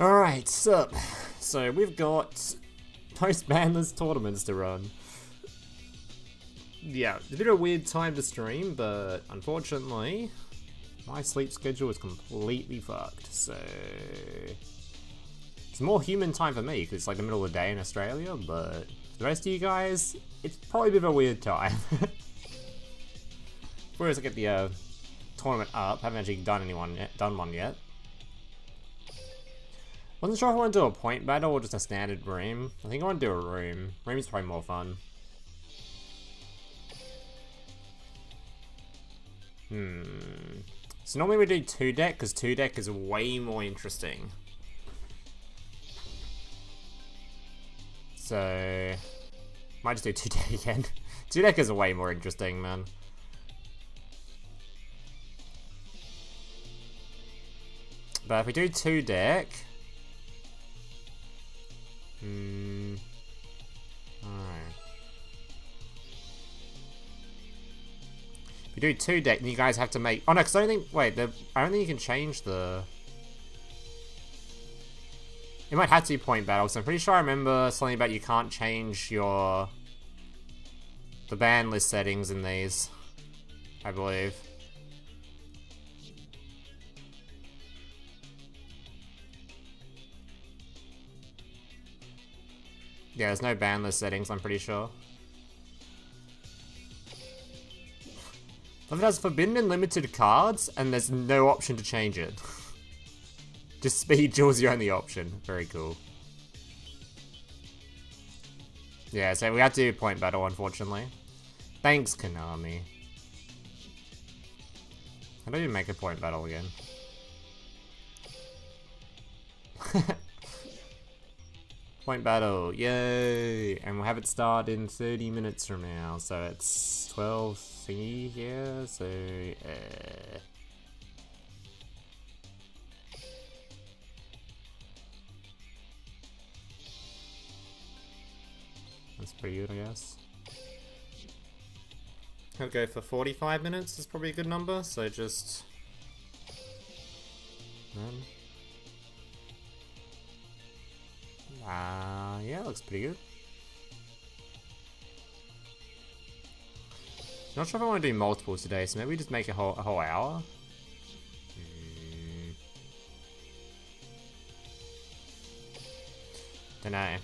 Alright, so we've got post-Banlist tournaments to run. Yeah, it's a bit of a weird time to stream, but unfortunately, my sleep schedule is completely fucked, so... It's more human time for me, because it's like the middle of the day in Australia, but for the rest of you guys, it's probably a bit of a weird time. Whereas I get the tournament up, haven't actually done one yet. Wasn't sure if I want to do a point battle or just a standard room. I think I want to do a room. Room's probably more fun. So normally we do 2-deck, because 2-deck is way more interesting. So... might just do 2-deck again. 2-deck is way more interesting, man. But if we do 2-deck... Alright. If we do 2-deck, then you guys have to make... Oh no, because I don't think... Wait, I don't think you can change the... It might have to be point battle, so I'm pretty sure I remember something about you can't change the ban list settings in these, I believe. Yeah, there's no ban list settings, I'm pretty sure. It has forbidden and limited cards, and there's no option to change it. Just speed duel's the only option. Very cool. Yeah, so we have to do point battle, unfortunately. Thanks, Konami. How do you make a point battle again? Point battle, yay! And we'll have it start in 30 minutes from now, so it's 12 thingy here, so... That's pretty good, I guess. I'll go for 45 minutes, is probably a good number, so just... yeah, looks pretty good. Not sure if I want to do multiple today, so maybe we just make a whole hour. Dunno.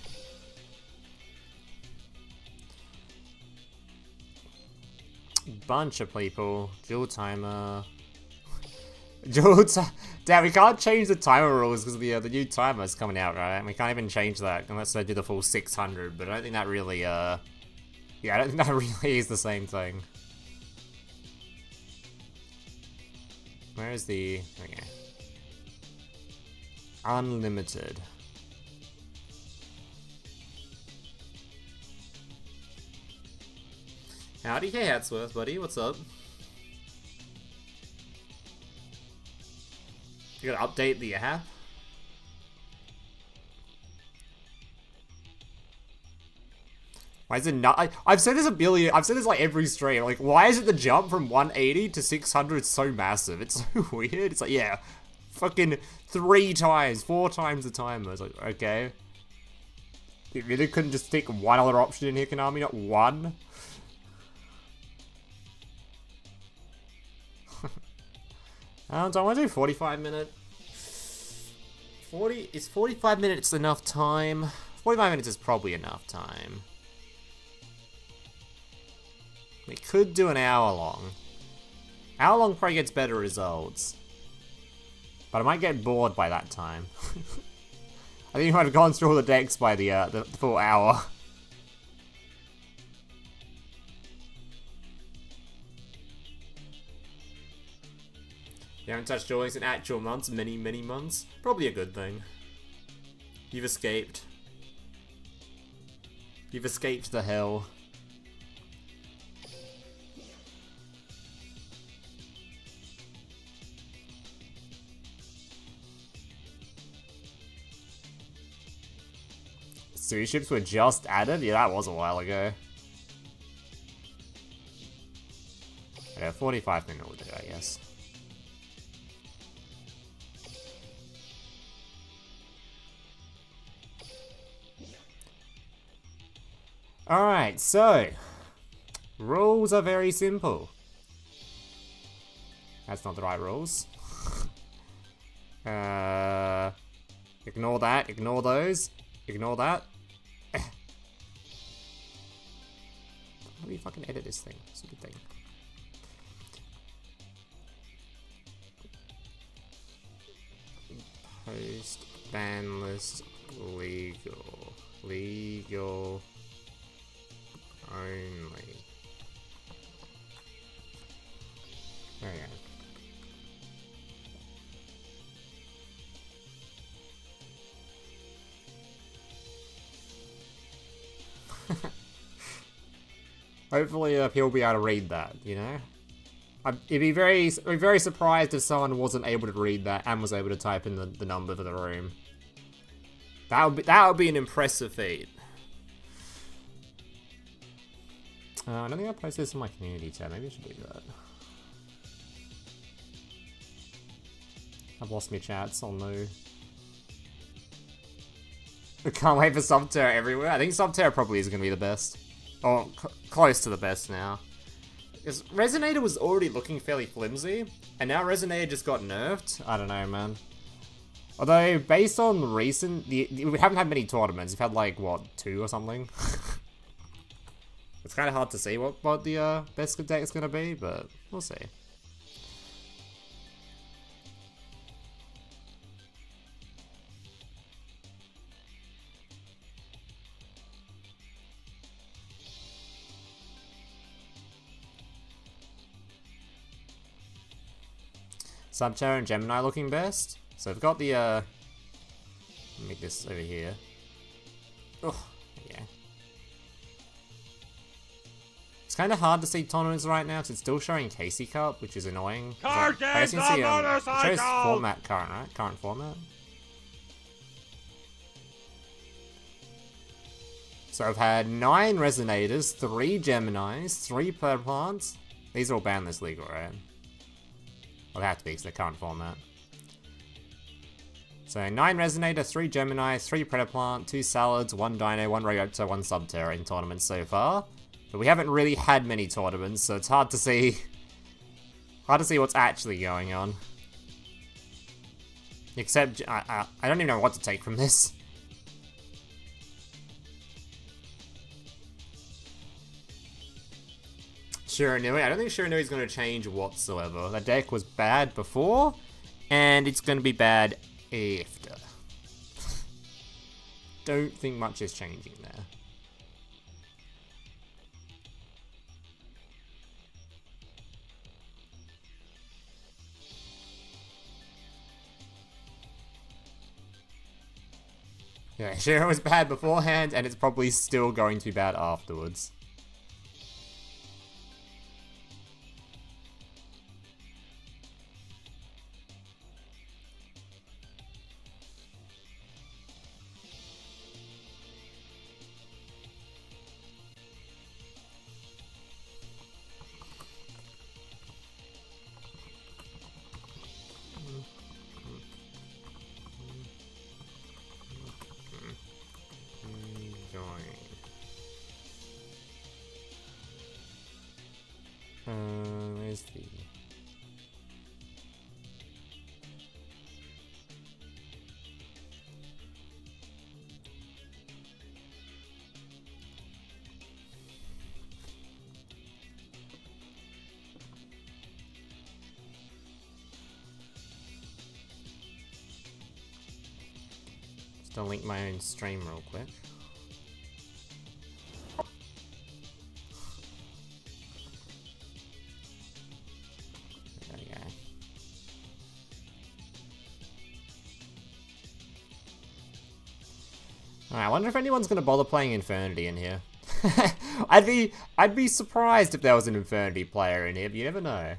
Bunch of people. Dual timer. Damn, we can't change the timer rules because the new timer is coming out, right? And we can't even change that unless I do the full 600. But I don't think that really, yeah, I don't think that really is the same thing. Where is the... Okay. Unlimited. Howdy, hey Hatsworth, buddy, what's up? You gotta update the app? Why is it not? I've said this a billion, I've said this like every stream, like why is it the jump from 180 to 600 so massive? It's so weird, it's like, yeah, fucking 4 times the timer. It's like, okay. You really couldn't just stick one other option in here, Konami, not one? Do I want to do 45 minute? Is 45 minutes enough time? 45 minutes is probably enough time. We could do an hour long. Hour long probably gets better results. But I might get bored by that time. I think I might have gone through all the decks by the full hour. You haven't touched joys in actual months, many months. Probably a good thing. You've escaped. You've escaped the hell. Sushi ships were just added? Yeah, that was a while ago. Yeah, 45 minute will do, I guess. Alright, so rules are very simple. That's not the right rules. Ignore that, ignore those, ignore that. How do we fucking edit this thing? It's a good thing. Post Banlist legal. Legal only. There we go. Hopefully he'll be able to read that, you know? I'd be very surprised if someone wasn't able to read that and was able to type in the number for the room. That would be an impressive feat. I don't think I posted this in my community tab. Maybe I should do that. I've lost my chats. Oh no. I can't wait for Subterra everywhere. I think Subterra probably is going to be the best. Or close to the best now. Because Resonator was already looking fairly flimsy, and now Resonator just got nerfed. I don't know, man. Although, based on recent... we haven't had many tournaments. We've had, like, what, 2 or something? It's kind of hard to see what the best deck is going to be, but we'll see. Subterra and Gemini looking best. So I've got the, make this over here. Oh, yeah. It's kind of hard to see tournaments right now because it's still showing Casey Cup, which is annoying. Card games on motorcycle! It shows format current, right? Current format. So I've had 9 Resonators, 3 Geminis, 3 Plants. These are all Banlist legal, right? Well, they have to be because they're current format. So 9 Resonator, 3 Gemini, 3 Predaplant, 2 Salads, 1 Dino, 1 Ryopto, 1 Subterra in tournaments so far. But we haven't really had many tournaments, so it's hard to see what's actually going on. Except, I don't even know what to take from this. Shiranui. I don't think Shiranui is going to change whatsoever. That deck was bad before, and it's going to be bad after. Don't think much is changing there. Yeah, Shiranui was bad beforehand, and it's probably still going to be bad afterwards. Where's the... Just gonna link my own stream real quick. I wonder if anyone's gonna bother playing Infernity in here. I'd be surprised if there was an Infernity player in here, but you never know.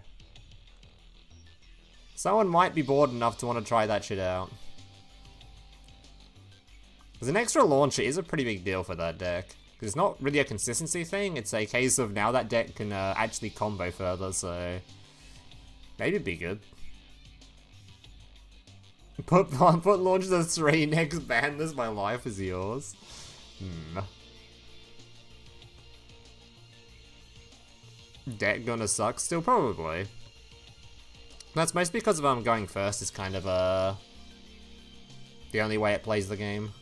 Someone might be bored enough to want to try that shit out. Because an extra launcher is a pretty big deal for that deck. Because it's not really a consistency thing, it's a case of now that deck can actually combo further, so... maybe it'd be good. Put launch the 3 next ban this, my life is yours. deck gonna suck? Still probably. That's mostly because of going first is kind of the only way it plays the game.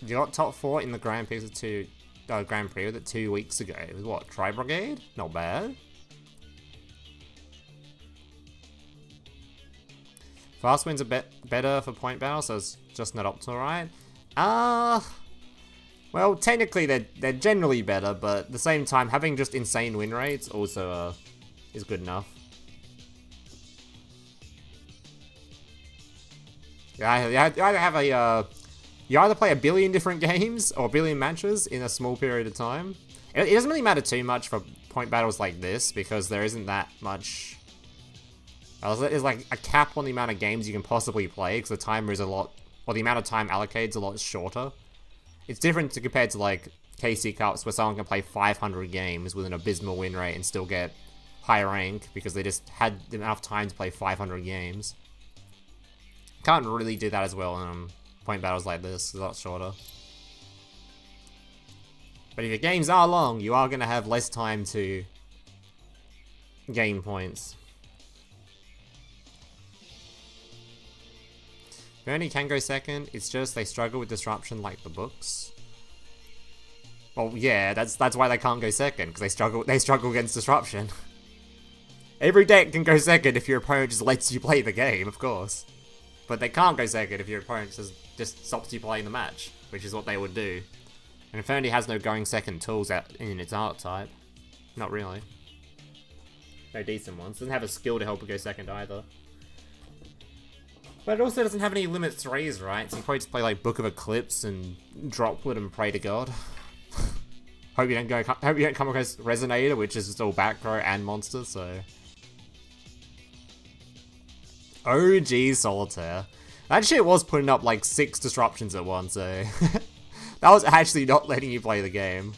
You got top 4 in the Grand Prix with Grand Prix with it 2 weeks ago. It was what, Tri Brigade? Not bad. Fast wins are better for point battle, so it's just not optimal, right? Well, technically they're generally better, but at the same time, having just insane win rates also is good enough. Yeah, you either have a you either play a billion different games or a billion matches in a small period of time. It doesn't really matter too much for point battles like this because there isn't that much. There's like a cap on the amount of games you can possibly play because the timer is a lot, or the amount of time allocated is a lot shorter. It's different compared to like KC Cups where someone can play 500 games with an abysmal win rate and still get high rank because they just had enough time to play 500 games. Can't really do that as well in point battles like this, it's a lot shorter. But if your games are long, you are going to have less time to gain points. Bernie can go second, it's just they struggle with disruption like the books. Well, yeah, that's why they can't go second, because they struggle against disruption. Every deck can go second if your opponent just lets you play the game, of course. But they can't go second if your opponent just stops you playing the match, which is what they would do. And Infinity has no going second tools in its archetype. Not really. No decent ones. Doesn't have a skill to help it go second either. But it also doesn't have any limit 3s, right? So you probably just play like Book of Eclipse and Droplet and pray to God. Hope you don't come across Resonator, which is just all back row and monster, so. OG Solitaire. That shit was putting up like 6 disruptions at once, so. That was actually not letting you play the game.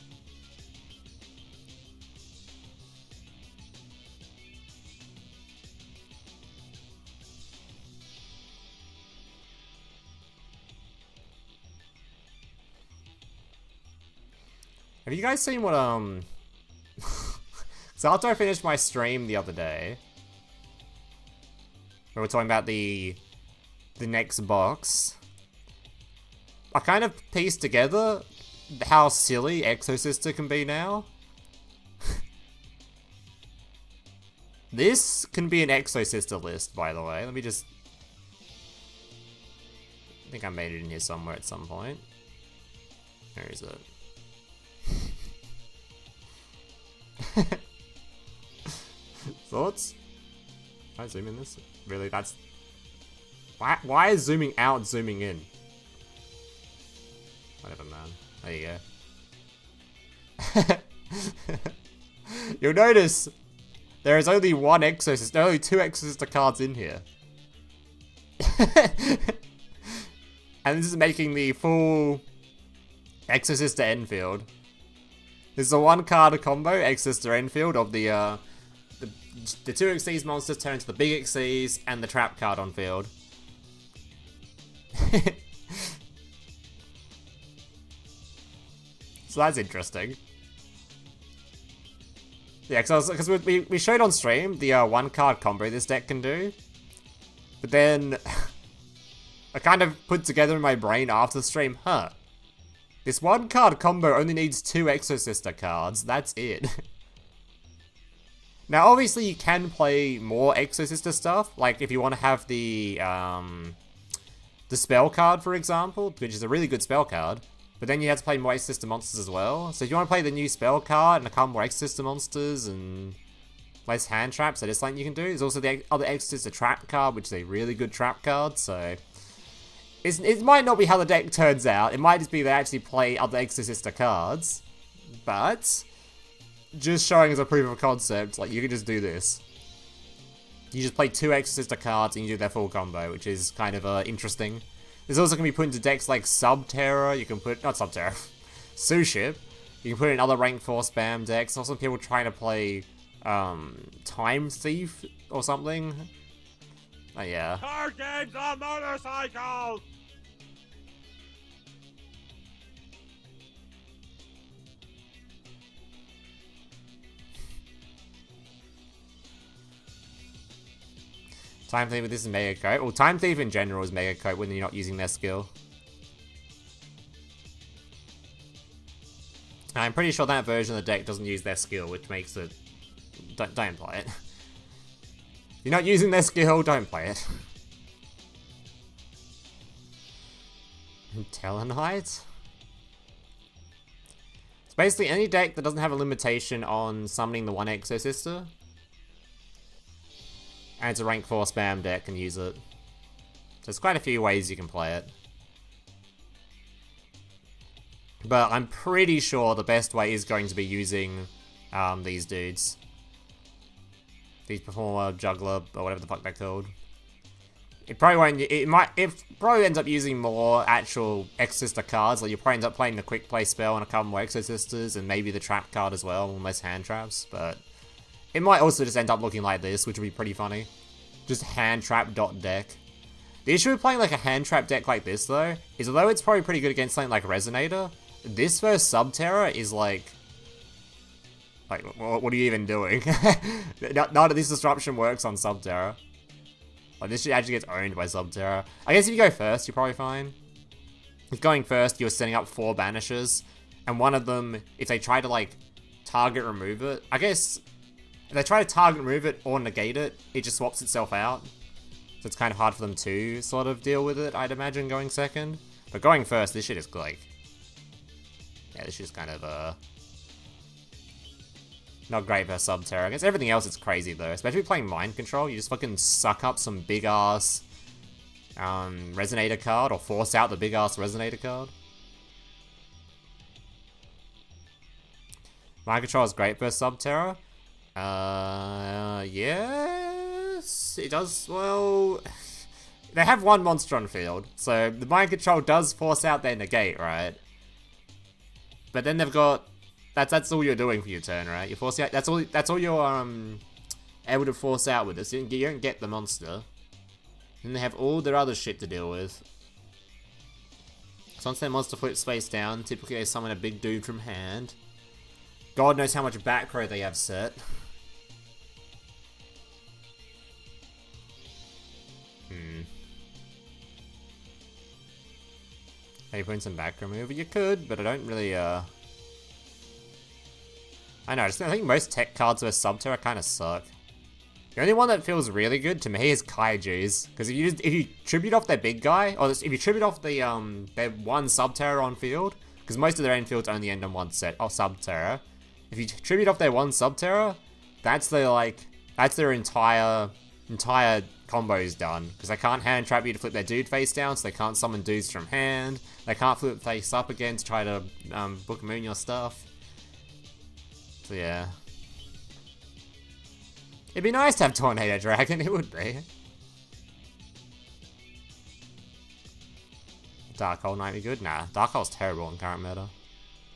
Have you guys seen what, So after I finished my stream the other day, we were talking about the next box, I kind of pieced together how silly Exosister can be now. This can be an Exosister list, by the way. Let me just... I think I made it in here somewhere at some point. Where is it? Thoughts? Can I zoom in this? Really, that's... Why is zooming out zooming in? Whatever, man. There you go. You'll notice there is only one Exosister, only 2 Exosister cards in here. And this is making the full Exosister Enfield. This is a 1-card combo, Exosister Enfield, of the 2 Xyz monsters turn into the big Xyz and the trap card on field. So that's interesting. Yeah, because we showed on stream the 1-card combo this deck can do. But then I kind of put together in my brain after the stream, this 1-card combo only needs 2 Exosister cards, that's it. Now obviously you can play more Exosister stuff, like if you want to have the spell card for example, which is a really good spell card. But then you have to play more Exosister monsters as well. So if you want to play the new spell card and a couple more Exosister monsters and less hand traps, that is something you can do. There's also the other Exosister trap card, which is a really good trap card, so... It might not be how the deck turns out. It might just be they actually play other Exosister cards. But... just showing as a proof of concept, like, you can just do this. You just play 2 Exosister cards and you do their full combo, which is kind of interesting. This also can be put into decks like Subterra, you can put, not Subterra, Suship. You can put it in other rank 4 spam decks. Also people trying to play Time Thief or something. Oh yeah. Card games on motorcycles! Time Thief with this is Mega Coat. Well, Time Thief in general is Mega Coat when you're not using their skill. I'm pretty sure that version of the deck doesn't use their skill, which makes it... Don't play it. If you're not using their skill, don't play it. Tellarknight? It's basically any deck that doesn't have a limitation on summoning the one Exosister. And it's a rank 4 spam deck and use it. So there's quite a few ways you can play it. But I'm pretty sure the best way is going to be using these dudes. These Performer, Juggler, or whatever the fuck they're called. It probably won't, it probably ends up using more actual Exosister cards. Like you'll probably end up playing the quick play spell and a couple more Exosisters and maybe the trap card as well, and less hand traps, but it might also just end up looking like this, which would be pretty funny. Just hand trap dot deck. The issue with playing like a hand trap deck like this though, is although it's probably pretty good against something like Resonator, this versus Subterra is like what are you even doing? None of this disruption works on Subterra. Like this shit actually gets owned by Subterra. I guess if you go first, you're probably fine. If going first, you're setting up 4 banishes, and one of them, if they try to like target remove it, I guess if they try to target remove it or negate it, it just swaps itself out. So it's kind of hard for them to sort of deal with it, I'd imagine, going second. But going first, this shit is like, yeah, this shit's kind of not great for Subterra. I guess everything else is crazy though, especially playing Mind Control. You just fucking suck up some big ass Resonator card, or force out the big ass Resonator card. Mind Control is great for Subterra. Yes, it does. Well, they have one monster on field, so the Mind Control does force out their negate, right? But then they've got that's all you're doing for your turn, right? You force out. That's all you're able to force out with this. You don't get the monster. Then they have all their other shit to deal with. So once their monster flips face down, typically they summon a big dude from hand. God knows how much back row they have set. Are you putting some back remover? You could, but I don't really, I know, I think most tech cards with Subterra kind of suck. The only one that feels really good to me is Kaiju's, because if you tribute off their big guy, or if you tribute off the their one Subterra on field, because most of their end fields only end on one set of Subterra. If you tribute off their one Subterra, that's their entire combo's done, because they can't hand trap you to flip their dude face down, so they can't summon dudes from hand. They can't flip face up again to try to book moon your stuff. So yeah. It'd be nice to have Tornado Dragon, it would be. Dark Hole might be good? Nah, Dark Hole's terrible in current meta.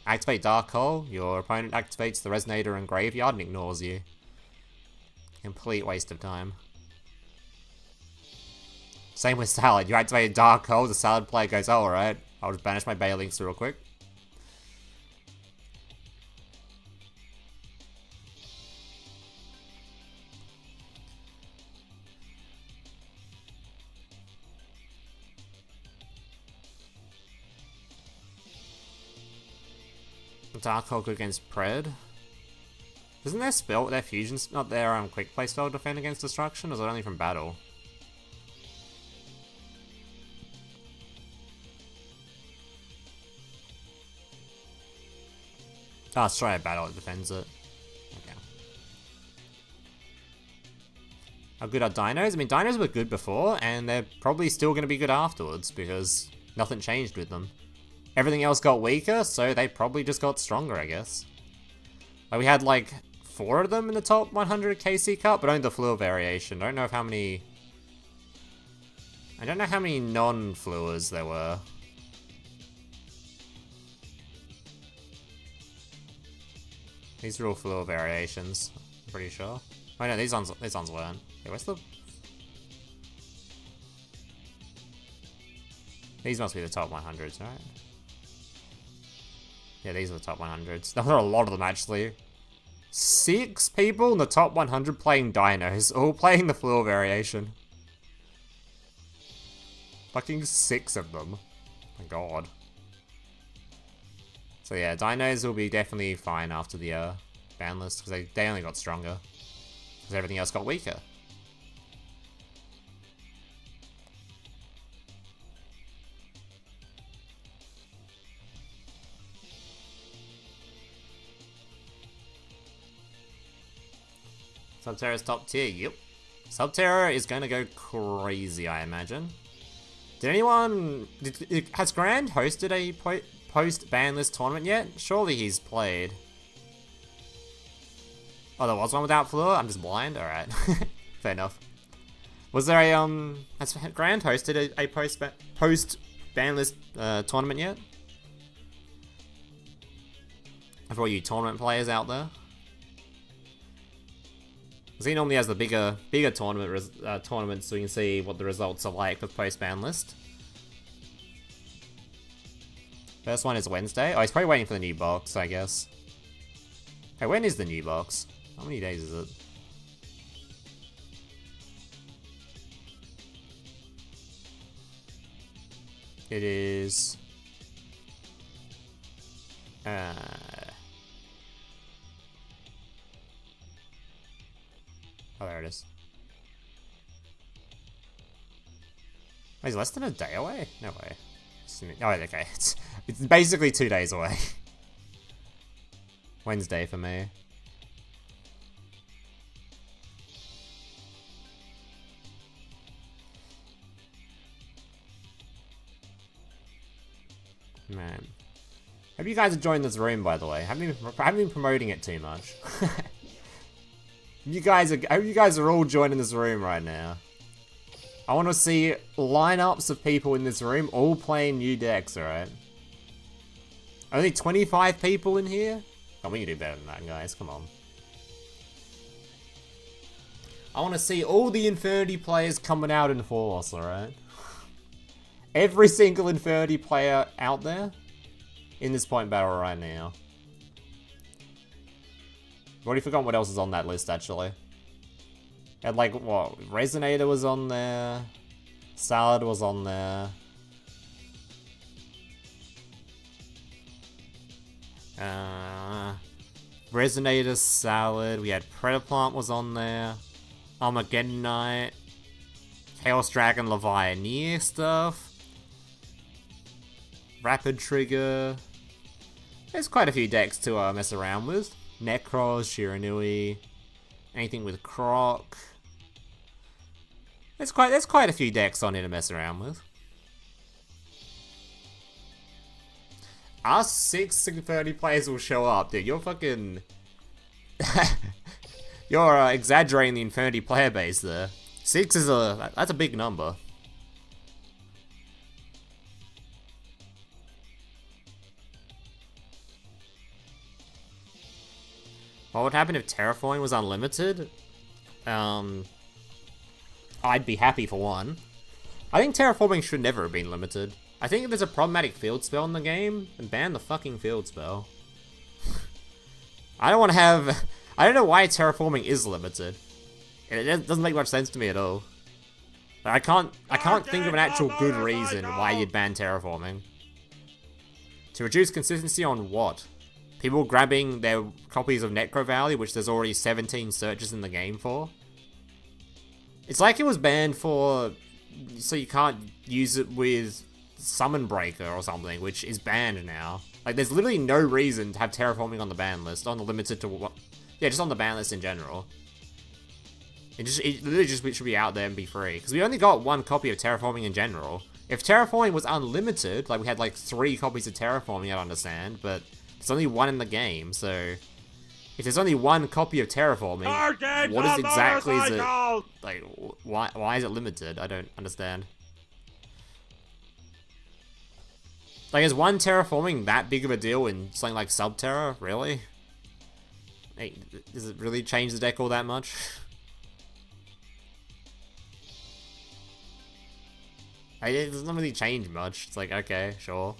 Activate Dark Hole, your opponent activates the Resonator and Graveyard and ignores you. Complete waste of time. Same with Salad, you activate Dark Hole, the Salad player goes, oh alright, I'll just banish my Baelings real quick. Dark Hole against Pred. Isn't their spell, their fusion, not their quick play spell defend against destruction, or is it only from battle? Oh, it's right, battle, it defends it. Okay. How good are dinos? I mean, dinos were good before, and they're probably still going to be good afterwards, because nothing changed with them. Everything else got weaker, so they probably just got stronger, I guess. Like, we had, like, 4 of them in the top 100 KC Cup, but only the Fluor variation. I don't know how many non-Fluors there were. These are all Fluor variations, I'm pretty sure. Oh no, these ones weren't. Okay, where's the... These must be the top 100s, right? Yeah, these are the top 100s. There are a lot of them, actually. 6 people in the top 100 playing dinos, all playing the Fluor variation. Fucking 6 of them. My god. So yeah, dinos will be definitely fine after the ban list, because they only got stronger. Because everything else got weaker. Subterra's top tier, yep. Subterra is gonna go crazy, I imagine. Did anyone... has Grand hosted a post-ban list tournament yet? Surely he's played. Oh, there was one without Fleur? I'm just blind? Alright. Fair enough. Was there a, has Grand hosted a post-ban list tournament yet? For all you tournament players out there? Because he normally has the bigger tournaments, so you can see what the results are like with post-ban list. First one is Wednesday. Oh, he's probably waiting for the new box, I guess. Hey, when is the new box? How many days is it? It is... Oh, there it is. Wait, is less than a day away? No way. Oh, okay. It's basically 2 days away. Wednesday for me. Man. Hope you guys are enjoying this room, by the way. I haven't been promoting it too much. I hope you guys are all joining this room right now. I want to see lineups of people in this room all playing new decks, alright? Only 25 people in here? Oh, we can do better than that, guys. Come on. I want to see all the Infinity players coming out in force, alright? Every single Infinity player out there in this point battle right now. I've already forgotten what else is on that list, actually. And like, what? Resonator was on there. Salad was on there. Resonator, Salad. We had Predaplant was on there. Armageddon Knight. Chaos Dragon, Levianeer stuff. Rapid Trigger. There's quite a few decks to mess around with. Necros, Shiranui, anything with Croc. There's quite a few decks on here to mess around with. Us 630 players will show up, dude. You're fucking... You're exaggerating the Infinity player base there. 6 is that's a big number. What would happen if Terraforming was unlimited? I'd be happy for one. I think Terraforming should never have been limited. I think if there's a problematic field spell in the game, then ban the fucking field spell. I don't want to have... I don't know why Terraforming is limited. It doesn't make much sense to me at all. I can't think of an actual good reason why you'd ban Terraforming. To reduce consistency on what? People grabbing their copies of Necro Valley, which there's already 17 searches in the game for. It's like it was banned for... so you can't use it with Summon Breaker or something, which is banned now. Like, there's literally no reason to have Terraforming on the ban list, on the limited to what... Yeah, just on the ban list in general. It literally just should be out there and be free. Because we only got 1 copy of Terraforming in general. If Terraforming was unlimited, like we had like 3 copies of Terraforming, I'd understand, but... there's only 1 in the game, so... if there's only 1 copy of Terraforming, what is exactly is it... like, why is it limited? I don't understand. Like, is 1 Terraforming that big of a deal in something like Subterra? Really? Hey, does it really change the deck all that much? It doesn't really change much. It's like, okay, sure.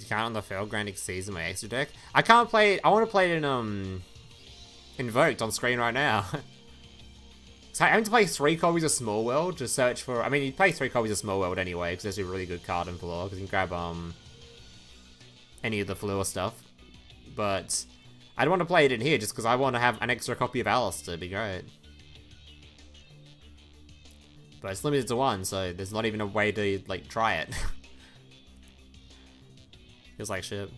You can't on the field Grand Exceeds in my extra deck. I can't play it. I want to play it in Invoked on screen right now. So I'm to play 3 copies of Small World to search for. I mean, you play 3 copies of Small World anyway because there's a really good card in Floor because you can grab any of the Floor stuff. But I don't want to play it in here just because I want to have an extra copy of Alistair. It'd be great. But it's limited to 1, so there's not even a way to like try it. Feels like shit.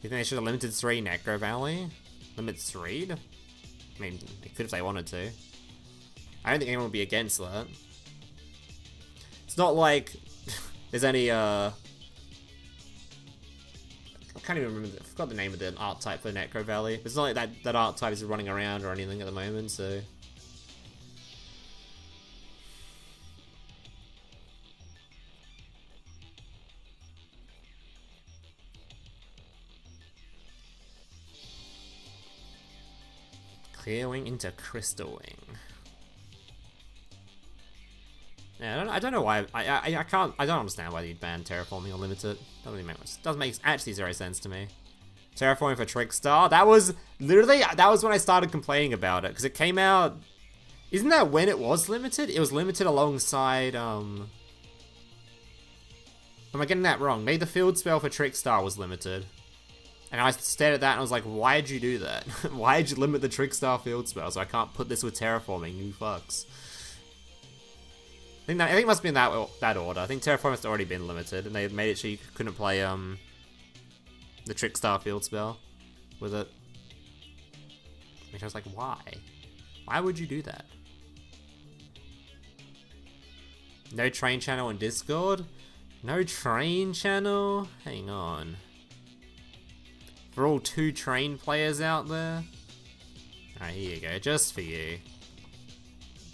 You think they should have limited 3 Necro Valley? Limit 3? I mean, they could if they wanted to. I don't think anyone would be against that. It's not like there's any, I can't even remember, I forgot the name of the art type for Necro Valley. It's not like that art type is running around or anything at the moment, so... Clearwing into Crystal Wing. Yeah, I don't know why. I can't. I don't understand why you'd ban Terraforming or limit it. Doesn't really make much. Doesn't make actually 0 sense to me. Terraforming for Trickstar. That was literally when I started complaining about it because it came out. Isn't that when it was limited? It was limited alongside. Am I getting that wrong? Maybe the field spell for Trickstar was limited. And I stared at that and I was like, why'd you do that? Why'd you limit the Trickstar field spell so I can't put this with Terraforming, you fucks? I think it must be in that order. I think Terraforming has already been limited and they made it so you couldn't play the Trickstar field spell with it. Which I was like, why? Why would you do that? No train channel in Discord? No train channel? Hang on. For all 2 train players out there. Alright, here you go, just for you.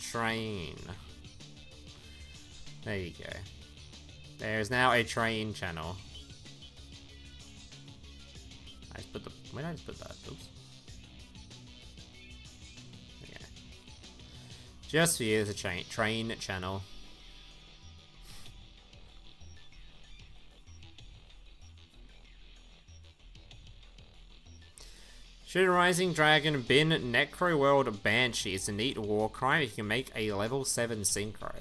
Train. There you go. There's now a train channel. I just put the. Where did I just put that? Oops. Yeah. Just for you, there's a train channel. Should a Rising Dragon bin Necro World Banshee? It's a neat war crime. You can make a level 7 synchro.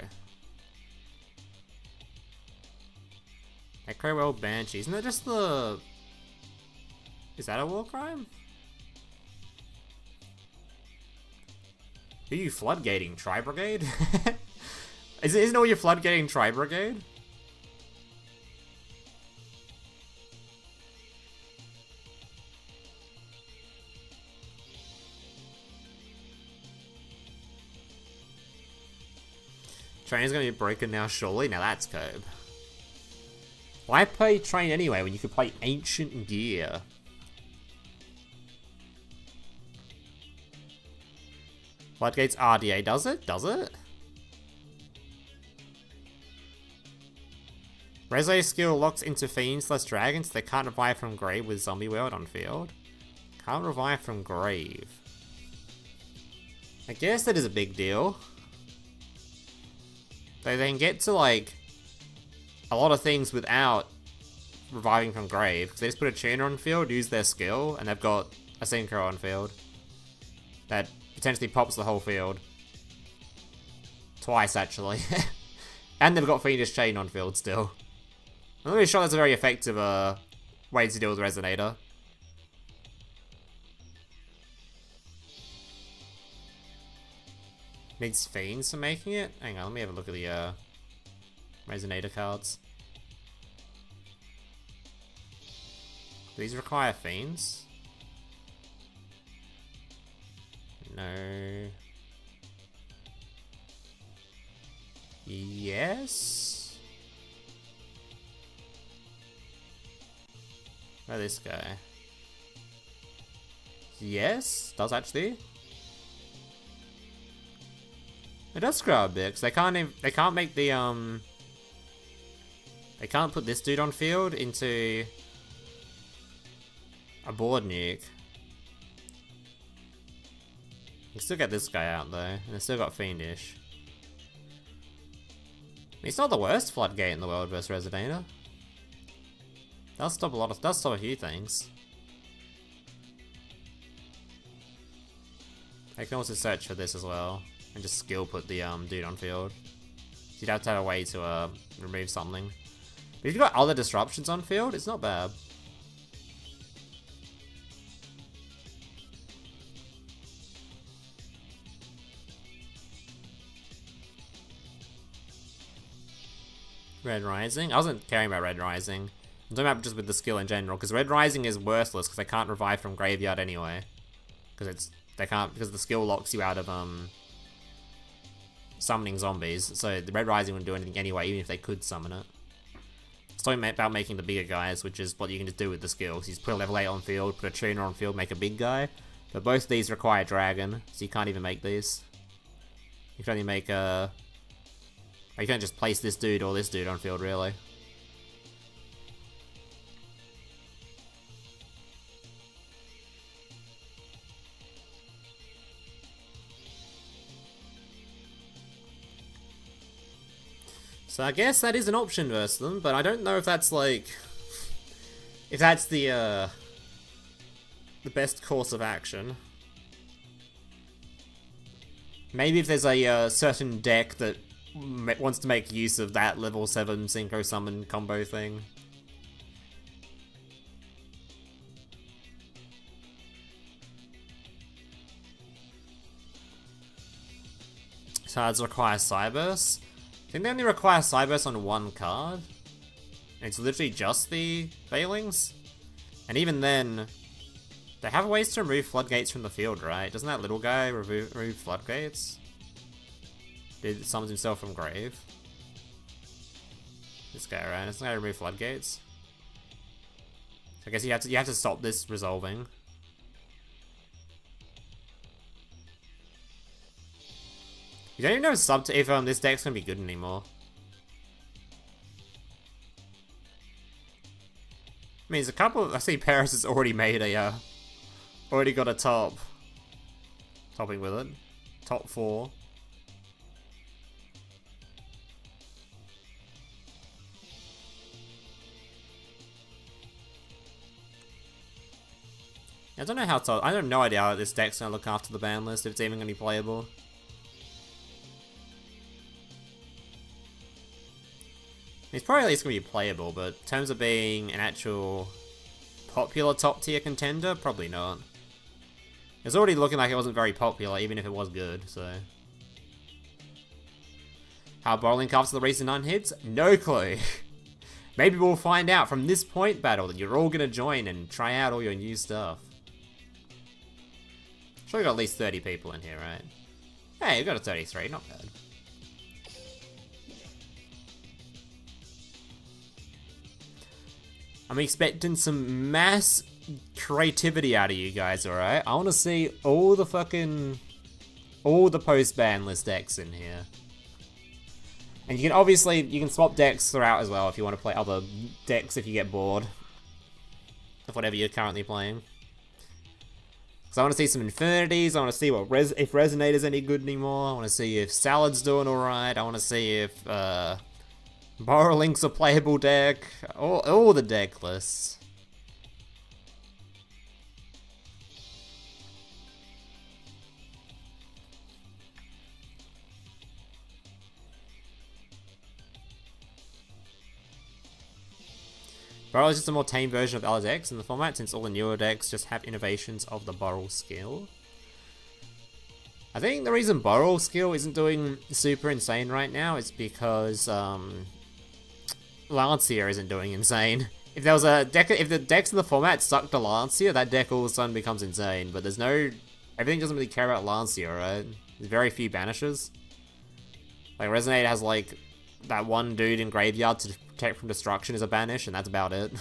Necro World Banshee. Isn't that just the... Is that a war crime? Who are you floodgating? Tri-Brigade? Isn't all you floodgating Tri-Brigade? Train is going to be broken now, surely? Now that's Cobe. Why play Train anyway when you could play Ancient Gear? Floodgates RDA does it? Does it? Rezo skill locks into Fiends/Dragons. They can't revive from grave with Zombie World on field. Can't revive from grave. I guess that is a big deal. They can get to, like, a lot of things without reviving from grave. Because they just put a tuner on field, use their skill, and they've got a synchro on field. That potentially pops the whole field. Twice, actually. And they've got Fiendish Chain on field still. I'm not really sure that's a very effective way to deal with Resonator. Needs Fiends for making it? Hang on, let me have a look at the Resonator cards. Do these require Fiends? No. Yes? Where's this guy? Yes, does actually. It does screw a bit, because they can't make the, they can't put this dude on field into a board nuke. You can still get this guy out though, and they still got Fiendish. It's not the worst floodgate in the world versus Resonator. Does stop a few things. I can also search for this as well, and just skill put the dude on field. You'd have to have a way to remove something. But if you've got other disruptions on field, it's not bad. Red Rising? I wasn't caring about Red Rising. I'm talking about just with the skill in general, because Red Rising is worthless because they can't revive from graveyard anyway. Because because the skill locks you out of summoning zombies. So the Red Rising wouldn't do anything anyway, even if they could summon it. It's talking about making the bigger guys, which is what you can just do with the skills. You just put a level 8 on field, put a tuner on field, make a big guy. But both of these require dragon, so you can't even make these. You can only make a... You can't just place this dude or this dude on field, really. So I guess that is an option versus them, but I don't know if that's like... If that's the best course of action. Maybe if there's a certain deck that wants to make use of that level 7 Synchro Summon combo thing. Cards require Cyburst. I think they only require Cyburst on one card. And it's literally just the Failings. And even then, they have ways to remove Floodgates from the field, right? Doesn't that little guy remove Floodgates? It summons himself from grave. This guy, right? Doesn't that remove Floodgates? So I guess you have to stop this resolving. You don't even know if this deck's gonna be good anymore. I mean, there's a couple. I see Paris has already made a already got a topping with it. Top 4. I don't know how to. I have no idea how this deck's gonna look after the ban list, if it's even gonna be playable. It's probably at least gonna be playable, but in terms of being an actual popular top tier contender, probably not. It's already looking like it wasn't very popular, even if it was good, so. How Bowling after the recent 9 hits? No clue. Maybe we'll find out from this point battle that you're all gonna join and try out all your new stuff. Sure, we got at least 30 people in here, right? Hey, we got a 33, not bad. I'm expecting some mass creativity out of you guys, alright? I want to see all the post-ban list decks in here. And you can swap decks throughout as well if you want to play other decks if you get bored of whatever you're currently playing. So I want to see some Infinities, I want to see if Resonator's any good anymore, I want to see if Salad's doing alright, I want to see if Borrowlink's a playable deck, all the deck lists. Borrow is just a more tame version of other decks in the format, since all the newer decks just have innovations of the Borrow skill. I think the reason Borrow skill isn't doing super insane right now is because Lancia isn't doing insane. If there was a deck, if the decks in the format stuck to Lancia, that deck all of a sudden becomes insane. But there's no, everything doesn't really care about Lancia, right? There's very few banishes. Like Resonator has like that one dude in graveyard to protect from destruction is a banish, and that's about it.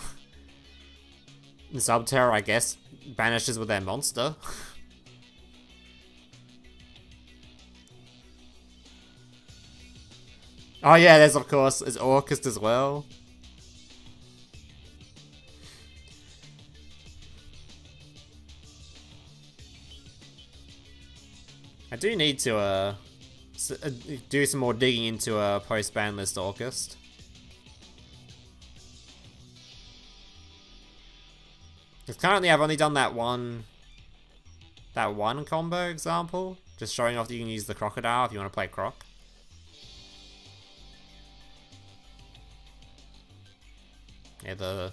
And Subterror, I guess, banishes with their monster. Oh yeah, there's Orcust as well. I do need to do some more digging into a post-Banlist Orcust. Because currently I've only done that one combo example, just showing off that you can use the crocodile if you want to play croc. Yeah,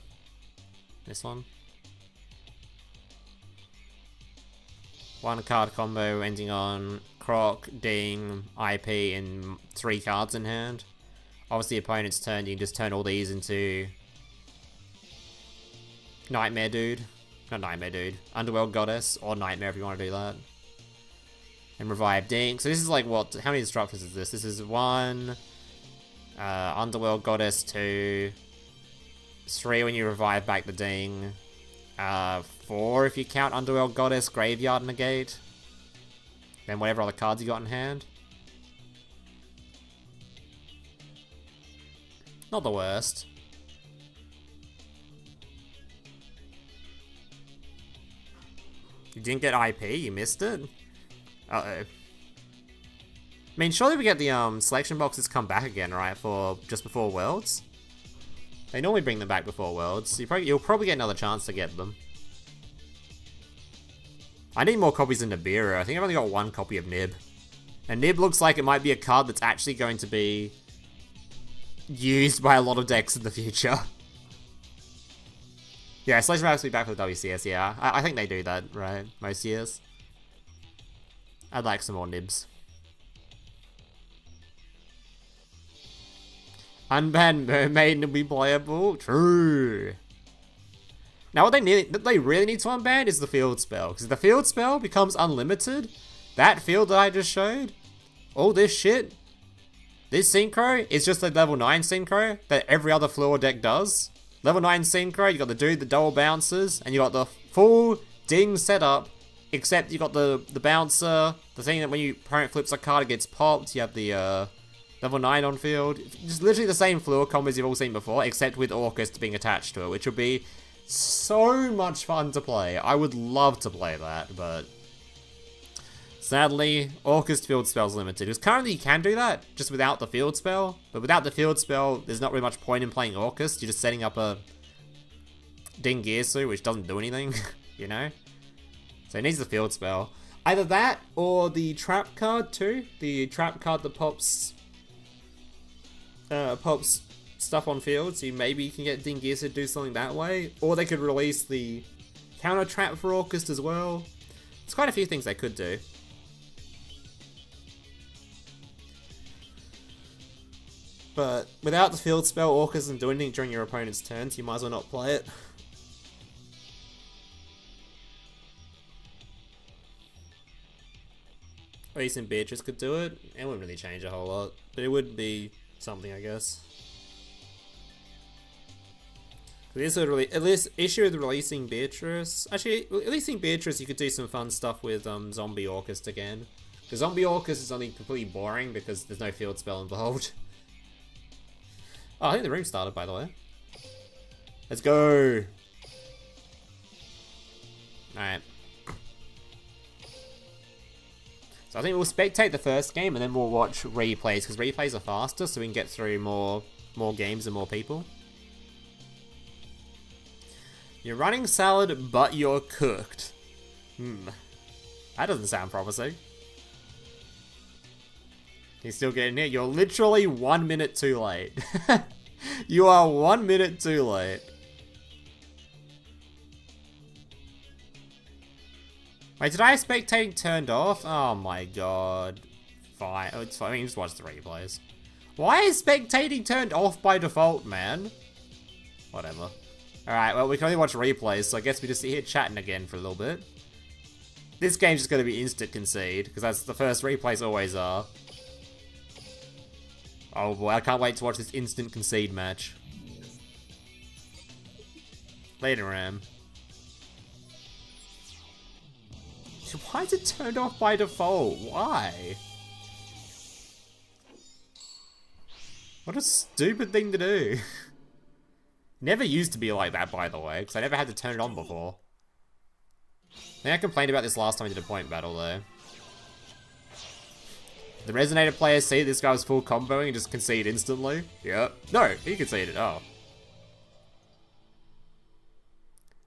this one. One card combo ending on croc, ding, IP, and 3 cards in hand. Obviously, opponent's turn, you can just turn all these into Nightmare Dude. Not Nightmare Dude. Underworld Goddess, or Nightmare if you want to do that. And revive ding. So this is like what? How many instructors is this? This is 1, Underworld Goddess 2, 3 when you revive back the ding, 4 if you count Underworld Goddess, Graveyard Negate, then whatever other cards you got in hand. Not the worst. You didn't get IP? You missed it? Uh-oh. I mean, surely we get the selection boxes come back again, right, for just before Worlds? They normally bring them back before Worlds. You'll probably get another chance to get them. I need more copies of Nibiru. I think I've only got 1 copy of Nib. And Nib looks like it might be a card that's actually going to be used by a lot of decks in the future. Yeah, Selection Box will be back for the WCS, yeah. I think they do that, right? Most years. I'd like some more Nibs. Unbanned Mermaid will be playable? True. Now what they really need to unban is the field spell. Because if the field spell becomes unlimited, that field that I just showed, all this shit, this synchro is just a level 9 synchro that every other Fluor deck does. Level 9 synchro, you got the dude that double bounces, and you got the full ding setup, except you got the bouncer, the thing that when your opponent flips a card it gets popped, you have the level 9 on field. Just literally the same Fluor combos you've all seen before, except with Orcust being attached to it, which would be so much fun to play. I would love to play that, but sadly, Orcust field spell's limited. Because currently you can do that, just without the field spell. But without the field spell, there's not really much point in playing Orcust. You're just setting up a Ding Gearsu, which doesn't do anything, you know? So it needs the field spell. Either that, or the trap card too. The trap card that pops stuff on field, so maybe you can get Ding Gearsu to do something that way. Or they could release the counter trap for Orcust as well. There's quite a few things they could do. But without the field spell, Orcust doesn't do anything during your opponent's turn, so you might as well not play it. At least in Beatrice could do it. It wouldn't really change a whole lot, but it would be something, I guess. This would really, at least issue with releasing Beatrice. Actually, releasing Beatrice, you could do some fun stuff with Zombie Orcust again. Because Zombie Orcust is something completely boring because there's no field spell involved. Oh, I think the room started, by the way. Let's go! Alright. So I think we'll spectate the first game and then we'll watch replays, because replays are faster, so we can get through more games and more people. You're running salad, but you're cooked. That doesn't sound promising. You're still getting it? You're literally 1 minute too late. You are 1 minute too late. Wait, did I have spectating turned off? Oh my god. Fine. Oh, it's fine. I mean, just watch the replays. Why is spectating turned off by default, man? Whatever. Alright, well, we can only watch replays, so I guess we just sit here chatting again for a little bit. This game's just going to be instant concede, because that's the first replays always are. Oh boy, I can't wait to watch this instant concede match. Later, Ram. Why is it turned off by default? Why? What a stupid thing to do. Never used to be like that, by the way, because I never had to turn it on before. I think I complained about this last time I did a point battle, though. The Resonator players see this guy was full comboing and just concede instantly. Yep. No, he conceded. Oh.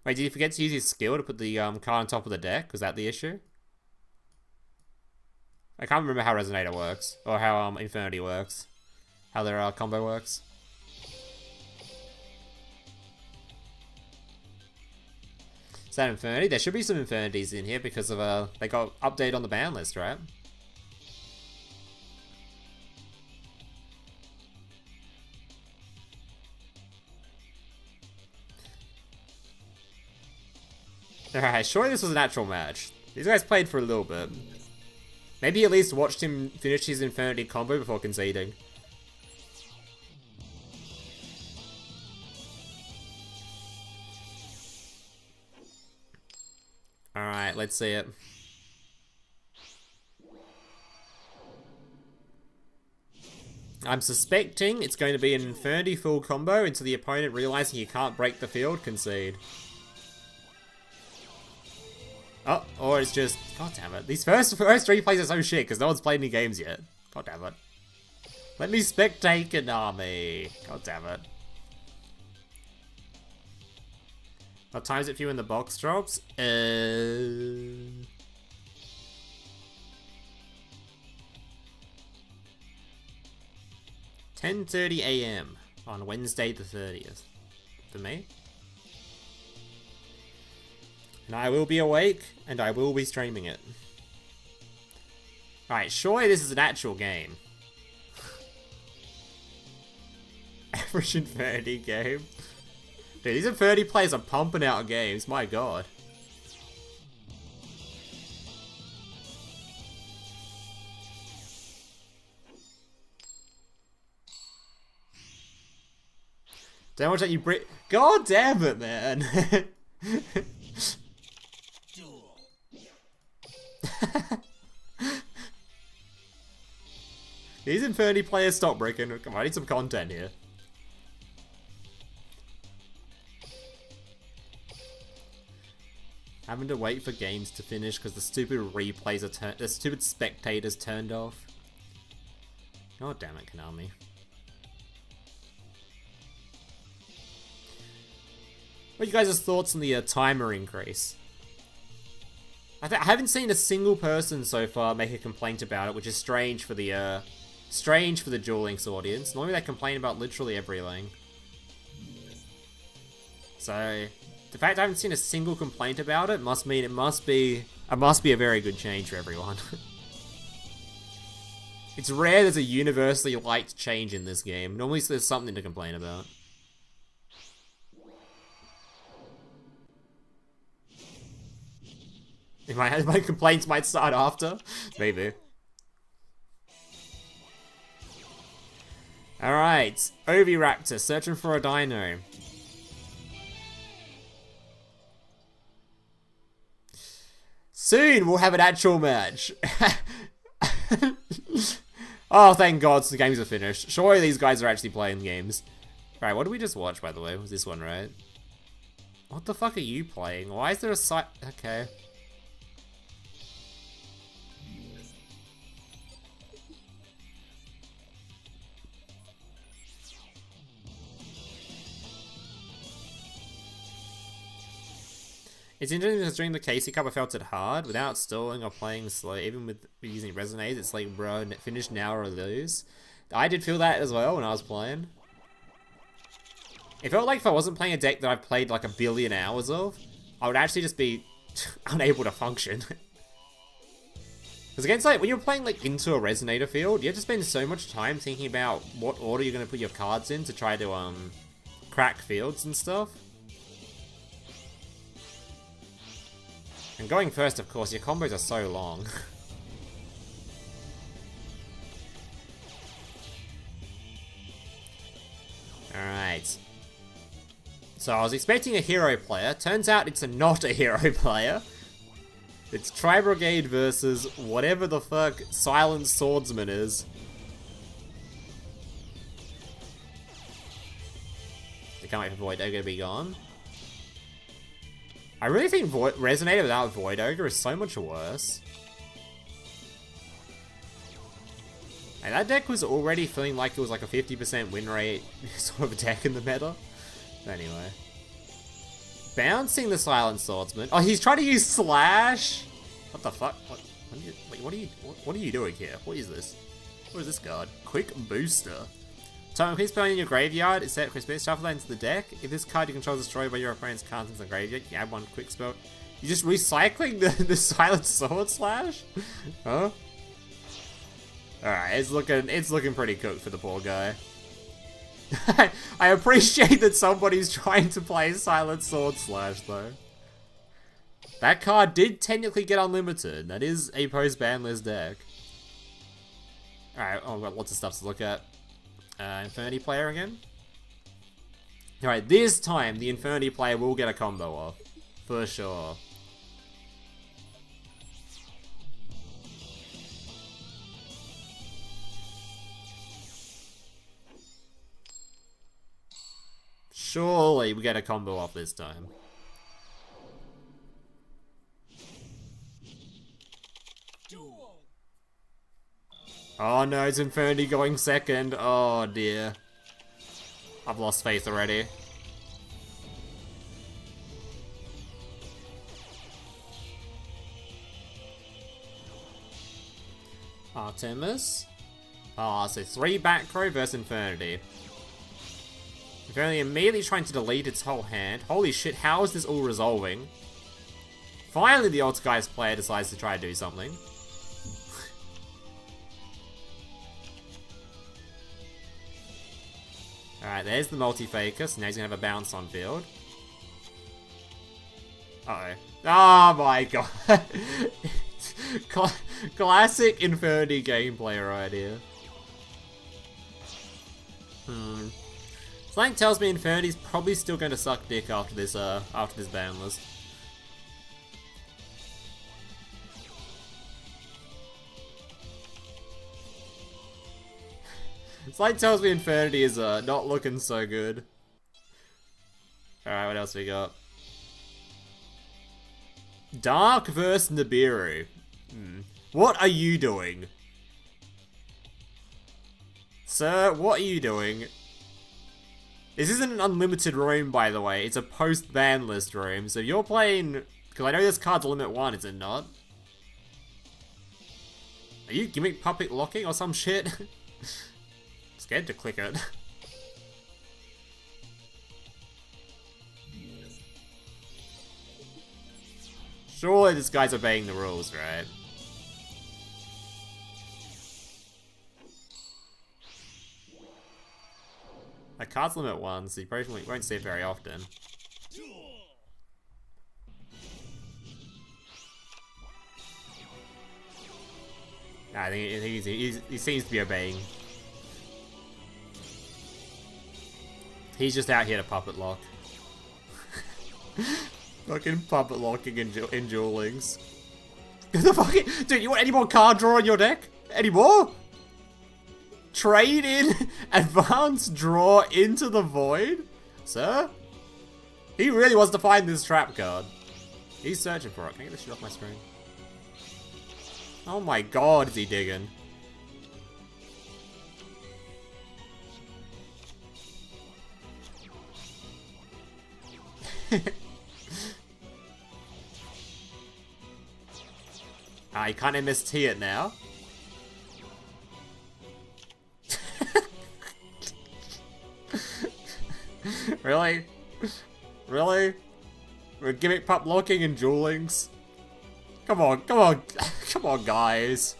Wait, did he forget to use his skill to put the card on top of the deck? Was that the issue? I can't remember how Resonator works. Or how Infinity works. How their combo works. Is that Infinity? There should be some Infinities in here because of they got update on the ban list, right? Alright, surely this was an actual match. These guys played for a little bit. Maybe at least watched him finish his Infinity combo before conceding. Alright, let's see it. I'm suspecting it's going to be an Infinity full combo until the opponent realizing he can't break the field, concede. Oh, or it's just... God damn it. These first three plays are so shit because no one's played any games yet. God damn it. Let me spectate Konami. God damn it. What time is it for you in the box drops? 10:30 AM on Wednesday the 30th. For me. And I will be awake, and I will be streaming it. Alright, surely this is an actual game. Average Infinity game. Dude, these Infinity players are pumping out games, my god. Don't watch that, you Brit. God damn it, man. Duel. These Infinity players stop breaking. Come on, I need some content here. Having to wait for games to finish because the stupid replays are the stupid spectators turned off. God damn it, Konami. What are you guys' thoughts on the timer increase? I haven't seen a single person so far make a complaint about it, which is strange for the Duel Links audience. Normally they complain about literally everything. So the fact I haven't seen a single complaint about it must mean it must be a very good change for everyone. It's rare there's a universally liked change in this game. Normally there's something to complain about. My complaints might start after. Maybe. Alright. Oviraptor searching for a dino. Soon we'll have an actual match. Oh, thank God the games are finished. Surely these guys are actually playing games. Right, what did we just watch, by the way? Was this one, right? What the fuck are you playing? Why is there a site? Okay. It's interesting because during the Casey Cup I felt it hard, without stalling or playing slow, even with using Resonate, it's like, bro, finish now or lose. I did feel that as well when I was playing. It felt like if I wasn't playing a deck that I've played like a billion hours of, I would actually just be unable to function. Because against like, when you're playing like into a Resonator field, you have to spend so much time thinking about what order you're going to put your cards in to try to crack fields and stuff. And going first, of course, your combos are so long. Alright. So I was expecting a hero player. Turns out it's not a hero player. It's Tri-Brigade versus whatever the fuck Silent Swordsman is. I can't wait for Void Ogre to be gone. I really think Resonator without Void Ogre is so much worse. And that deck was already feeling like it was like a 50% win rate sort of deck in the meta. Anyway. Bouncing the Silent Swordsman. Oh, he's trying to use Slash? What the fuck? What are you doing here? What is this? What is this card? Quick Booster. So when quick spell in your graveyard, it's set quick spell, shuffle that into the deck. If this card you control is destroyed by your opponent's cards in the graveyard, you add one quick spell. You're just recycling the Silent Sword Slash? Huh? Alright, it's looking pretty cooked for the poor guy. I appreciate that somebody's trying to play Silent Sword Slash though. That card did technically get unlimited. That is a post-Banlist deck. Alright, oh, we've got lots of stuff to look at. Infernity player again. Alright, this time the Infernity player will get a combo off. For sure. Surely we get a combo off this time. Duel. Oh no, it's Infernity going second. Oh dear. I've lost faith already. Artemis. Ah, so 3 back row versus Infernity. Infernity immediately trying to delete its whole hand. Holy shit, how is this all resolving? Finally the Altergeist player decides to try to do something. Alright, there's the multi-faker, so now he's gonna have a bounce on field. Uh-oh. Oh my god. Classic Infernity gameplay right here. Something tells me Infernity's probably still going to suck dick after this ban list. Something tells me Infernity is not looking so good. Alright, what else we got? Dark vs Nibiru. What are you doing? Sir, what are you doing? This isn't an unlimited room, by the way. It's a post-ban list room. So if you're playing... Because I know this card's limit 1, is it not? Are you gimmick puppet locking or some shit? Scared to click it. Surely this guy's obeying the rules, right? That card's limit 1, so you probably won't see it very often. Nah, I think he seems to be obeying. He's just out here to puppet lock. Fucking puppet locking in Duel Links. Dude, you want any more card draw in your deck? Any more? Trade in advanced draw into the void? Sir? He really wants to find this trap card. He's searching for it. Can I get this shit off my screen? Oh my god, is he digging? He kind of missed it now. Really? Really? We're gimmick pup locking and Duel Links? Come on, come on, come on, guys.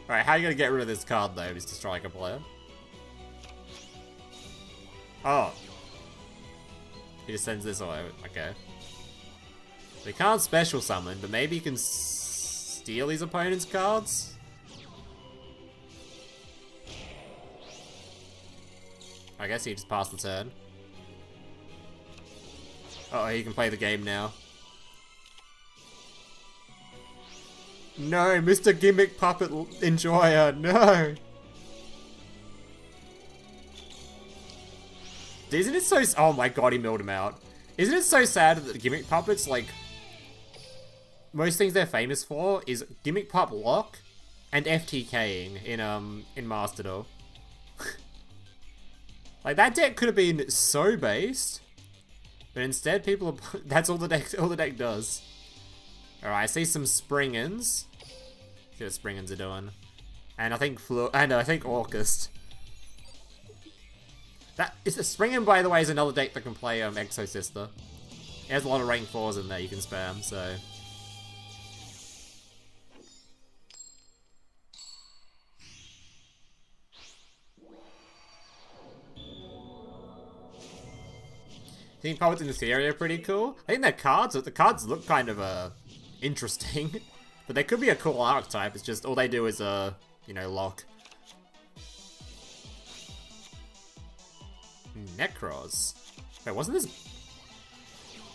Alright, how are you gonna get rid of this card though, Mr. Striker player? Oh. He just sends this away. Okay. We can't special summon, but maybe he can steal his opponent's cards? I guess he just passed the turn. Uh oh, he can play the game now. No, Mr. Gimmick Puppet Enjoyer, no! Isn't it so... Oh my god, he milled him out. Isn't it so sad that the Gimmick Puppets, like... most things they're famous for is gimmick pop lock and FTKing in Master Duel. Like, that deck could have been so based, but instead people are, that's all the deck does. Alright, I see some Springans. See what Springans are doing. And I think Orcust. That is a Springan, by the way, is another deck that can play Exosister. It has a lot of rank 4s in there you can spam, so. I think poets in this area are pretty cool. I think the cards look kind of interesting. But they could be a cool archetype, it's just all they do is you know, lock. Necros. Wait, wasn't this...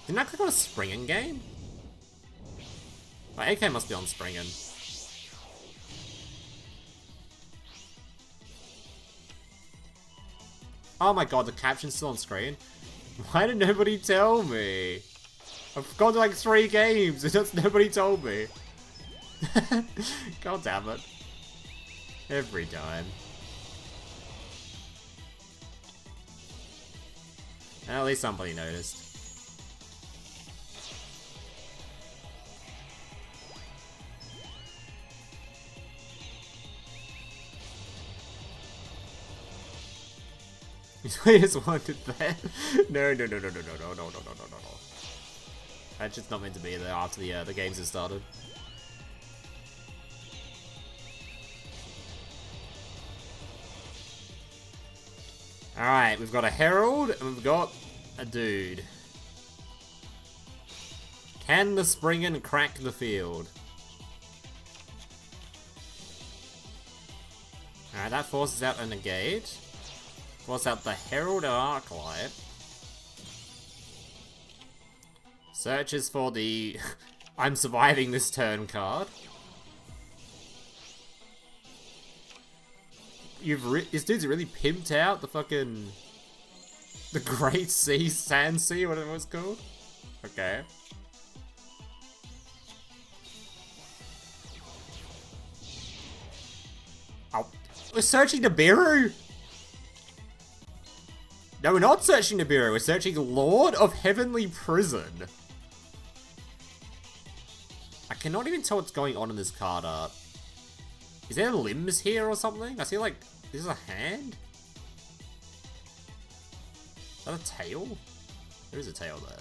Didn't I click on a Springin game? My AK must be on Springin. Oh my god, the caption's still on screen. Why did nobody tell me? I've gone to like 3 games and just nobody told me. God damn it. Every time. At least somebody noticed. We just wanted that. No. That's just not meant to be there after the games have started. Alright, we've got a Herald and we've got a dude. Can the Springin crack the field? Alright, that forces out a negate. Forces out the Herald or Arclight. Searches for the I'm surviving this turn card. This dude's really pimped out the fucking... The Great Sea, Sand Sea, whatever it's called. Okay. Oh, we're searching Nibiru? No, we're not searching Nibiru, we're searching Lord of Heavenly Prison. I cannot even tell what's going on in this card art. Is there limbs here or something? I see like... This is a hand? Is that a tail? There is a tail there.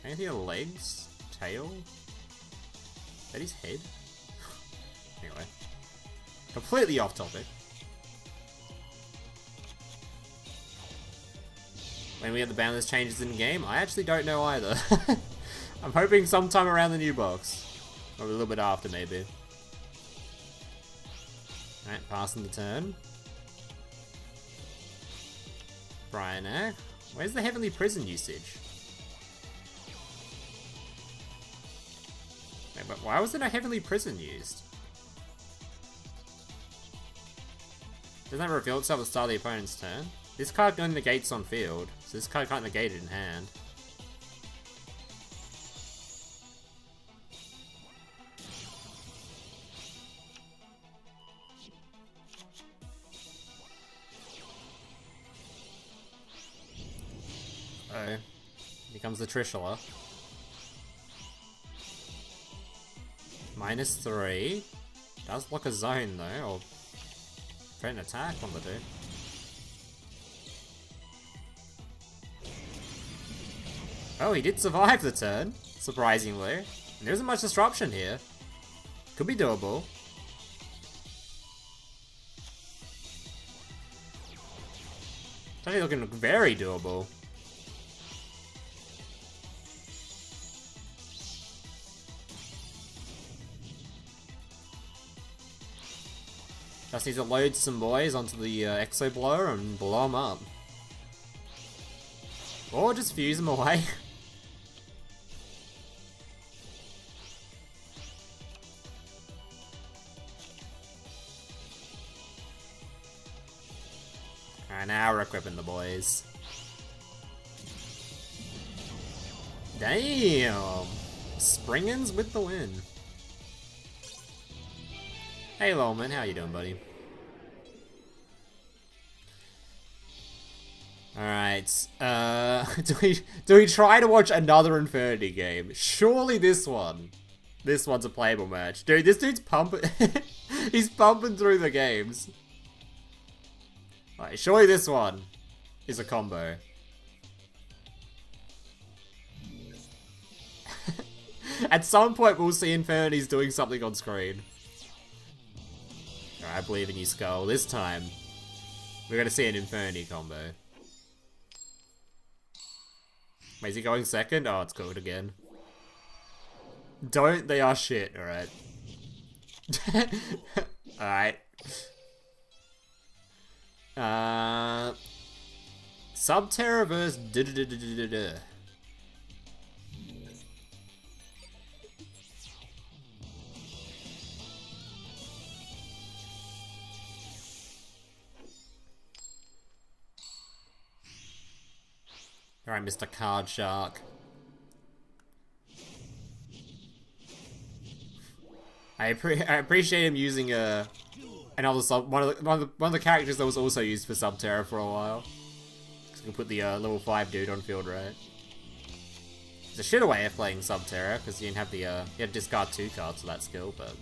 Anything on legs? Tail? Is that his head? Anyway. Completely off topic. When we get the Banlist changes in game, I actually don't know either. I'm hoping sometime around the new box. Or a little bit after, maybe. Alright, passing the turn. Bryanak. Where's the Heavenly Prison usage? Wait, but why was there no Heavenly Prison used? Doesn't that reveal itself at the start of the opponent's turn? This card only negates on field, so this card can't negate it in hand. Oh, here comes the Trishula. -3. Does block a zone though, or threaten attack, one of the two. Oh, he did survive the turn, surprisingly. And there isn't much disruption here. Could be doable. It's actually looking very doable. Just need to load some boys onto the Exo Blower and blow them up. Or just fuse them away. Alright, now we're equipping the boys. Damn! Springens with the win. Hey Lolman, how you doing, buddy? Alright, do we try to watch another Infinity game? Surely this one's a playable match. Dude, this dude's pumping, he's pumping through the games. Alright, surely this one is a combo. At some point we'll see Infinity's doing something on screen. Alright, I believe in you, Skull. This time, we're gonna see an Infinity combo. Wait, is he going second? Oh, it's good again. Don't, they are shit, alright. Alright. Subterra versus Alright, Mr. Card Shark. I appreciate him using another one of the characters that was also used for Subterra for a while. So we can put the level 5 dude on field right. It's a shitter way of playing Subterra because you didn't have the you had to discard 2 cards for that skill, but.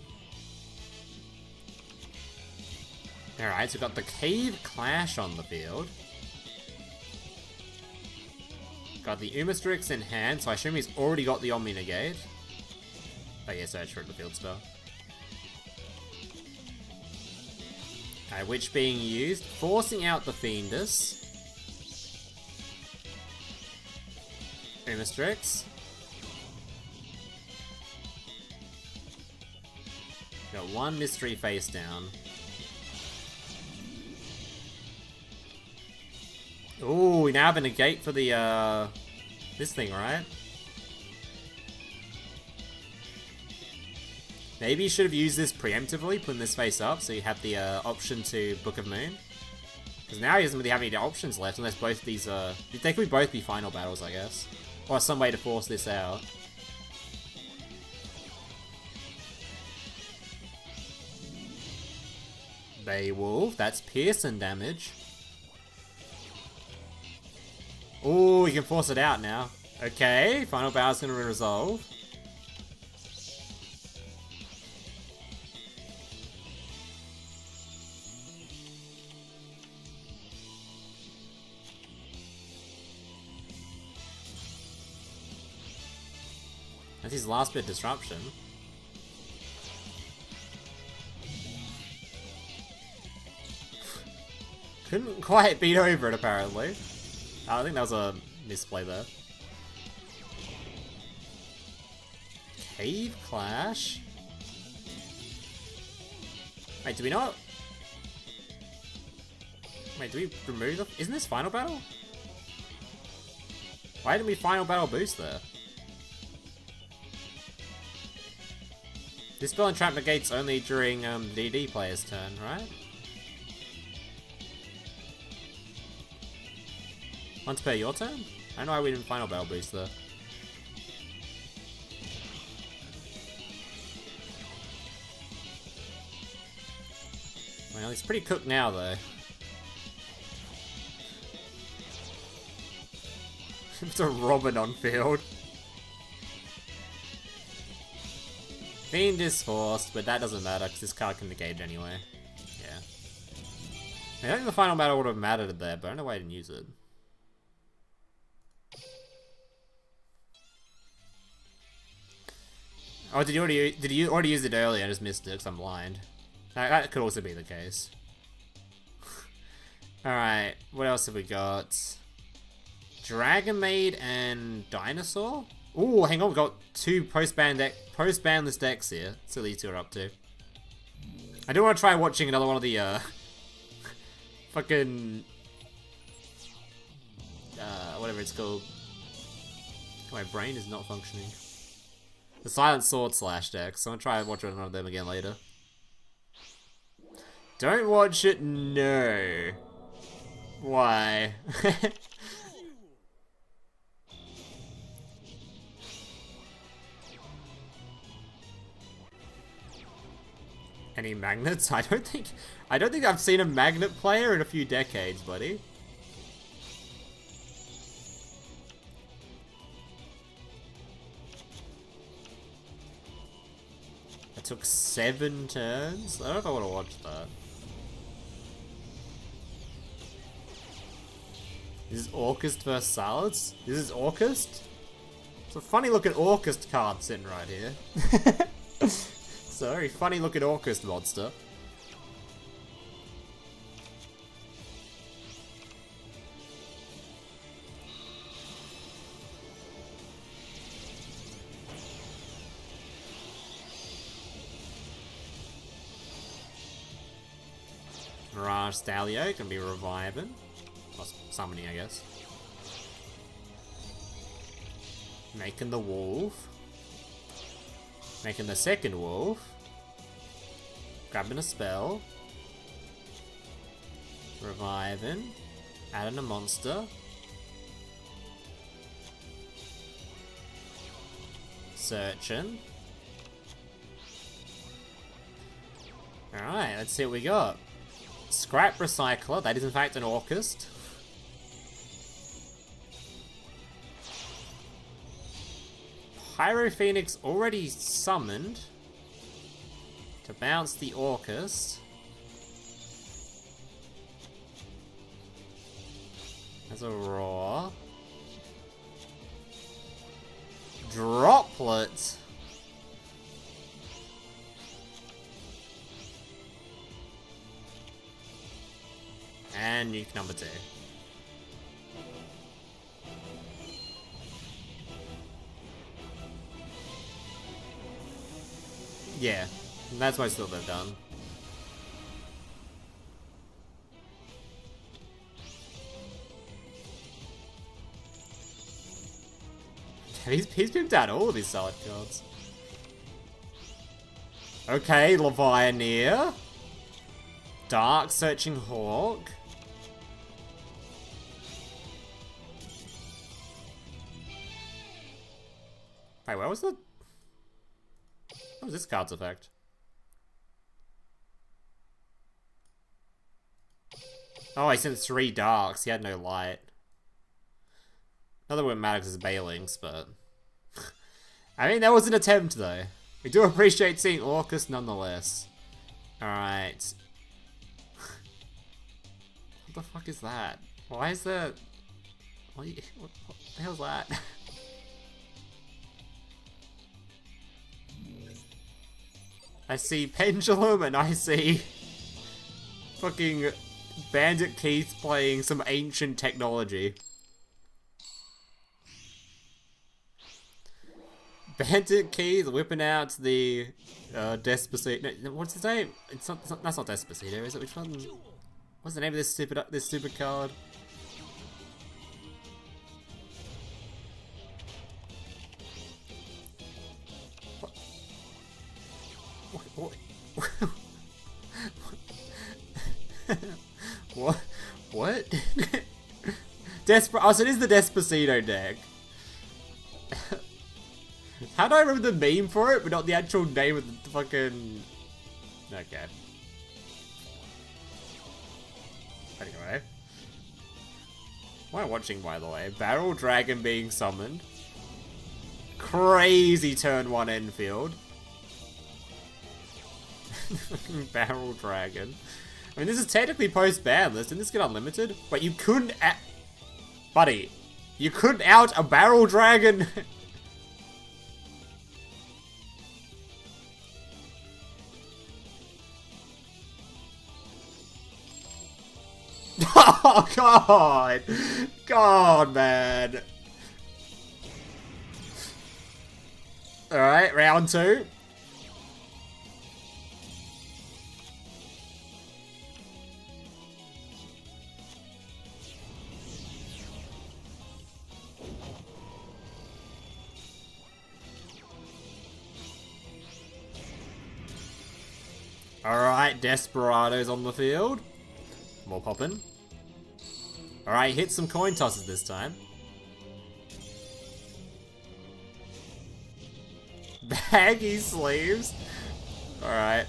Alright, so we've got the Cave Clash on the field. Got the Umastrix in hand, so I assume he's already got the Omni Negate. Oh yeah, search for the field spell. Alright, which being used, forcing out the Fiendus. Umastrix. Got one mystery face down. Ooh, we now have a negate for the, this thing, right? Maybe you should have used this preemptively, putting this face up, so you have the option to Book of Moon. Because now he doesn't really have any options left, unless both these, they could both be final battles, I guess. Or some way to force this out. Beowulf, that's piercing damage. Ooh, you can force it out now. Okay, final battle's gonna resolve. That's his last bit of disruption. Couldn't quite beat over it, apparently. I think that was a misplay there. Cave Clash? Wait, do we not? Wait, do we remove the... Isn't this Final Battle? Why didn't we Final Battle boost there? This spell and trap negates only during the DD player's turn, right? Once per your turn? I don't know why we didn't Final Battle boost there. Well, he's pretty cooked now, though. It's a Robin on field. Fiend is forced, but that doesn't matter because this card can negate it anyway. Yeah. I don't think the Final Battle would have mattered there, but I don't know why I didn't use it. Oh, did you already use it earlier? I just missed it because I'm blind. That could also be the case. Alright, what else have we got? Dragon Maid and Dinosaur? Ooh, hang on, we've got 2 post-banlist decks here. Let's see what these 2 are up to. I do want to try watching another one of the, fucking... whatever it's called. My brain is not functioning. The Silent Sword Slash deck, so I'm gonna try and watch one of them again later. Don't watch it, no. Why? Any magnets? I don't think I've seen a magnet player in a few decades, buddy. It took 7 turns. I don't know if I want to watch that. This is Orcust versus Salads? This is Orcust? It's a funny looking Orcust card sitting right here. It's a very funny looking Orcust monster. Mirage Stalio can be reviving. Or summoning, I guess. Making the wolf. Making the second wolf. Grabbing a spell. Reviving. Adding a monster. Searching. Alright, let's see what we got. Scrap Recycler, that is in fact an Orcust. Pyro Phoenix already summoned to bounce the Orcust. There's a Roar. Droplet. And nuke number 2. Yeah, that's most of what they've done. He's pimped out all of his solid cards. Okay, Levianeer. Dark Searching Hawk. Wait, where was the... What was this card's effect? Oh, he sent 3 darks. He had no light. Not that it wouldn't matter because it's Balinks, but... I mean, that was an attempt, though. We do appreciate seeing Orcust nonetheless. Alright. What the fuck is that? Why is there... What the hell's that? I see Pendulum and I see fucking Bandit Keith playing some ancient technology. Bandit Keith whipping out the Despacito. No, what's his name? It's not, that's not Despacito, is it? Which one? What's the name of this stupid card? What? What? What? Oh, so it is the Despacito deck. How do I remember the meme for it, but not the actual name of the fucking... Okay. Anyway. What am I watching, by the way? Barrel Dragon being summoned. Crazy turn 1 Enfield. Barrel Dragon. I mean, this is technically post-Banlist. Didn't this get unlimited? But you couldn't Buddy, you couldn't out a Barrel Dragon! Oh, God! God, man. Alright, round 2. Alright, Desperado's on the field. More poppin'. Alright, hit some coin tosses this time. Baggy sleeves. Alright.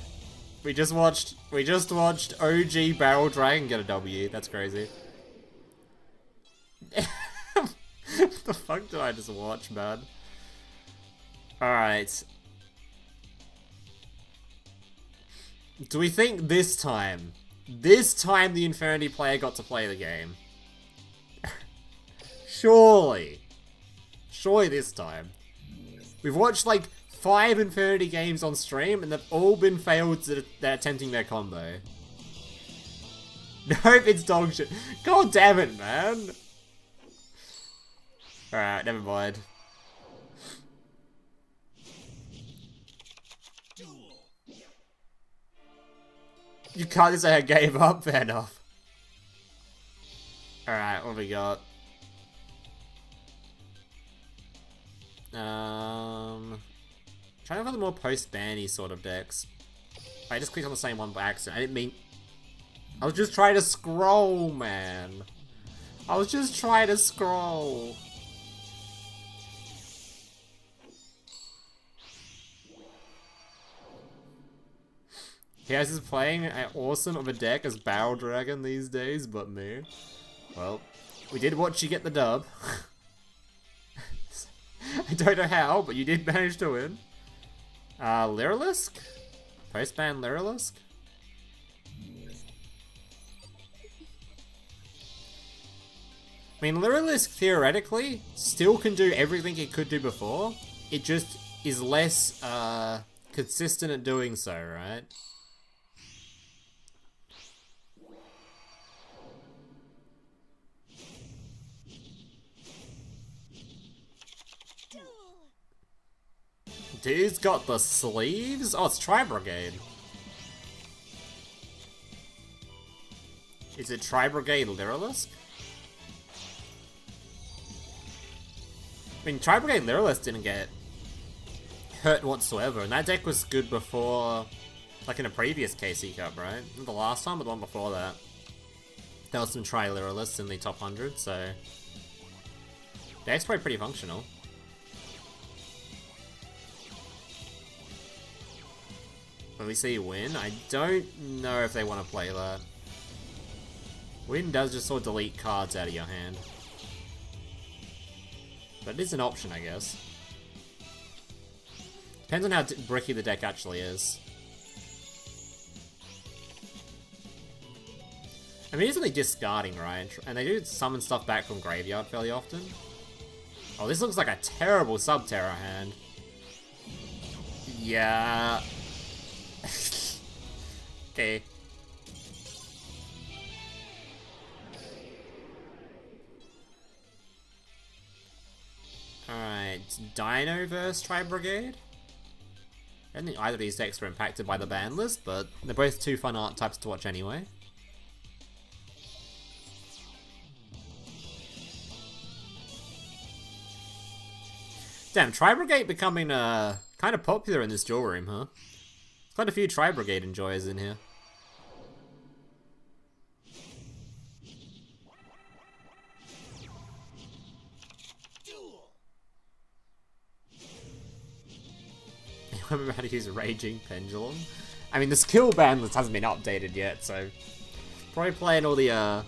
We just watched OG Barrel Dragon get a W. That's crazy. What the fuck did I just watch, man? Alright. Do we think this time the Infinity player got to play the game? Surely this time. We've watched like 5 Infinity games on stream and they've all been failed at attempting their combo. Nope, it's dog shit. God damn it, man. Alright, never mind. Duel. You can't just say I gave up, fair enough. Alright, what have we got? Trying to find the more post-banny sort of decks. I just clicked on the same one by accident. I didn't mean... I was just trying to scroll, man. I was just trying to scroll. Yes, is playing an awesome of a deck as Barrel Dragon these days, but me. Well, we did watch you get the dub. I don't know how, but you did manage to win. Lyrilisk? Post-ban Lyrilisk? I mean, Lyrilisk theoretically still can do everything it could do before. It just is less consistent at doing so, right? Dude's got the sleeves? Oh, it's Tri-Brigade. Is it Tri-Brigade Lyrilisk? I mean, Tri-Brigade Lyrilisk didn't get hurt whatsoever, and that deck was good before, like in a previous KC Cup, right? Not the last time, but the one before that. There was some Tri-Lyrilists in the top 100, so... The deck's probably pretty functional. When we see Win, I don't know if they want to play that. Win does just sort of delete cards out of your hand. But it is an option, I guess. Depends on how bricky the deck actually is. I mean, it's only discarding, right? And they do summon stuff back from graveyard fairly often. Oh, this looks like a terrible Subterra hand. Yeah. Okay. Alright, Dino vs Tri-Brigade? I don't think either of these decks were impacted by the ban list, but they're both two fun art types to watch anyway. Damn, Tri-Brigade becoming kind of popular in this duel room, huh? Quite a few Tri-Brigade enjoyers in here. Duel. I remember how to use a Raging Pendulum. I mean, the skill ban list hasn't been updated yet, so... Probably playing all the,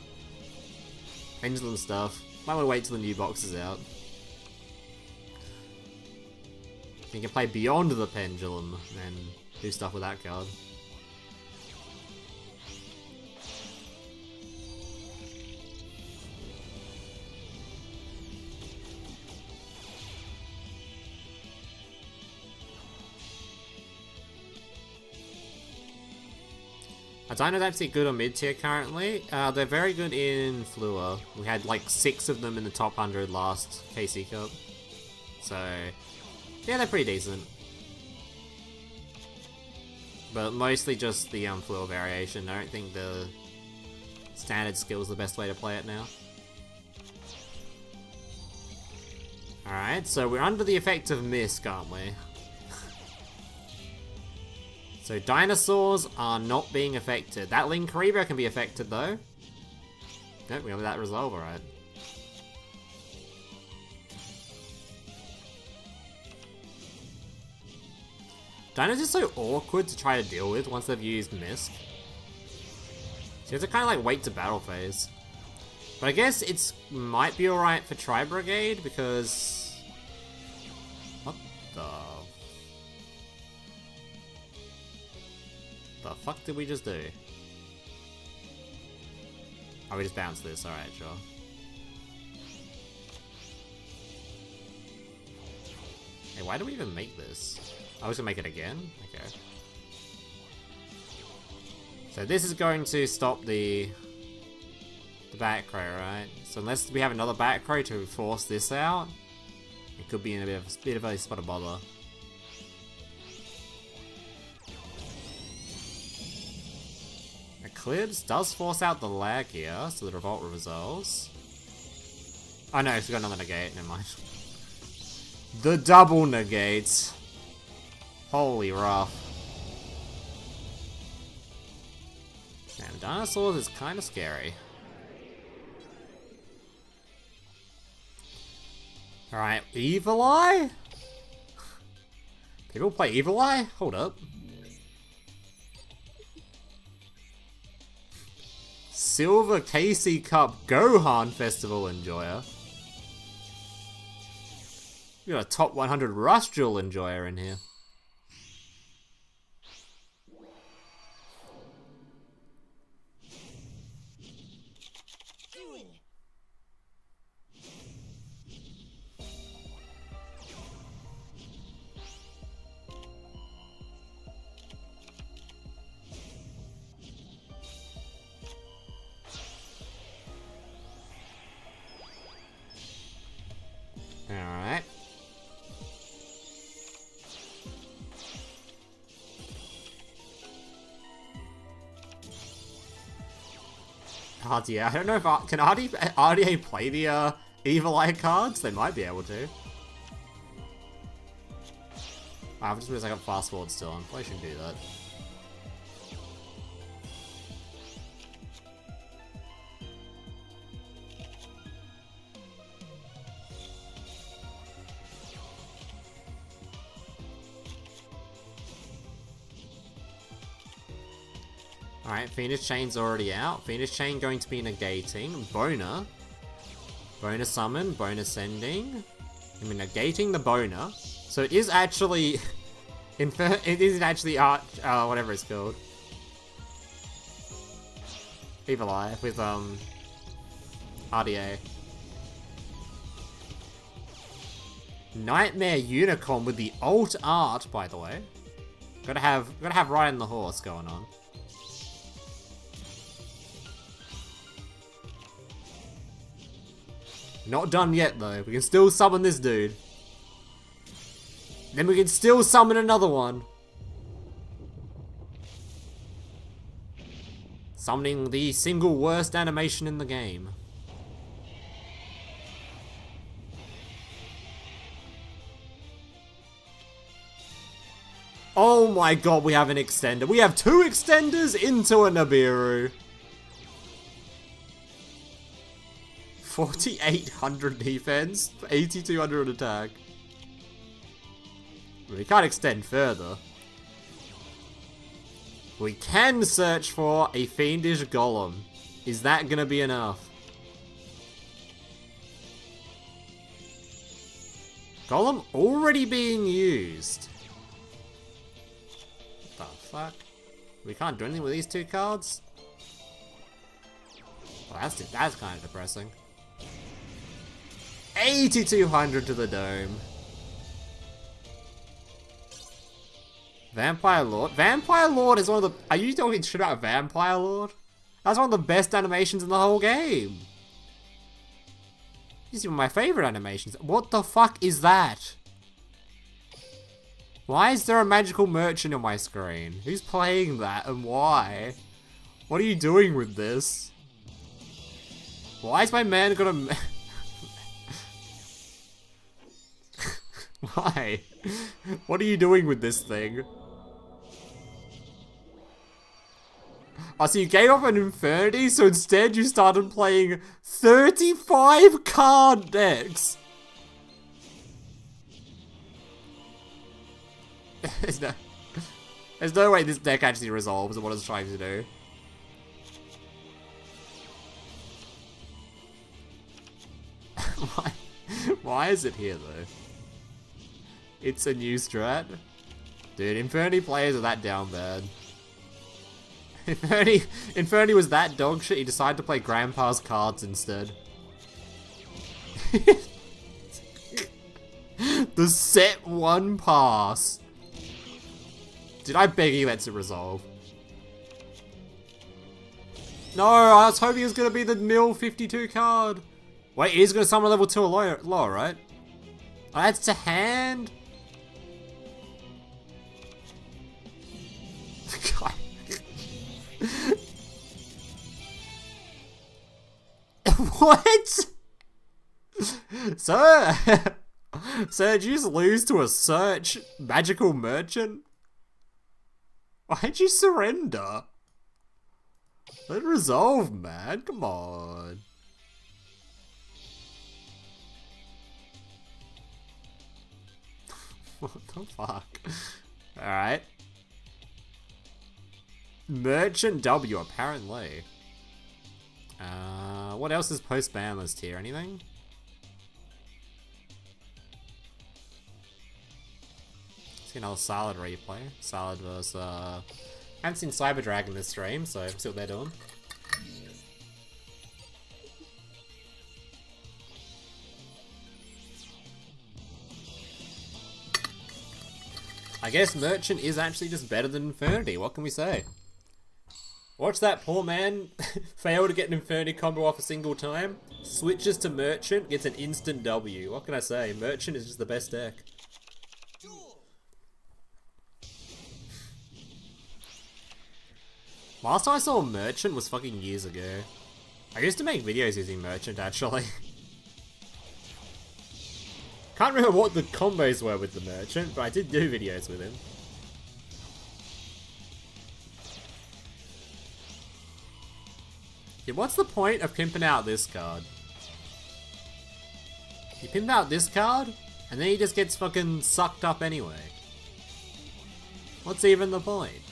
Pendulum stuff. Might want to wait till the new box is out. You can play Beyond the Pendulum and do stuff with that card. Dino's actually good on mid-tier currently. They're very good in Flua. We had like 6 of them in the top 100 last KC Cup. So, yeah, they're pretty decent. But mostly just the Flua variation. I don't think the standard skill is the best way to play it now. Alright, so we're under the effect of Mist, aren't we? So dinosaurs are not being affected. That Linkaribo can be affected though. Nope, we have that resolve, alright. Dino's just so awkward to try to deal with once they've used Misc. So you have to kind of like wait to battle phase. But I guess it's might be alright for Tri-Brigade because... What the fuck did we just do? Oh, we just bounced this, alright, sure. Hey, why do we even make this? I was gonna make it again? Okay. So this is going to stop the back crow, right? So unless we have another back crow to force this out, it could be in a bit of a spot of bother. Eclipse does force out the lag here, so the revolt resolves. Oh no, it's got another negate, never mind. The double negates. Holy rough. Man, dinosaurs is kind of scary. Alright, Evil Eye? People play Evil Eye? Hold up. Silver Casey Cup Gohan Festival enjoyer. We got a top 100 Rush Duel enjoyer in here. Duel. Alright. RDA. I don't know if can RDA play the Evil Eye cards? They might be able to. I've just realized I got fast forward still on. Probably shouldn't do that. Alright, Phoenix Chain's already out. Phoenix Chain going to be negating. Boner. Boner summon, Boner sending. I mean, negating the Boner. So it is actually... it isn't actually whatever it's called. Evil Eye with, RDA. Nightmare Unicorn with the alt art, by the way. Gotta have Ryan the Horse going on. Not done yet, though. We can still summon this dude. Then we can still summon another one. Summoning the single worst animation in the game. Oh my god, we have an extender. We have 2 extenders into a Nibiru. 4,800 defense, 8,200 attack. We can't extend further. We can search for a Fiendish Golem. Is that gonna be enough? Golem already being used. What the fuck? We can't do anything with these 2 cards? Well, that's kind of depressing. 8,200 to the dome. Vampire Lord? Vampire Lord is one of the... Are you talking shit about Vampire Lord? That's one of the best animations in the whole game. This is one of my favorite animations. What the fuck is that? Why is there a magical merchant on my screen? Who's playing that and why? What are you doing with this? Why is my man gonna... Why? What are you doing with this thing? Oh, so you gave up an Infinity, so instead you started playing 35 card decks. There's no way this deck actually resolves what it's trying to do. Why is it here, though? It's a new strat? Dude, Infinity players are that down bad. Infinity was that dog shit, he decided to play Grandpa's cards instead. The set 1 pass. Dude, I beg he lets it resolve. No, I was hoping it was gonna be the mill 52 card. Wait, it is gonna summon a level 2 or lower, right? Oh, that's to hand? God. What? Sir? Sir, did you just lose to a search magical merchant? Why'd you surrender? Let it resolve, man. Come on. What the fuck? Alright. Merchant W, apparently. What else is post Banlist here? Anything? See another Salad replay. Salad versus, I haven't seen Cyber Dragon this stream, so see what they're doing. I guess Merchant is actually just better than Infinity. What can we say? Watch that poor man fail to get an Infinity combo off a single time. Switches to Merchant, gets an instant W. What can I say? Merchant is just the best deck. Duel. Last time I saw Merchant was fucking years ago. I used to make videos using Merchant, actually. Can't remember what the combos were with the Merchant, but I did do videos with him. Yeah, what's the point of pimping out this card? You pimp out this card, and then he just gets fucking sucked up anyway. What's even the point?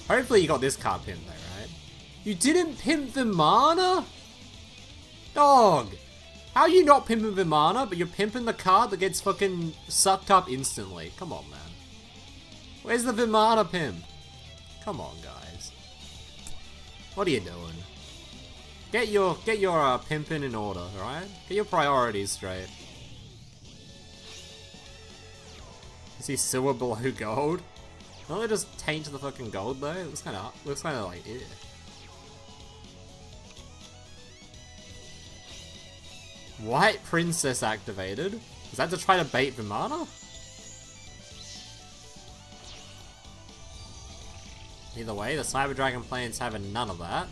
Hopefully you got this card pimped though, right? You didn't pimp Vimana? Dog! How are you not pimping Vimana, but you're pimping the card that gets fucking sucked up instantly? Come on, man. Where's the Vimana pimp? Come on, guys. What are you doing? Get your pimping in order, alright? Get your priorities straight. Is he silver below gold? Don't they just taint the fucking gold though? It looks kinda like, ew. White Princess activated? Is that to try to bait Vimana? Either way, the Cyber Dragon plan's having none of that.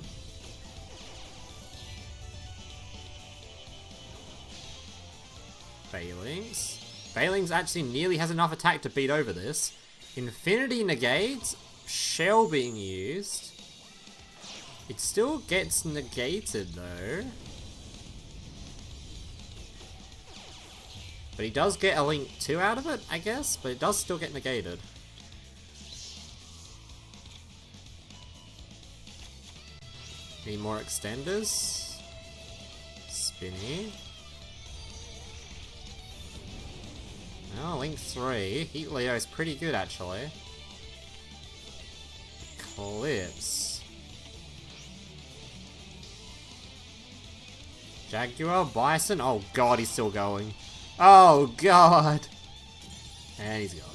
Bailings. Bailings actually nearly has enough attack to beat over this. Infinity negates. Shell being used. It still gets negated though. But he does get a Link 2 out of it, I guess, but it does still get negated. Need more extenders. Spinny. Oh, Link 3. Heat Leo is pretty good, actually. Eclipse. Jaguar, Bison. Oh god, he's still going. Oh god. And he's gone.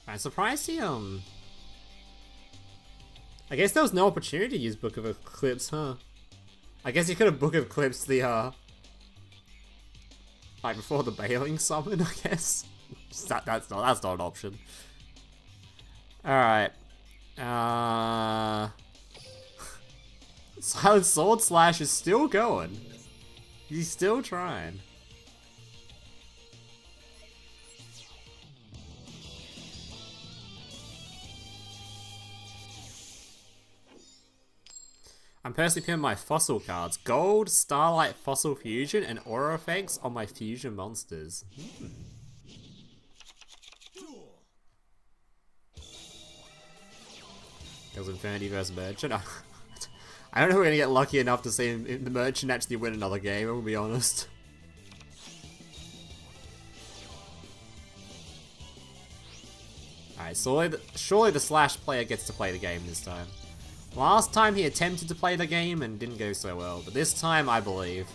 I'm surprised he, I guess there was no opportunity to use Book of Eclipse, huh? I guess you could have Book of Eclipse the, like before the Bailing summon, I guess. That's not an option. Alright. Silent Sword Slash is still going. He's still trying. I'm personally putting my fossil cards. Gold, Starlight, Fossil Fusion, and Aura effects on my fusion monsters. Duel. It was Infinity vs Merchant. I don't know if we're gonna get lucky enough to see the Merchant actually win another game, I'll be honest. Alright, surely the Slash player gets to play the game this time. Last time he attempted to play the game and didn't go so well, but this time I believe.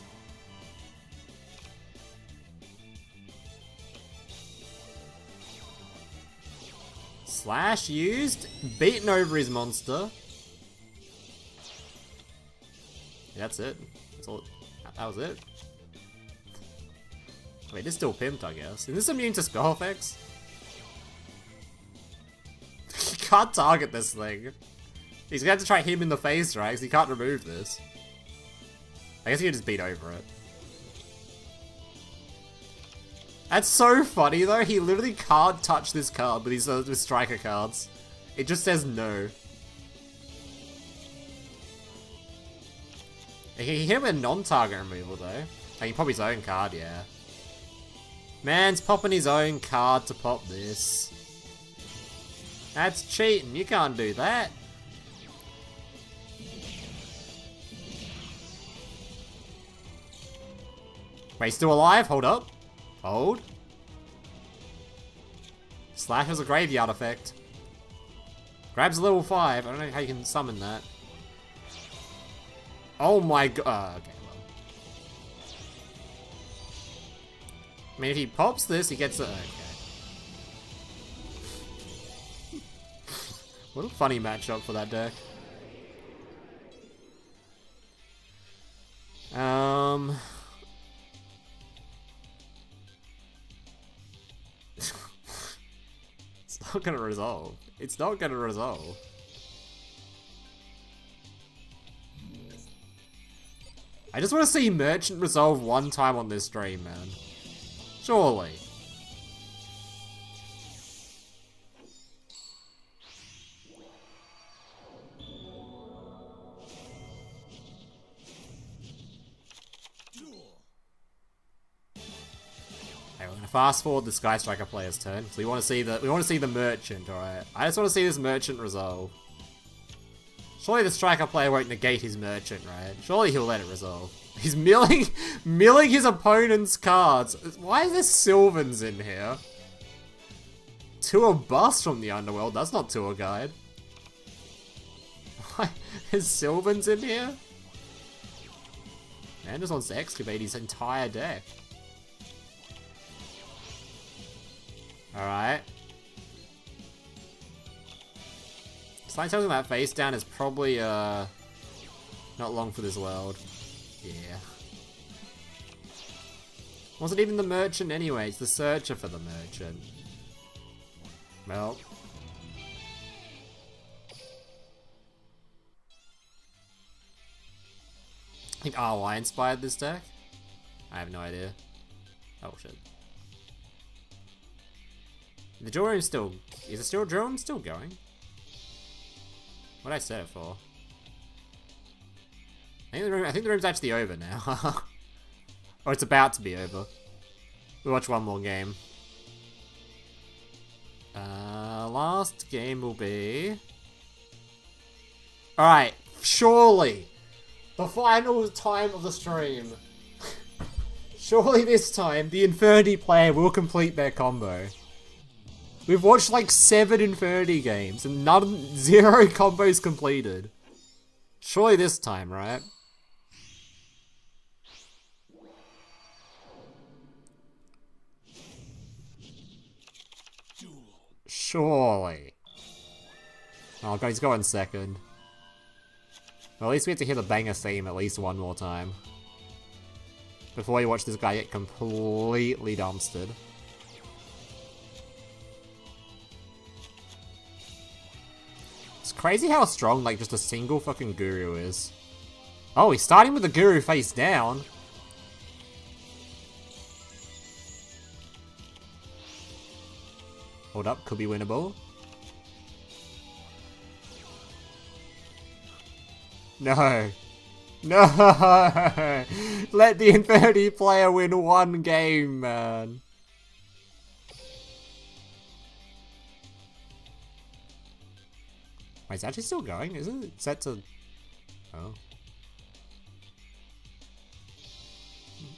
Slash used, beaten over his monster. Yeah, that's it. That's all. That was it. Wait, this still pimped, I guess. Is this immune to spell effects? You can't target this thing. He's gonna have to try him in the face, right? Because he can't remove this. I guess he can just beat over it. That's so funny though, he literally can't touch this card with his with striker cards. It just says no. He can hit him with non-target removal though. He can pop his own card, yeah. Man's popping his own card to pop this. That's cheating, you can't do that. Wait, he's still alive? Hold up. Hold. Slash has a graveyard effect. Grabs level 5. I don't know how you can summon that. Oh my god. Okay, well. I mean, if he pops this, he gets it. Okay. What a funny matchup for that deck. It's not gonna resolve. It's not gonna resolve. I just want to see Merchant resolve one time on this stream, man. Surely. Okay, we're gonna fast forward the Sky Striker player's turn. So we want to see the Merchant, alright? I just want to see this Merchant resolve. Surely the striker player won't negate his Merchant, right? Surely he'll let it resolve. He's milling his opponent's cards. Why is there Sylvans in here? Tour Bus from the Underworld? That's not Tour Guide. Why is Sylvans in here? Man just wants to excavate his entire deck. Alright. Slime telling that face down is probably not long for this world. Yeah. Wasn't even the Merchant anyway, it's the Searcher for the Merchant. Well. I think RY inspired this deck? I have no idea. Oh shit. The drill room's still... Is the drill room still going? What did I set it for? I think the room's actually over now. Or it's about to be over. We'll watch one more game. Last game will be... Alright, surely! The final time of the stream. Surely this time, the Infinity player will complete their combo. We've watched like 7 Infinity games and zero combos completed. Surely this time, right? Surely. Oh god, he's going second. Well, at least we have to hear the banger theme at least one more time. Before you watch this guy get completely dumpstered. It's crazy how strong, like, just a single fucking Guru is. Oh, he's starting with the Guru face down. Hold up, could be winnable. No. No! Let the Infinity player win one game, man. Wait, it's actually still going, isn't it? It's set to... Oh.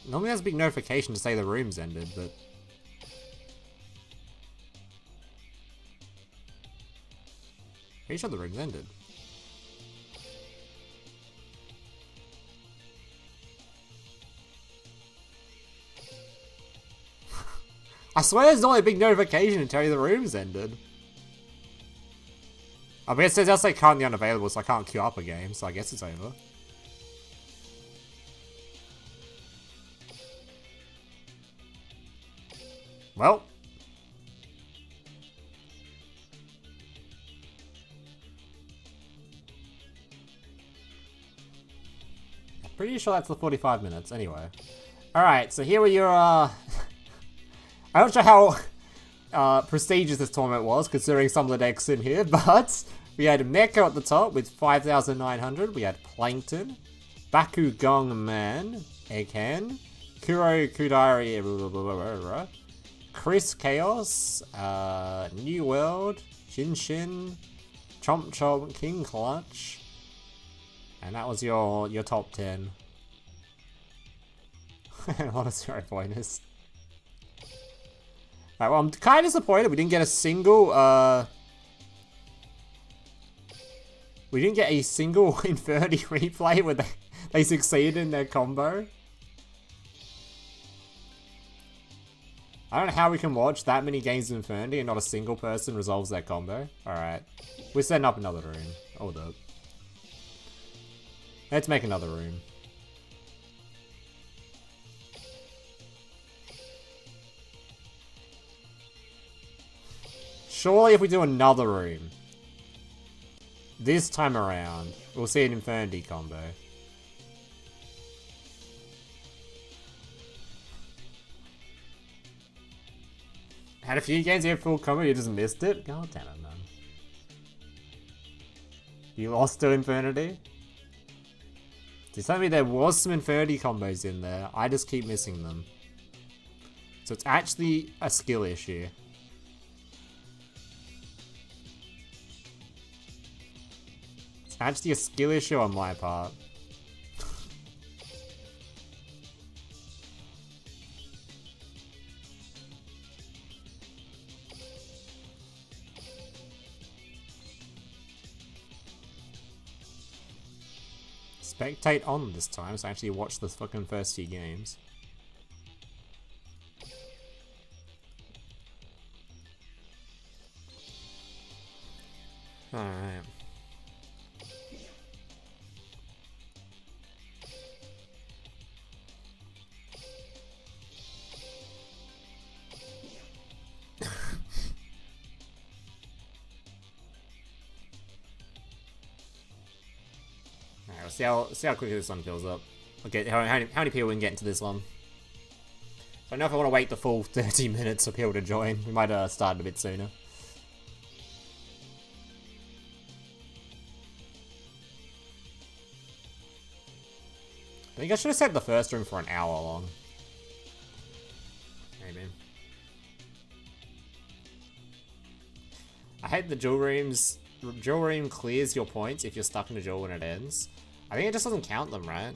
Normally there's a big notification to say the room's ended, but... Pretty sure the room's ended. I swear there's not a big notification to tell you the room's ended. I mean, it says say currently unavailable, so I can't queue up a game, so I guess it's over. Well. I'm pretty sure that's the 45 minutes, anyway. Alright, so here are your, I'm not sure how prestigious this tournament was, considering some of the decks in here, but we had Mecha at the top with 5,900. We had Plankton, Bakugong Man, Egghen, Kuro Kudari, blah, blah, blah, blah, Chris Chaos, New World, Shin Shin, Chomp Chomp, King Clutch, and that was your top 10. And what a 0 pointers. Right, well, I'm kind of disappointed we didn't get a single, we didn't get a single Infinity replay where they succeeded in their combo. I don't know how we can watch that many games of Infinity and not a single person resolves their combo. Alright. We're setting up another room. Hold up. Let's make another room. Surely if we do another room, this time around, we'll see an Infinity combo. Had a few games you had full combo, you just missed it? God damn it, man. You lost to Infinity? Did tell me there was some Infinity combos in there, I just keep missing them. So it's actually a skill issue. It's actually a skill issue on my part. Spectate on this time, so I actually watch the fucking first few games. Alright. Alright, see how quickly this one fills up. Okay, how many people we can get into this one? I don't know if I want to wait the full 30 minutes for people to join. We might start a bit sooner. I think I should have set the first room for an hour long. Maybe. I hate the duel rooms. Duel room clears your points if you're stuck in a duel when it ends. I think it just doesn't count them, right?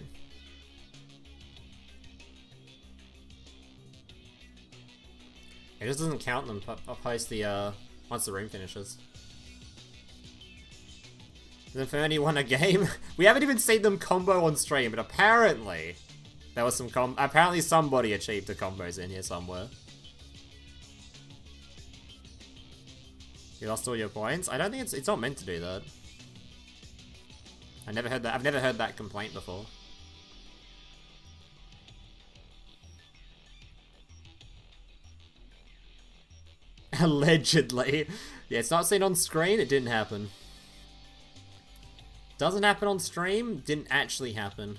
It just doesn't count them post the once the room finishes. Has Infinity won a game? We haven't even seen them combo on stream, but apparently there was some apparently somebody achieved the combos in here somewhere. You lost all your points? I don't think it's not meant to do that. I never heard that. I've never heard that complaint before. Allegedly. Yeah, it's not seen on screen, it didn't happen. Doesn't happen on stream, didn't actually happen.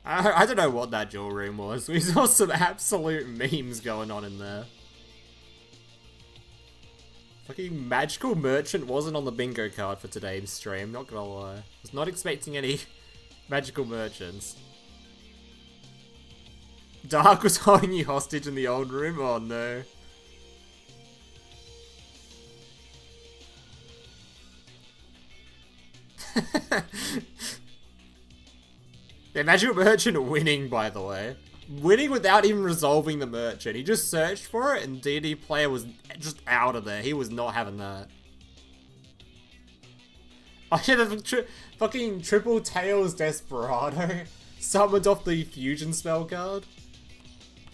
I don't know what that duel room was. We saw some absolute memes going on in there. Fucking Magical Merchant wasn't on the bingo card for today's stream, not gonna lie. Was not expecting any Magical Merchants. Dark was holding you hostage in the old room? Oh no. Yeah, Magical Merchant winning, by the way. Winning without even resolving the merchant. He just searched for it and D&D player was just out of there. He was not having that. Oh yeah, the fucking Triple Tails Desperado summoned off the fusion spell card.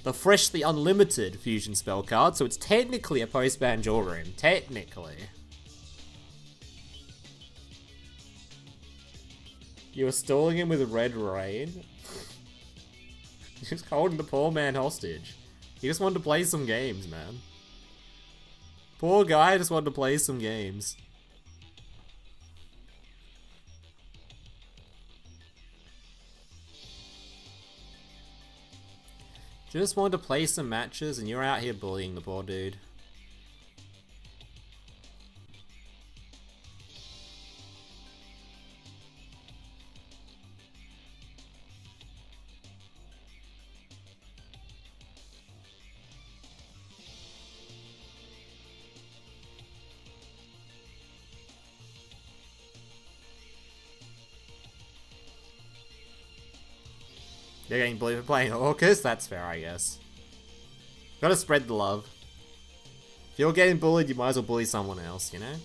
The freshly unlimited fusion spell card, so it's technically a post-ban duel room. Technically. You were stalling him with Red Rain? Just holding the poor man hostage. He just wanted to play some games, man. Poor guy just wanted to play some games. Just wanted to play some matches and you're out here bullying the poor dude. You're getting bullied for playing Orcus? That's fair, I guess. Gotta spread the love. If you're getting bullied, you might as well bully someone else, you know?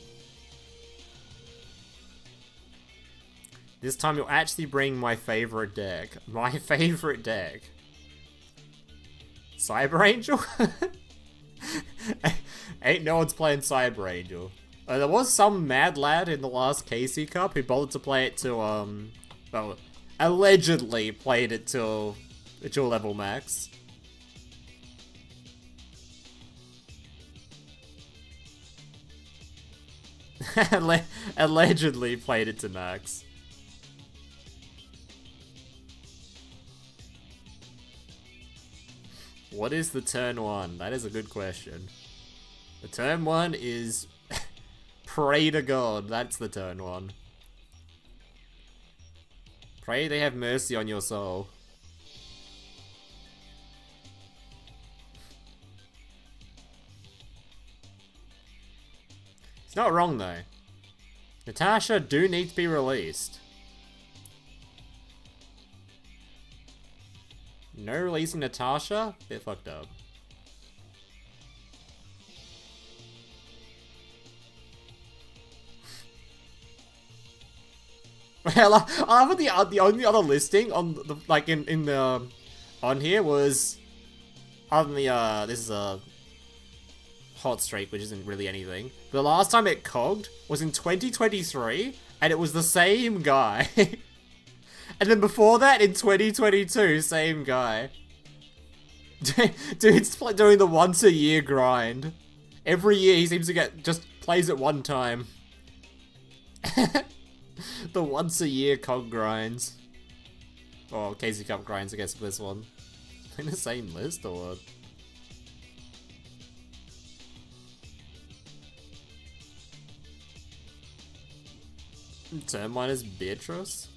This time you'll actually bring my favorite deck. My favorite deck. Cyber Angel? Ain't no one's playing Cyber Angel. There was some mad lad in the last KC Cup who bothered to play it to, well, allegedly played it till dual level max. Allegedly played it to max. What is the turn one? That is a good question. The turn one is pray to God. That's the turn one. Pray they have mercy on your soul. It's not wrong though. Natasha do need to be released. No releasing Natasha? Bit fucked up. Well, I love the only other listing on the like in the on here was other than the this is a hot streak, which isn't really anything. The last time it cogged was in 2023, and it was the same guy. And then before that, in 2022, same guy. Dude's doing the once a year grind. Every year he seems to just plays it one time. The once a year cog grinds. Or KC Cup grinds, I guess, for this one. In the same list, or what? Turn one is Beatrice?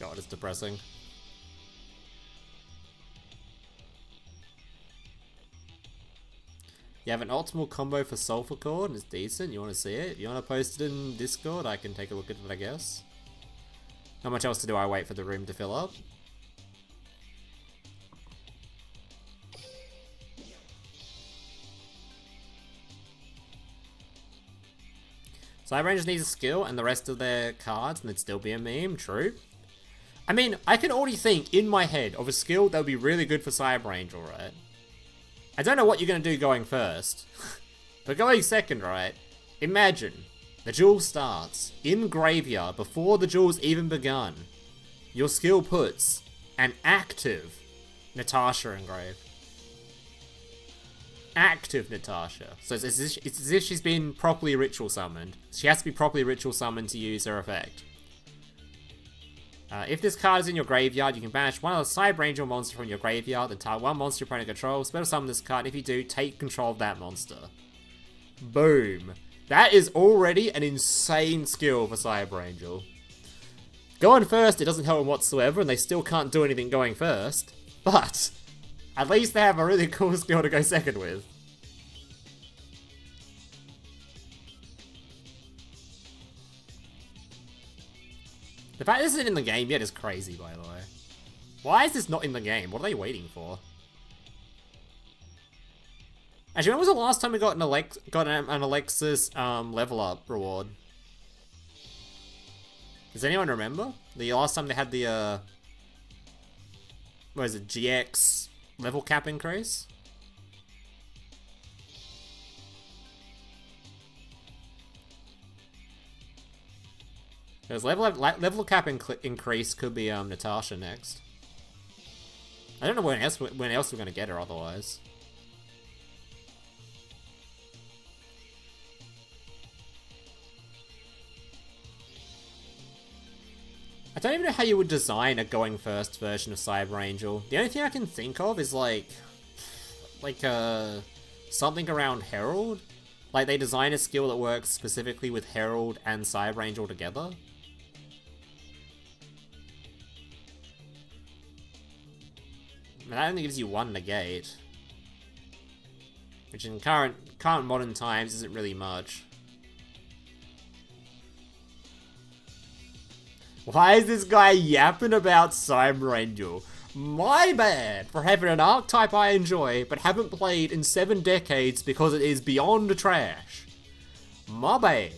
God, it's depressing. You have an optimal combo for Sulfur Cord, and it's decent. You want to see it? You want to post it in Discord? I can take a look at it, I guess. Not much else to do. I wait for the room to fill up. Cyber Rangers needs a skill and the rest of their cards, and it'd still be a meme. True. I mean, I can already think in my head of a skill that would be really good for Cyber Angel, right? I don't know what you're going to do going first. But going second, right? Imagine the duel starts in graveyard before the duel's even begun. Your skill puts an active Natasha in grave. active Natasha. So it's as if she's been properly ritual summoned. She has to be properly ritual summoned to use her effect. If this card is in your graveyard, you can banish one of the Cyber Angel monster from your graveyard, then target one monster your opponent controls. Special summon this card. If you do, take control of that monster. Boom. That is already an insane skill for Cyber Angel. Going first, it doesn't help them whatsoever, and they still can't do anything going first. But at least they have a really cool skill to go second with. The fact this isn't in the game yet is crazy, by the way. Why is this not in the game? What are they waiting for? Actually, when was the last time we got an Alexis level up reward? Does anyone remember? The last time they had the what is it, GX level cap increase? Because level cap increase could be Natasha next. I don't know when else we're going to get her otherwise. I don't even know how you would design a going first version of Cyber Angel. The only thing I can think of is like something around Herald. Like they design a skill that works specifically with Herald and Cyber Angel together. That only gives you one negate, which in current modern times isn't really much. Why is this guy yapping about Cyber Angel? My bad for having an archetype I enjoy but haven't played in 7 decades because it is beyond trash. My bad.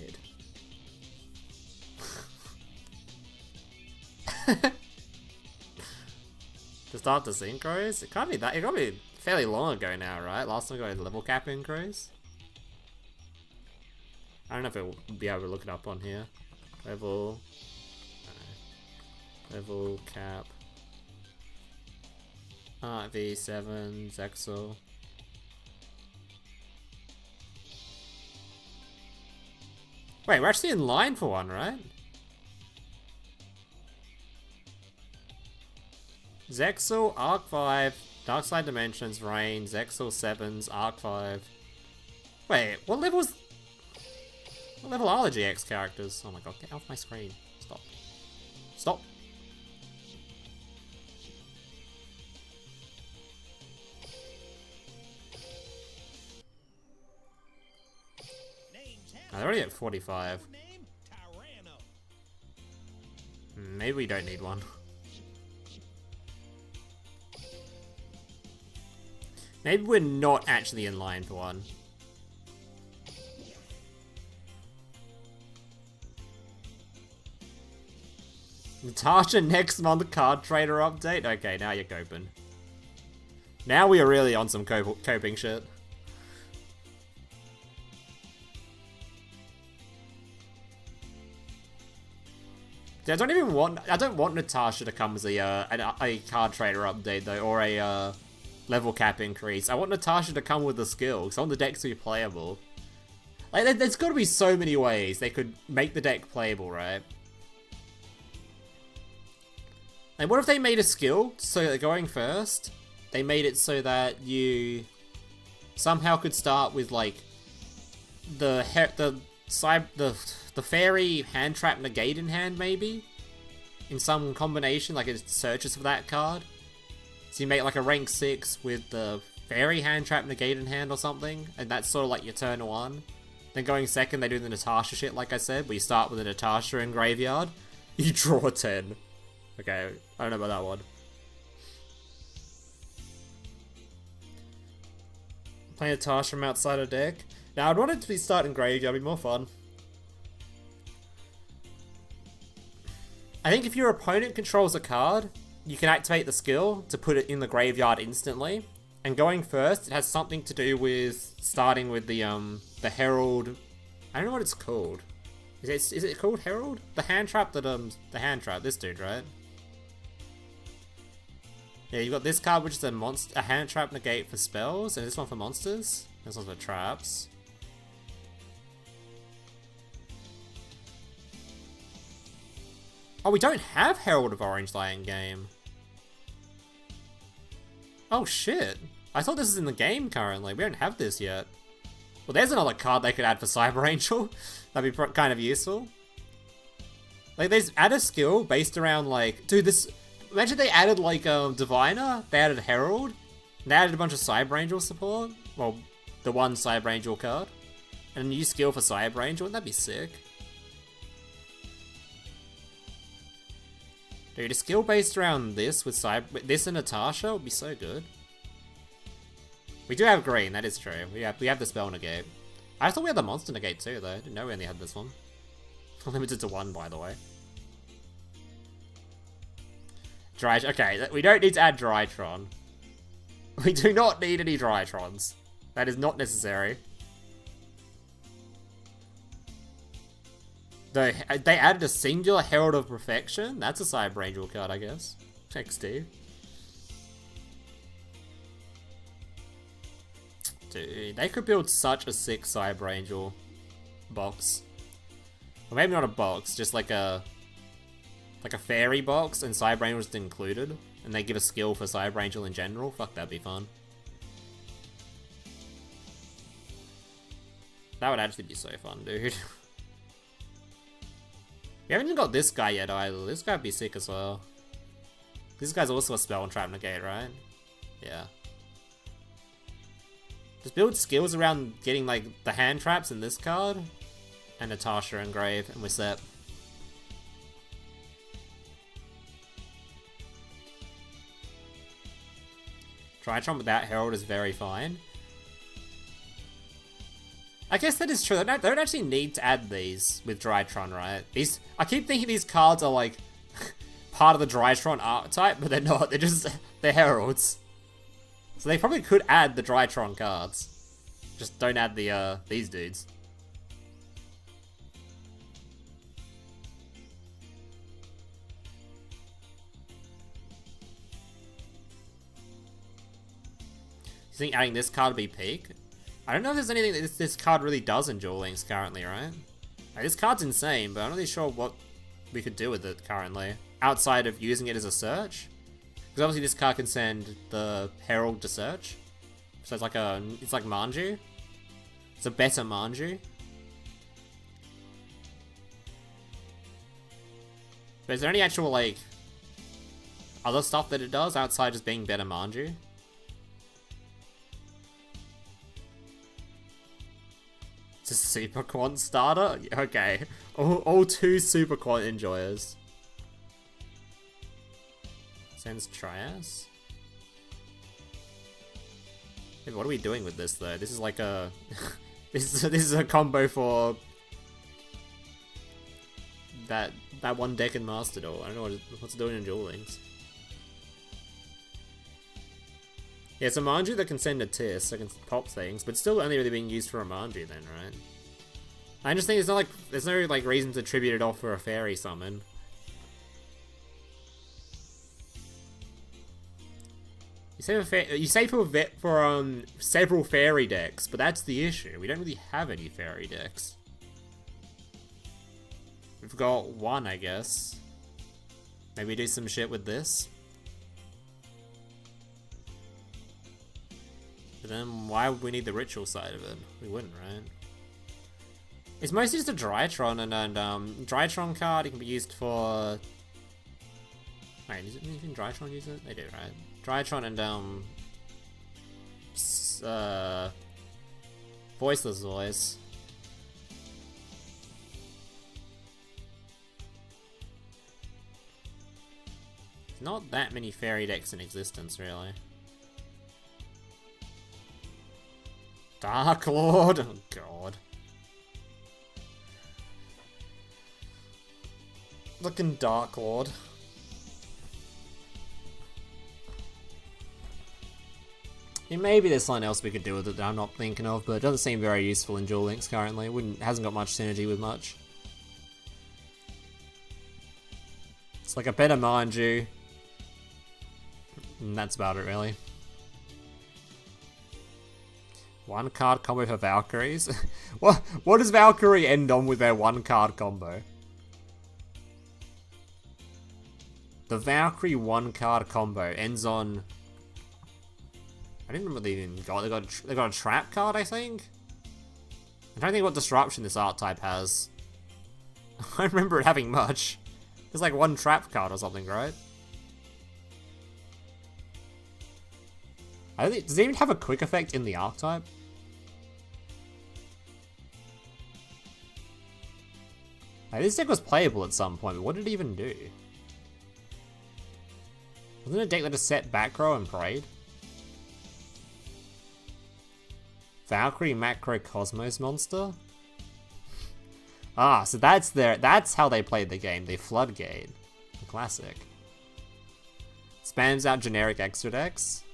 To start the synchros? It can't be that. It can't be fairly long ago now, right? Last time I got a level cap increase. I don't know if it will be able to look it up on here. Level cap. V7 Zexal. Wait, we're actually in line for one, right? Zexal, Arc 5, Darkside Dimensions, Rain, Zexal 7s, Arc 5. Wait, what level are the GX characters? Oh my god, get off my screen. Stop. Stop. They're already at 45. Maybe we don't need one. Maybe we're not actually in line for one. Natasha next month card trader update? Okay, now you're coping. Now we are really on some coping shit. I don't want Natasha to come as a card trader update though, or a level cap increase. I want Natasha to come with the skill, because I want the deck to be playable. Like, there's got to be so many ways they could make the deck playable, right? And what if they made a skill so that going first, they made it so that you somehow could start with like the fairy hand trap negate in hand, maybe in some combination, like it searches for that card. So you make like a rank 6 with the fairy hand trap negate in hand or something, and that's sort of like your turn 1. Then going second, they do the Natasha shit, like I said, where you start with a Natasha in graveyard, you draw a 10. Okay, I don't know about that one. Play Natasha from outside of deck. Now, I'd want it to be starting graveyard, it'd be more fun. I think if your opponent controls a card, you can activate the skill to put it in the graveyard instantly. And going first, it has something to do with starting with the Herald. I don't know what it's called. Is it called Herald? The hand trap that the hand trap. This dude, right? Yeah, you've got this card, which is a hand trap negate for spells, and this one for monsters. This one's for traps. Oh, we don't have Herald of Orange Light in game. Oh shit. I thought this is in the game currently. We don't have this yet. Well, there's another card they could add for Cyber Angel. That'd be kind of useful. Like, they just add a skill based around, like... Dude, this... Imagine they added, like, Diviner. They added Herald. And they added a bunch of Cyber Angel support. Well, the one Cyber Angel card. And a new skill for Cyber Angel. Wouldn't that be sick? Dude, a skill based around this with this and Natasha would be so good. We do have green, that is true. We have the spell negate. I thought we had the monster negate too, though. I didn't know we only had this one. Limited to 1, by the way. Okay, we don't need to add Drytron. We do not need any Drytrons. That is not necessary. They added a singular Herald of Perfection. That's a Cyber Angel card, I guess. XD. Dude, they could build such a sick Cyber Angel box. Or maybe not a box, just like a fairy box and Cyber Angel just included. And they give a skill for Cyber Angel in general. Fuck, that'd be fun. That would actually be so fun, dude. We haven't even got this guy yet either. This guy would be sick as well. This guy's also a spell and trap negate, right? Yeah. Just build skills around getting, like, the hand traps in this card. And Natasha and Grave, and we're set. Drytron without Herald is very fine. I guess that is true. They don't actually need to add these with Drytron, right? I keep thinking these cards are, like, part of the Drytron archetype, but they're not. They're Heralds. So they probably could add the Drytron cards. Just don't add these dudes. You think adding this card would be peak? I don't know if there's anything that this card really does in Duel Links currently, right? Like, this card's insane, but I'm not really sure what we could do with it currently. Outside of using it as a search. Because obviously this card can send the Herald to search. So it's like Manju. It's a better Manju. But is there any actual, like, other stuff that it does outside just being better Manju? It's a Super Quant starter? Okay. All 2 Super Quant enjoyers. Sends Trias? Hey, what are we doing with this though? This is like a... this is a combo for... that one deck in Master Duel. I don't know what's it doing in Duel Links. Yeah, it's a Manju that can send a Tis, so it can pop things, but still only really being used for a Manju then, right? I just think it's not like... there's no, like, reason to tribute it off for a fairy summon. You say for several fairy decks, but that's the issue. We don't really have any fairy decks. We've got one, I guess. Maybe do some shit with this. But then why would we need the ritual side of it? We wouldn't, right? It's mostly just a Drytron, and Drytron card, it can be used for... Wait, is it anything Drytron use it? They do, right? Drytron and, Voiceless Voice. Not that many fairy decks in existence, really. Dark Lord! Oh god. Looking Dark Lord. Yeah, maybe there's something else we could do with it that I'm not thinking of, but it doesn't seem very useful in Duel Links currently. Hasn't got much synergy with much. It's like a better Manju. And that's about it, really. One card combo for Valkyries? What does Valkyrie end on with their one card combo? The Valkyrie one card combo ends on... I didn't remember what they even got. They got a trap card, I think? I'm trying to think what disruption this archetype has. I don't remember it having much. There's like one trap card or something, right? I don't think, does it even have a quick effect in the archetype? Like, this deck was playable at some point, but what did it even do? Wasn't it a deck that just set back row and prayed? Valkyrie Macro Cosmos Monster? Ah, so that's how they played the game. They Floodgate. The classic. Spams out generic extra decks?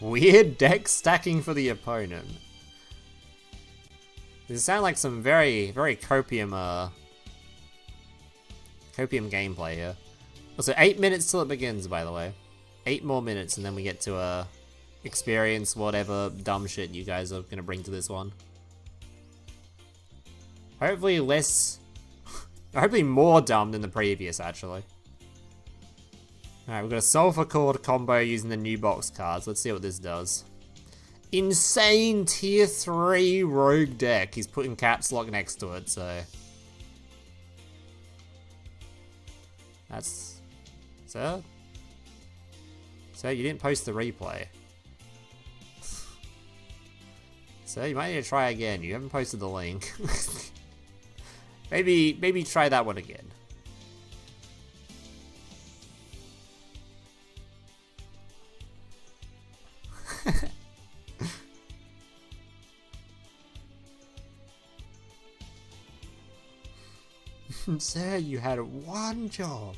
Weird deck stacking for the opponent. This sounds like some very, very copium gameplay here. Also, 8 minutes till it begins, by the way. 8 more minutes, and then we get to experience whatever dumb shit you guys are gonna bring to this one. Hopefully less... hopefully more dumb than the previous, actually. Alright, we've got a Sulfur Cord combo using the new box cards. Let's see what this does. Insane tier 3 rogue deck. He's putting caps lock next to it, so... That's... Sir? Sir, you didn't post the replay. Sir, you might need to try again. You haven't posted the link. maybe try that one again. Sir, you had one job.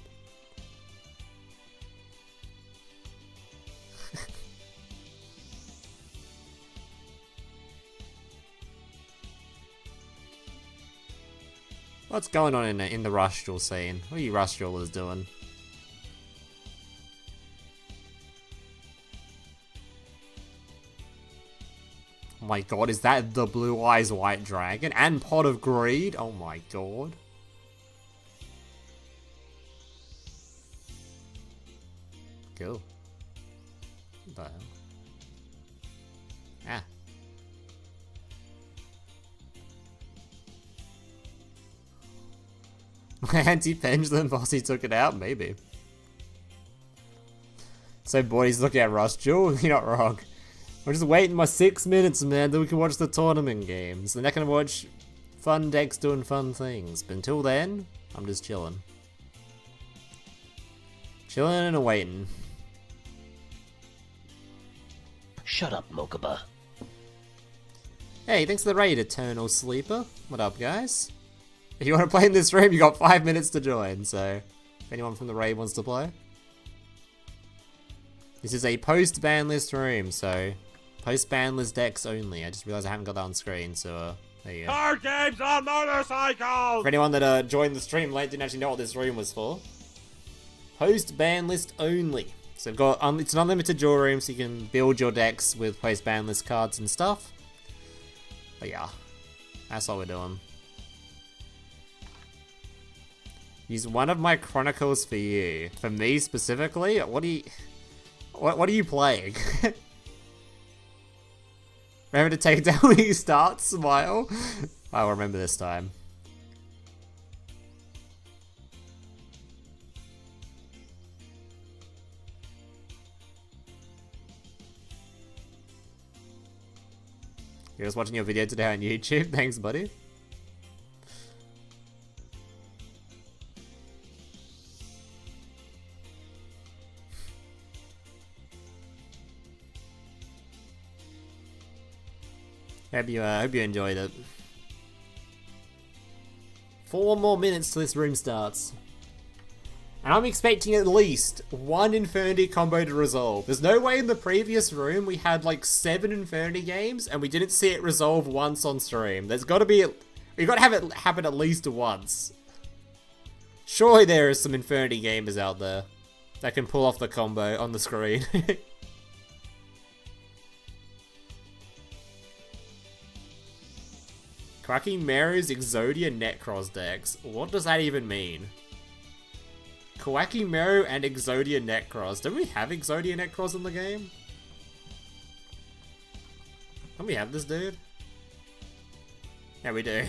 What's going on in the Rush Duel scene? What are you Rush Duelers doing? Oh my god, is that the Blue Eyes White Dragon? And Pot of Greed? Oh my god. Cool. What the hell? Ah. My anti-pendulum bossy took it out? Maybe. So boys, look at Rush Duel. You're not wrong. I'm just waiting my 6 minutes, man, then we can watch the tournament games. Then I can watch fun decks doing fun things. But until then, I'm just chilling. Chilling and waiting. Shut up, Mokuba. Hey, thanks for the raid, Eternal Sleeper. What up, guys? If you want to play in this room, you got 5 minutes to join, so if anyone from the raid wants to play. This is a post-ban list room, so post-ban list decks only. I just realized I haven't got that on screen, so there you go. Card games on motorcycles! For anyone that joined the stream late, didn't actually know what this room was for. Post-ban list only. So we've got it's an unlimited draw room, so you can build your decks with post-ban list cards and stuff. But yeah, that's what we're doing. Use one of my chronicles for you. For me specifically, what are you playing? Remember to take it down when you start, smile. I'll remember this time. You're just watching your video today on YouTube? Thanks, buddy. Hope you enjoyed it. 4 more minutes till this room starts. And I'm expecting at least one Infinity combo to resolve. There's no way in the previous room we had like 7 Infinity games and we didn't see it resolve once on stream. There's gotta be... We've gotta have it happen at least once. Surely there is some Infinity gamers out there that can pull off the combo on the screen. Cracking Meru's Exodia Necros decks. What does that even mean? Kawaki Meru and Exodia Necros. Don't we have Exodia Necros in the game? Don't we have this dude? Yeah, we do.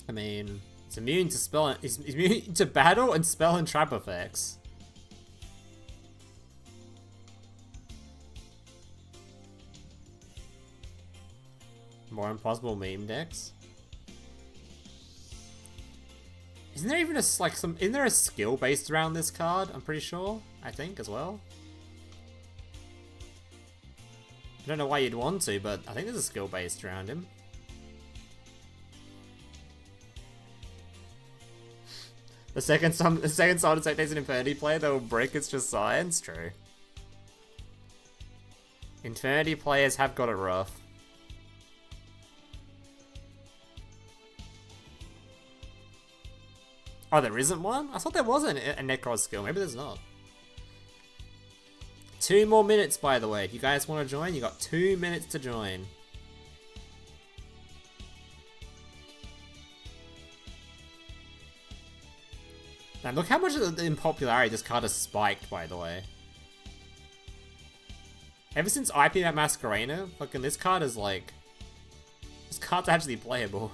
I mean, it's immune to spell. It's immune to battle and spell and trap effects. More impossible meme decks. Isn't there even isn't there a skill based around this card? I'm pretty sure. I think as well. I don't know why you'd want to, but I think there's a skill based around him. The second Sword and Spectating an Infinity player, they will brick. It's just science. True. Infinity players have got it rough. Oh, there isn't one? I thought there was a Necros skill. Maybe there's not. 2 more minutes, by the way. If you guys want to join, you got 2 minutes to join. And look how much in popularity this card has spiked, by the way. Ever since IP at Masquerena, fucking this card is like... This card's actually playable.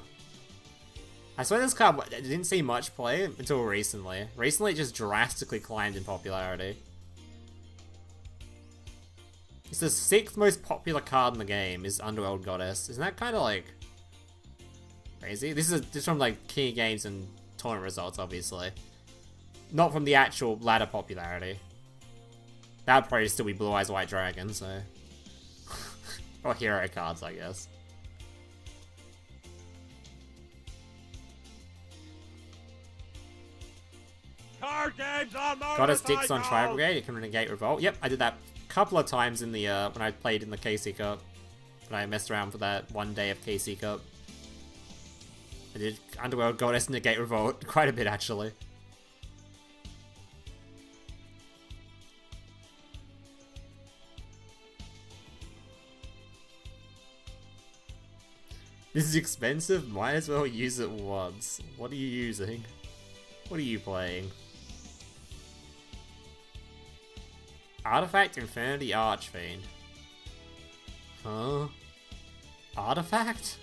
I swear this card didn't see much play until recently. Recently it just drastically climbed in popularity. It's the 6th most popular card in the game is Underworld Goddess. Isn't that kind of like... crazy? This is just from like King of Games and tournament results, obviously. Not from the actual ladder popularity. That would probably still be Blue Eyes White Dragon, so... or hero cards, I guess. Card games on motorcycles! Goddess Dix on Tri Brigade, it can negate Revolt. Yep, I did that a couple of times in the, when I played in the KC Cup. When I messed around for that one day of KC Cup. I did Underworld Goddess negate Revolt quite a bit, actually. This is expensive, might as well use it once. What are you using? What are you playing? Artifact Infinity Archfiend. Huh? Artifact?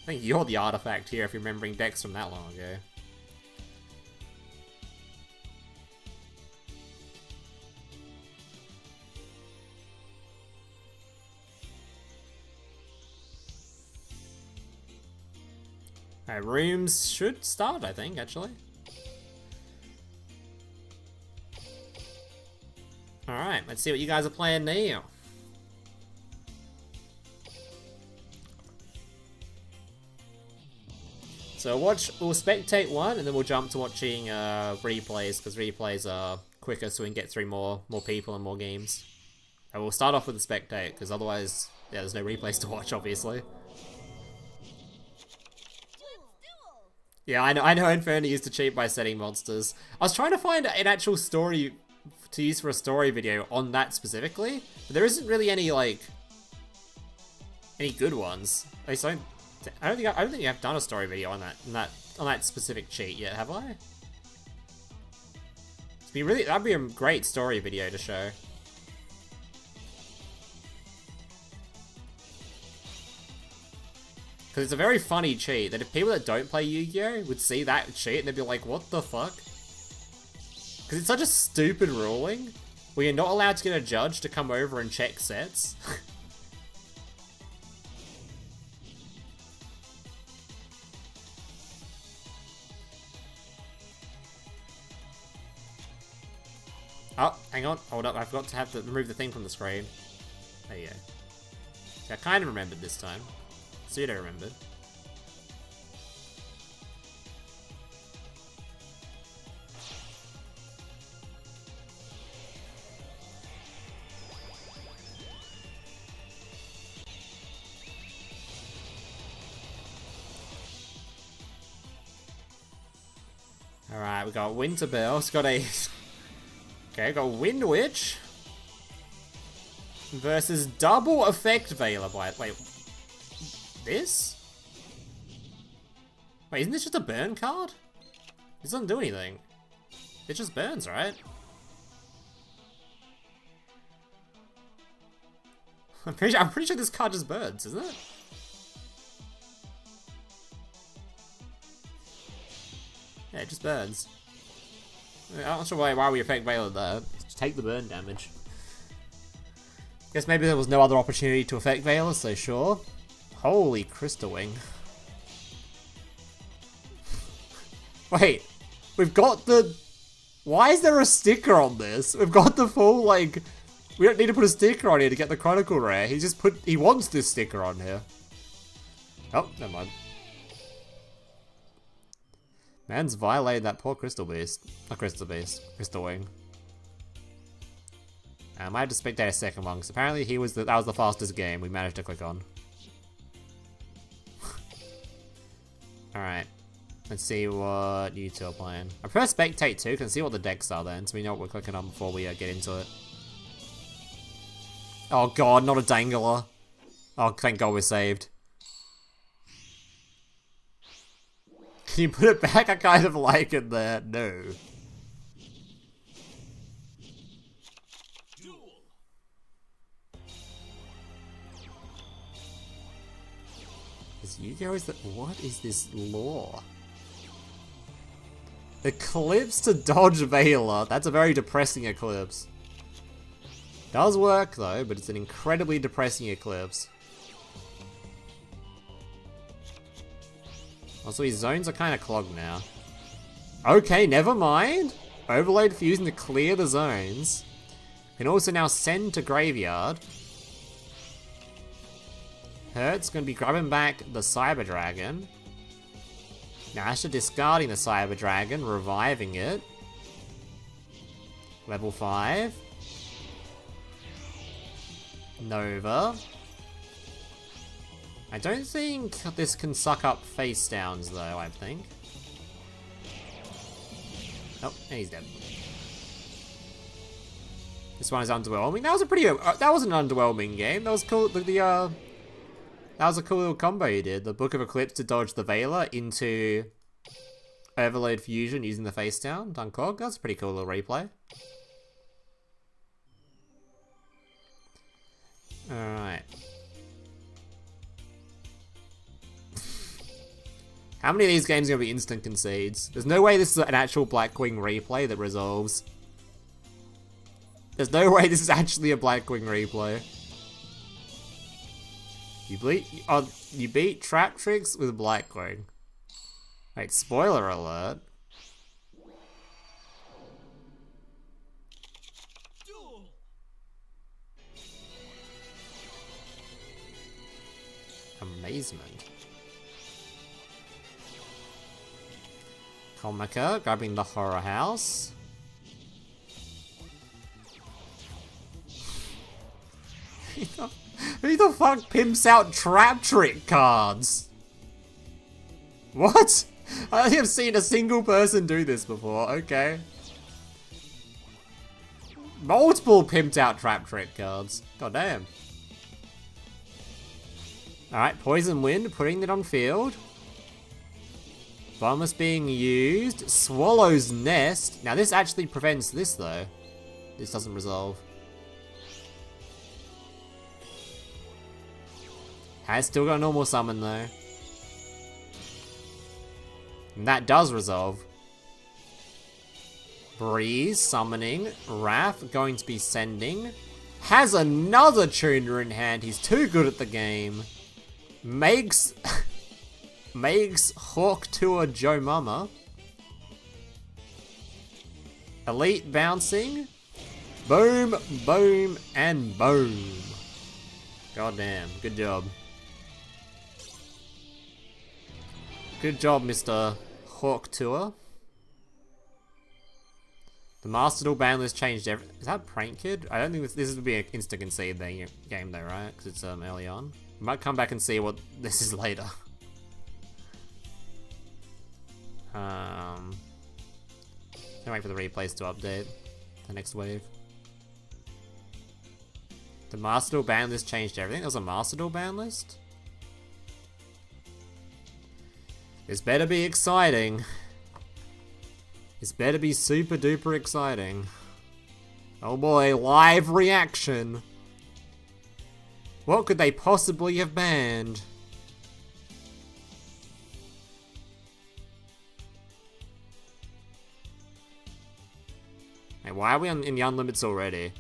I think you're the artifact here if you're remembering decks from that long ago. Alright, rooms should start, I think, actually. Alright, let's see what you guys are playing now. So we'll spectate one, and then we'll jump to watching replays, because replays are quicker so we can get through more people and more games. And we'll start off with the spectate, because otherwise, yeah, there's no replays to watch, obviously. Yeah, I know Inferno used to cheat by setting monsters. I was trying to find an actual story to use for a story video on that specifically, but there isn't really any, like, any good ones. At least I don't think I've done a story video on that specific cheat yet, have I? That'd be a great story video to show. Because it's a very funny cheat that if people that don't play Yu-Gi-Oh! Would see that cheat and they'd be like, what the fuck? Because it's such a stupid ruling where you're not allowed to get a judge to come over and check sets. Hang on, hold up, I forgot to have to remove the thing from the screen. There you go. See, I kind of remembered this time. Pseudo remembered. Alright, we got Winter Bells, got a... Okay, we got Wind Witch versus Double Effect Veiler. Wait, this? Wait, isn't this just a burn card? This doesn't do anything. It just burns, right? I'm pretty sure this card just burns, isn't it? Yeah, it just burns. I'm not sure why we Effect Veiler there. Just take the burn damage. Guess maybe there was no other opportunity to Effect Veiler, so sure. Holy Crystal Wing. Wait, we've got the... Why is there a sticker on this? We've got the full, like... We don't need to put a sticker on here to get the Chronicle Rare. He wants this sticker on here. Oh, never mind. Man's violated that poor Crystal Beast. Not Crystal Beast. Crystal Wing. I might have to spectate a second one, because apparently that was the fastest game we managed to click on. Alright. Let's see what you two are playing. I prefer Spectate too, can see what the decks are then, so we know what we're clicking on before we get into it. Oh god, not a Dangler. Oh, thank god we're saved. Can you put it back? I kind of like it there. No. Duel. Is Yu-Gi-Oh! What is this lore? Eclipse to dodge Veiler. That's a very depressing Eclipse. Does work though, but it's an incredibly depressing Eclipse. Also, his zones are kind of clogged now. Okay, never mind. Overload Fusion to clear the zones. Can also now send to Graveyard. Hurt's going to be grabbing back the Cyber Dragon. Now Asher discarding the Cyber Dragon, reviving it. Level 5. Nova. I don't think this can suck up face downs though, I think. Oh, and he's dead. This one is underwhelming. That was a pretty, that was an underwhelming game. That was cool. That was a cool little combo you did. The Book of Eclipse to dodge the Veiler into Overload Fusion using the face down. Duncog. That's a pretty cool little replay. Alright. How many of these games are going to be instant concedes? There's no way this is an actual Blackwing replay that resolves. There's no way this is actually a Blackwing replay. You beat Trap Tricks with Blackwing. Wait, spoiler alert. Duel. Amazement. Comica grabbing the Horror House. Who the fuck pimps out Trap Trick cards? What? I don't think I've seen a single person do this before. Okay. Multiple pimped out Trap Trick cards. God damn. Alright, Poison Wind, putting it on field. Bombus being used. Swallow's Nest. Now this actually prevents this though. This doesn't resolve. Has still got a normal summon though. And that does resolve. Breeze summoning. Wrath going to be sending. Has another tuner in hand. He's too good at the game. Makes Hawk Tour Joe Mama. Elite bouncing. Boom, boom, and boom. Goddamn, good job. Good job, Mr. Hawk Tour. The Master Duel Banlist changed everything. Is that Prank Kid? I don't think this would be an instant concede game though, right? Because it's early on. We might come back and see what this is later. Can't wait for the replays to update the next wave. The Master Duel Banlist changed everything. There was a Master Duel Banlist? This better be exciting. This better be super duper exciting. Oh boy, live reaction. What could they possibly have banned? Hey, why are we in the unlimits already?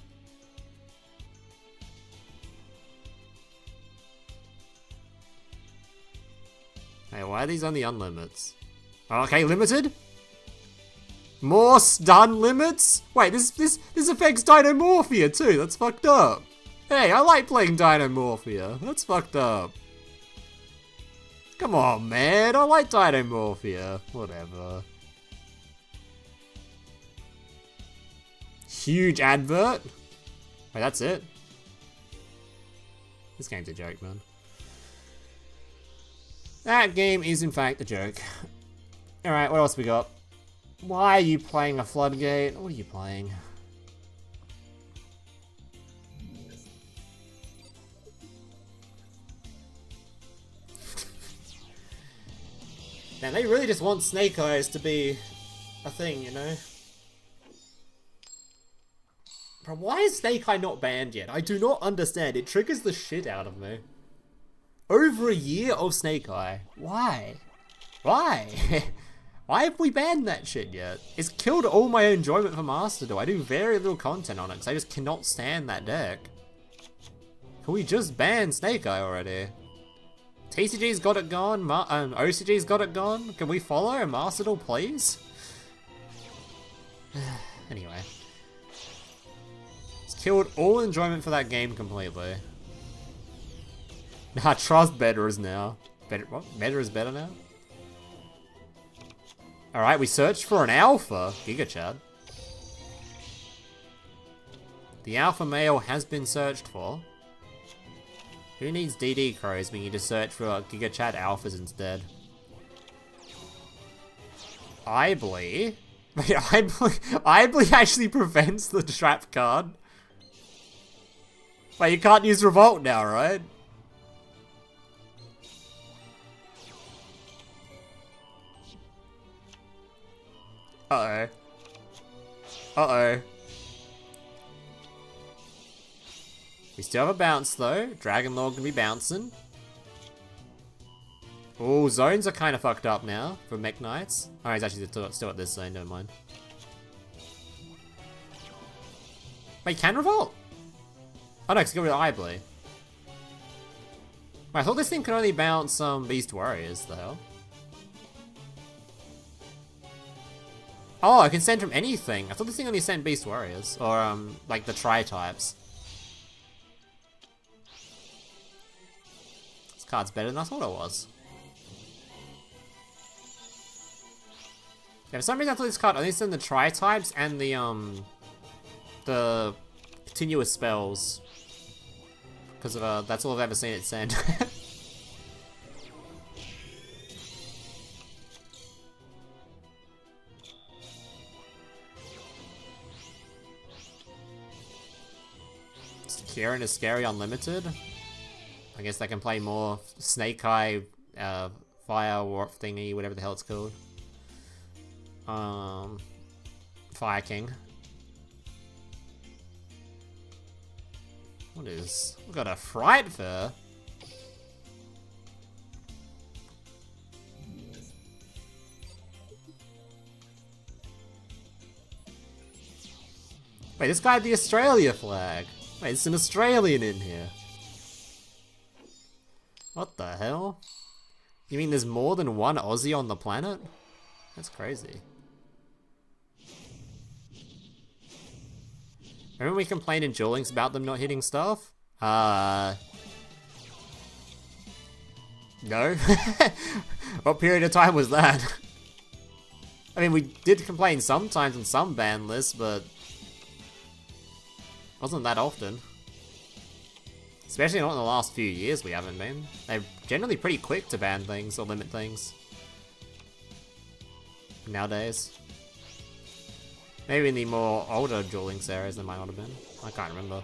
Hey, why are these on the unlimits? Okay, limited? More stun limits? Wait, this affects Dynamorphia too. That's fucked up. Hey, I like playing Dynamorphia. That's fucked up. Come on, man. I like Dynamorphia. Whatever. Huge advert. Wait, that's it? This game's a joke, man. That game is in fact a joke. Alright, what else we got? Why are you playing a Floodgate? What are you playing? Man, they really just want Snake Eyes to be a thing, you know? Bro, why is Snake Eye not banned yet? I do not understand. It triggers the shit out of me. Over a year of Snake Eye. Why? Why? Why have we banned that shit yet? It's killed all my enjoyment for Master Duel. I do very little content on it because I just cannot stand that deck. Can we just ban Snake Eye already? TCG's got it gone. OCG's got it gone. Can we follow Master Duel, please? Anyway. It's killed all enjoyment for that game completely. Nah, trust better is now. Better, what? Better is better now? Alright, we searched for an alpha. Giga Chad. The alpha male has been searched for. Who needs DD crows? We need to search for Giga Chad alphas instead. Ibly? Wait, Ibly actually prevents the trap card? Wait, you can't use Revolt now, right? Uh-oh. Uh-oh. We still have a bounce though. Dragon Lord can be bouncing. Oh, zones are kind of fucked up now for Mech Knights. Oh, he's actually still at this zone, never mind. Wait, can Revolt? Oh no, it's got rid of Ibly. Wait, I thought this thing could only bounce Beast Warriors, the hell? Oh, I can send from anything. I thought this thing only sent Beast Warriors. Or, like the tri-types. This card's better than I thought it was. Yeah, for some reason I thought this card only sent the tri-types and the continuous spells. Because of, that's all I've ever seen it send. Kieran is scary unlimited. I guess they can play more Snake Eye, Fire Warp thingy, whatever the hell it's called. Fire King. What is? We've got a Fright Fur. Wait, this guy had the Australia flag. Wait, it's an Australian in here. What the hell? You mean there's more than one Aussie on the planet? That's crazy. Remember we complained in Duel Links about them not hitting stuff? No? What period of time was that? I mean, we did complain sometimes in some ban lists, but wasn't that often. Especially not in the last few years we haven't been. They're generally pretty quick to ban things or limit things. Nowadays. Maybe in the more older Duel Links areas there might not have been. I can't remember.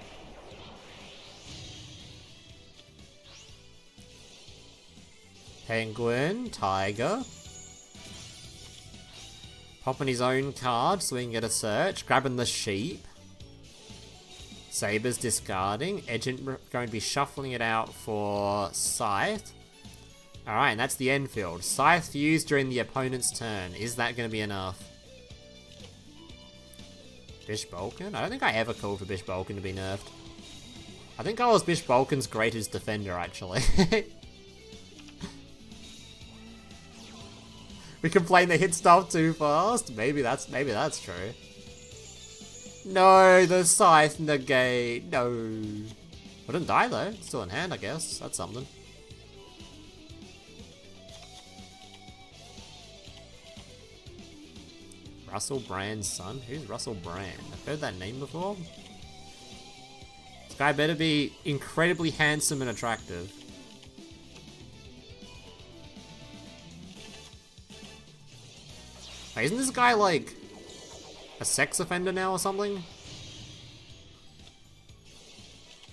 Penguin, Tiger. Popping his own card so we can get a search. Grabbing the sheep. Saber's discarding. Agent going to be shuffling it out for Scythe. Alright, and that's the end field. Scythe fused during the opponent's turn. Is that going to be enough? Bish Balkan? I don't think I ever called for Bish Balkan to be nerfed. I think I was Bish Balkan's greatest defender, actually. We complain they hit stuff too fast. Maybe that's true. No, the Scythe negate. No. I didn't die though. Still in hand, I guess. That's something. Russell Brand's son? Who's Russell Brand? I've heard that name before. This guy better be incredibly handsome and attractive. Wait, isn't this guy like a sex offender now or something? Did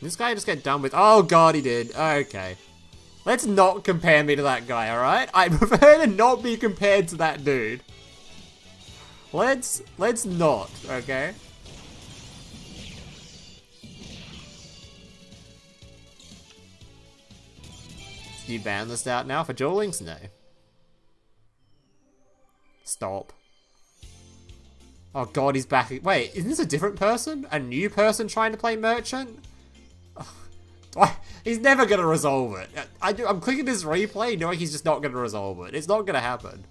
this guy just get done with? Oh god, he did. Okay. Let's not compare me to that guy, alright? I prefer to not be compared to that dude. Let's not, okay? Is you Banlist out now for Duel Links? No. Stop. Oh god, he's back. Wait, isn't this a different person? A new person trying to play Merchant? He's never gonna resolve it. I'm clicking this replay knowing he's just not gonna resolve it. It's not gonna happen.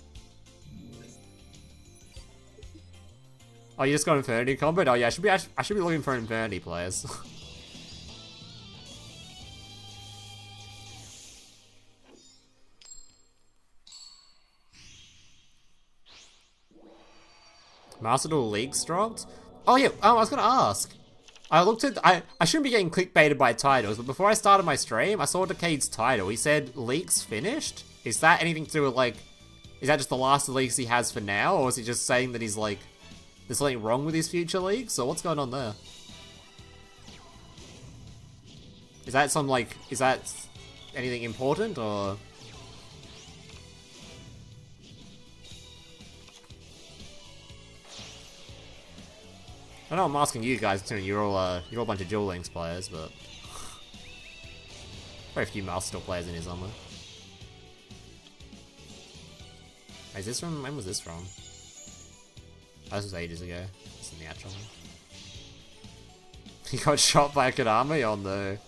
Oh, you just got Infinity combo? Oh yeah, I should be looking for Infinity players. Master Duel Leaks dropped? Oh yeah, I was gonna ask. I looked at, I shouldn't be getting clickbaited by titles, but before I started my stream, I saw Decade's title. He said, Leaks finished? Is that anything to do with like, is that just the last of the leaks he has for now? Or is he just saying that he's like, there's something wrong with his future leaks? Or what's going on there? Is that some like, is that anything important or? I know I'm asking you guys too. You're all a bunch of Duel Links players, but very few Master players in here somewhere. Wait, is this from? When was this from? Oh, this was ages ago. It's in the actual one. He got shot by a Kadami? Oh no.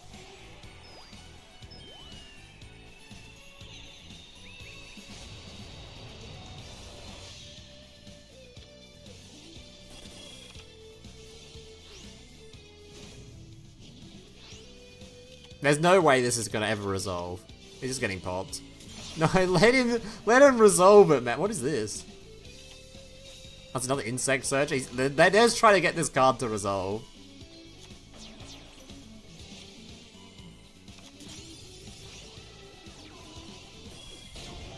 There's no way this is gonna ever resolve. He's just getting popped. No, let him resolve it, man. What is this? That's another insect search. They're just trying to get this card to resolve.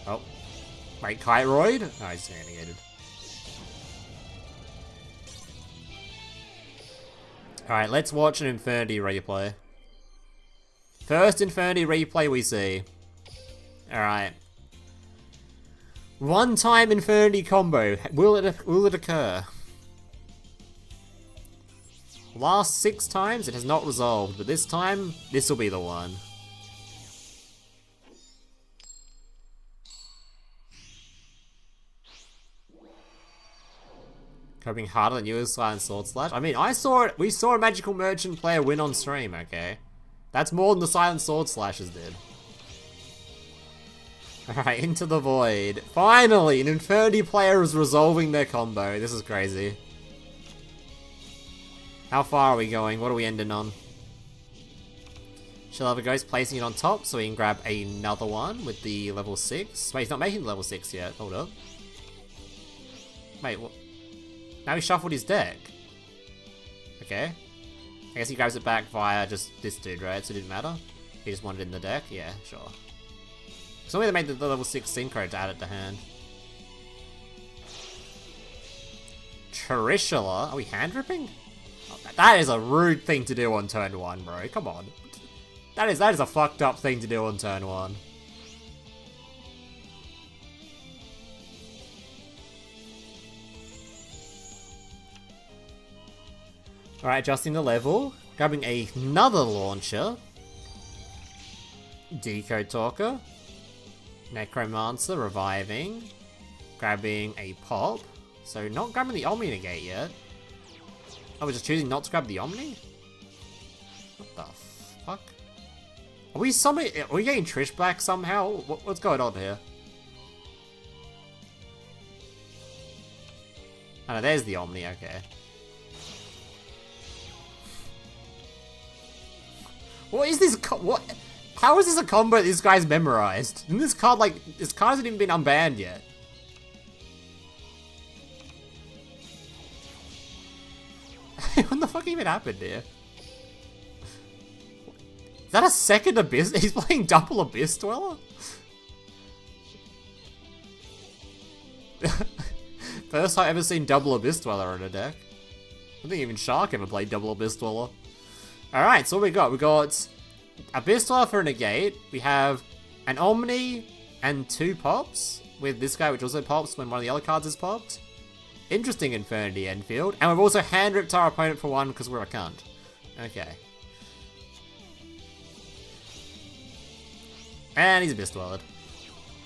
Oh. Wait, Kyroid? Oh, he's negated. Alright, let's watch an Infinity replay. First Infinity replay we see. Alright. One-time Infinity combo. Will it occur? Last 6 times it has not resolved, but this time, this will be the one. Coping harder than you as Silent Sword Slash? I mean, we saw a Magical Merchant player win on stream, okay? That's more than the Silent Sword Slashers did. Alright, Into the Void. Finally, an Infinity player is resolving their combo. This is crazy. How far are we going? What are we ending on? She'll have a ghost, placing it on top so we can grab another one with the level 6. Wait, he's not making the level 6 yet. Hold up. Wait, what? Now he shuffled his deck. Okay. I guess he grabs it back via just this dude, right? So it didn't matter. He just wanted it in the deck? Yeah, sure. So they made the level 6 synchro to add it to hand. Tarantula? Are we hand ripping? Oh, that is a rude thing to do on turn 1, bro. Come on. That is a fucked up thing to do on turn 1. Alright, adjusting the level. Grabbing another launcher. Decode Talker. Necromancer reviving. Grabbing a pop. So not grabbing the Omni Negate yet. Oh, we're just choosing not to grab the Omni? What the fuck? Are we getting Trish back somehow? What's going on here? Oh no, there's the Omni, okay. What is this what? How is this a combo this guy's memorized? And this card, like, this card hasn't even been unbanned yet. What the fuck even happened here? Is that a second Abyss? He's playing double Abyss Dweller? First time I've ever seen double Abyss Dweller in a deck. I don't think even Shark ever played double Abyss Dweller. Alright, so what we got? We got Abyss Dweller for a negate. We have an Omni and 2 pops with this guy, which also pops when one of the other cards is popped. Interesting Infernity Enfield. And we've also hand ripped our opponent for 1 because we're a cunt. Okay. And he's Abyss Dweller.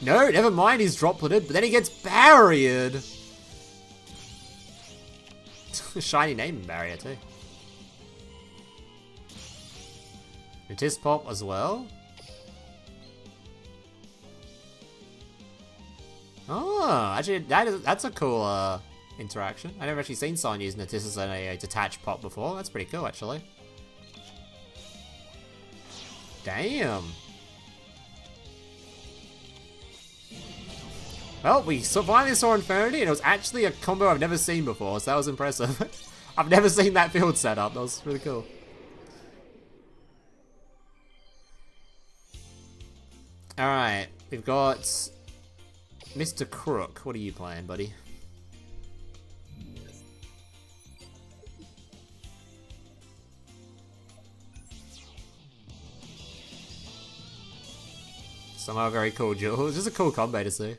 No, never mind, he's dropleted, but then he gets barriered. Shiny name barrier too. Notice pop as well. Oh, actually, that's a cool interaction. I've never actually seen someone use Notice as a detached pop before. That's pretty cool, actually. Damn. Well, we finally saw Infernity, and it was actually a combo I've never seen before, so that was impressive. I've never seen that field setup. That was really cool. Alright, we've got Mr. Crook. What are you playing, buddy? Somehow very cool duel. It's just a cool combo to see.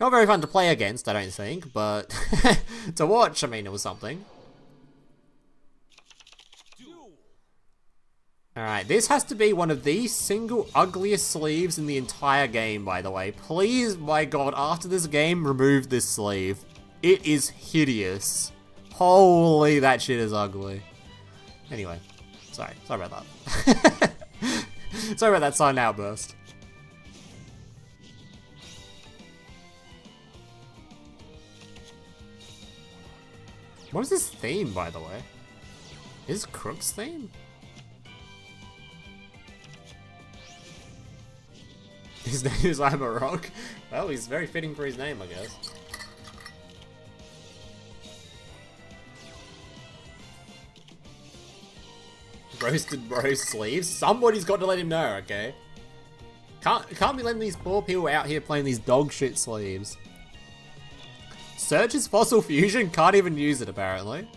Not very fun to play against, I don't think, but to watch, I mean, it was something. Alright, this has to be one of the single ugliest sleeves in the entire game, by the way. Please, my god, after this game, remove this sleeve. It is hideous. Holy, that shit is ugly. Anyway, sorry about that. Sorry about that sudden outburst. What is this theme, by the way? Is Crook's theme? His name is I'm a Rock. Well, he's very fitting for his name, I guess. Roasted bro sleeves? Somebody's got to let him know, okay? Can't be letting these poor people out here playing these dog shit sleeves. Searches Fossil Fusion, can't even use it apparently.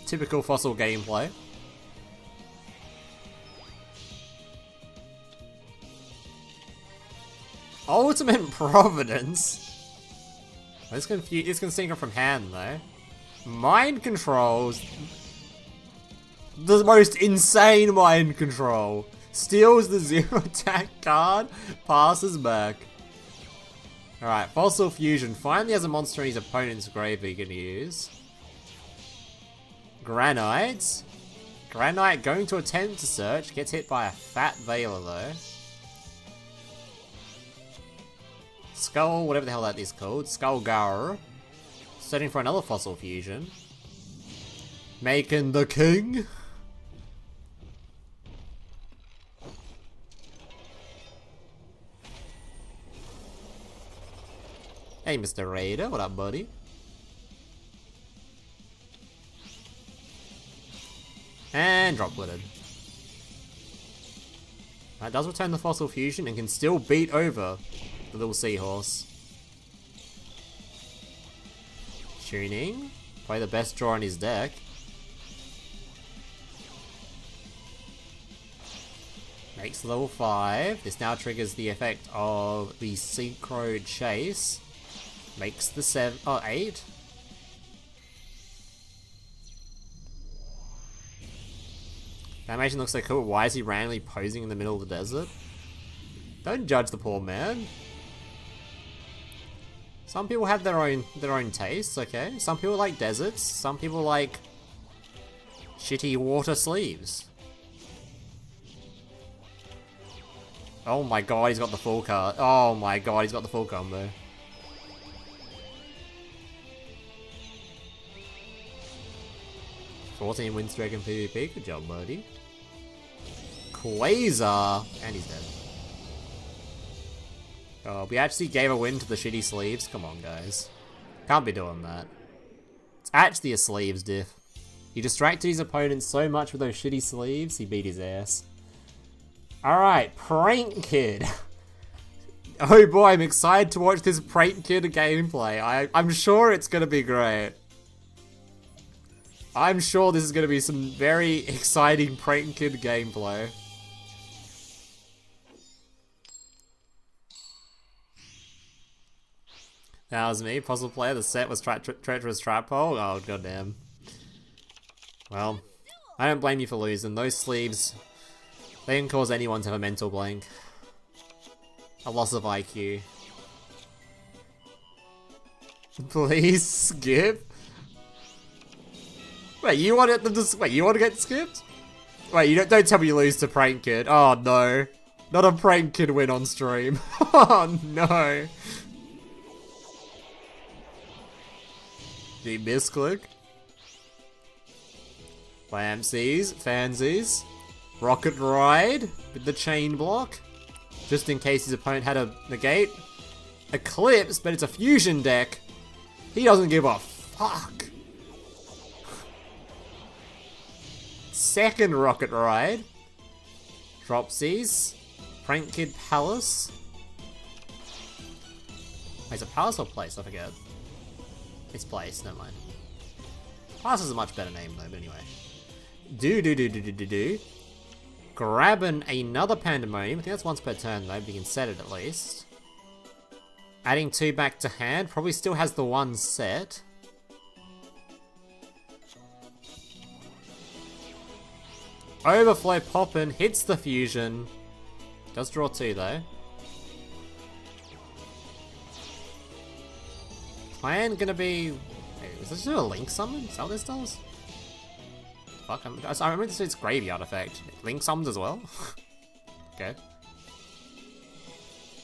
Typical Fossil gameplay. Ultimate Providence? This can sync from hand though. Mind Controls. The most insane mind control. Steals the 0 attack card, passes back. Alright, Fossil Fusion finally has a monster in his opponent's grave he can use. Granite. Granite going to attempt to search, gets hit by a fat Veiler though. Skull, whatever the hell that is called. Skullgar. Searching for another Fossil Fusion. Making the king. Hey, Mr. Raider, what up, buddy? And drop-witted. That does return the Fossil Fusion and can still beat over the little seahorse. Tuning. Play the best draw on his deck. Makes level 5. This now triggers the effect of the Synchro Chase. Makes the 8. The animation looks so cool. Why is he randomly posing in the middle of the desert? Don't judge the poor man. Some people have their own tastes, okay? Some people like deserts. Some people like shitty water sleeves. Oh my god, he's got the full card. Oh my god, he's got the full combo. "14 win streak in PvP, good job, buddy." Quasar, and he's dead. Oh, we actually gave a win to the shitty sleeves. Come on, guys. Can't be doing that. It's actually a sleeves diff. He distracted his opponent so much with those shitty sleeves, he beat his ass. Alright, Prank Kid. Oh boy, I'm excited to watch this Prank Kid gameplay. I'm sure it's gonna be great. I'm sure this is gonna be some very exciting Prank Kid gameplay. That was me, puzzle player. The set was treacherous trap hole. Oh, goddamn. Well, I don't blame you for losing. Those sleeves, they can cause anyone to have a mental blank. A loss of IQ. Please skip? Wait, you want it to wait, you want to get skipped? Wait, you don't tell me you lose to Prank Kid. Oh no. Not a Prank Kid win on stream. Oh no. The misclick. Lamsies, fansies. Rocket Ride with the chain block. Just in case his opponent had a negate. Eclipse, but it's a fusion deck. He doesn't give a fuck. Second Rocket Ride. Dropsies. Prank Kid Palace. Wait, is it Palace or Place? I forget. It's Place, never mind. Palace is a much better name though, but anyway. Do. Grabbing another Pandemonium. I think that's once per turn though, but you can set it at least. Adding 2 back to hand. Probably still has the 1 set. Overflow poppin', hits the fusion. Does draw 2 though. Plan gonna be... Wait, is this a Link summon? Is that what this does? Fuck, I remember this is Graveyard effect. Link summons as well? Okay.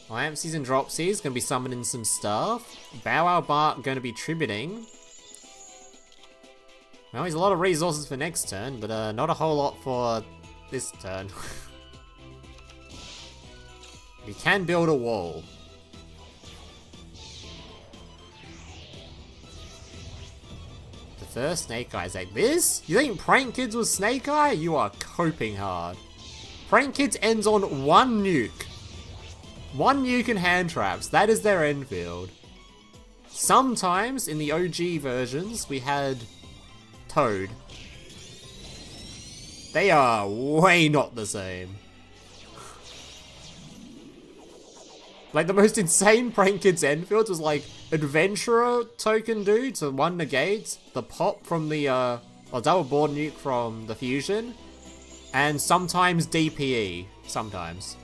Lampsies and Dropsies gonna be summoning some stuff. Bow Wow Bark gonna be tributing. Well, he's a lot of resources for next turn, but not a whole lot for this turn. He can build a wall. The first Snake Eye's like, this? You think Prank Kids was Snake Eye? You are coping hard. Prank Kids ends on 1 nuke. 1 nuke and hand traps. That is their end field. Sometimes, in the OG versions, we had Toad. They are way not the same. Like, the most insane Prank Kids end fields was like Adventurer token dude, so 1 negate, the pop from the, or double board nuke from the fusion, and sometimes DPE. Sometimes.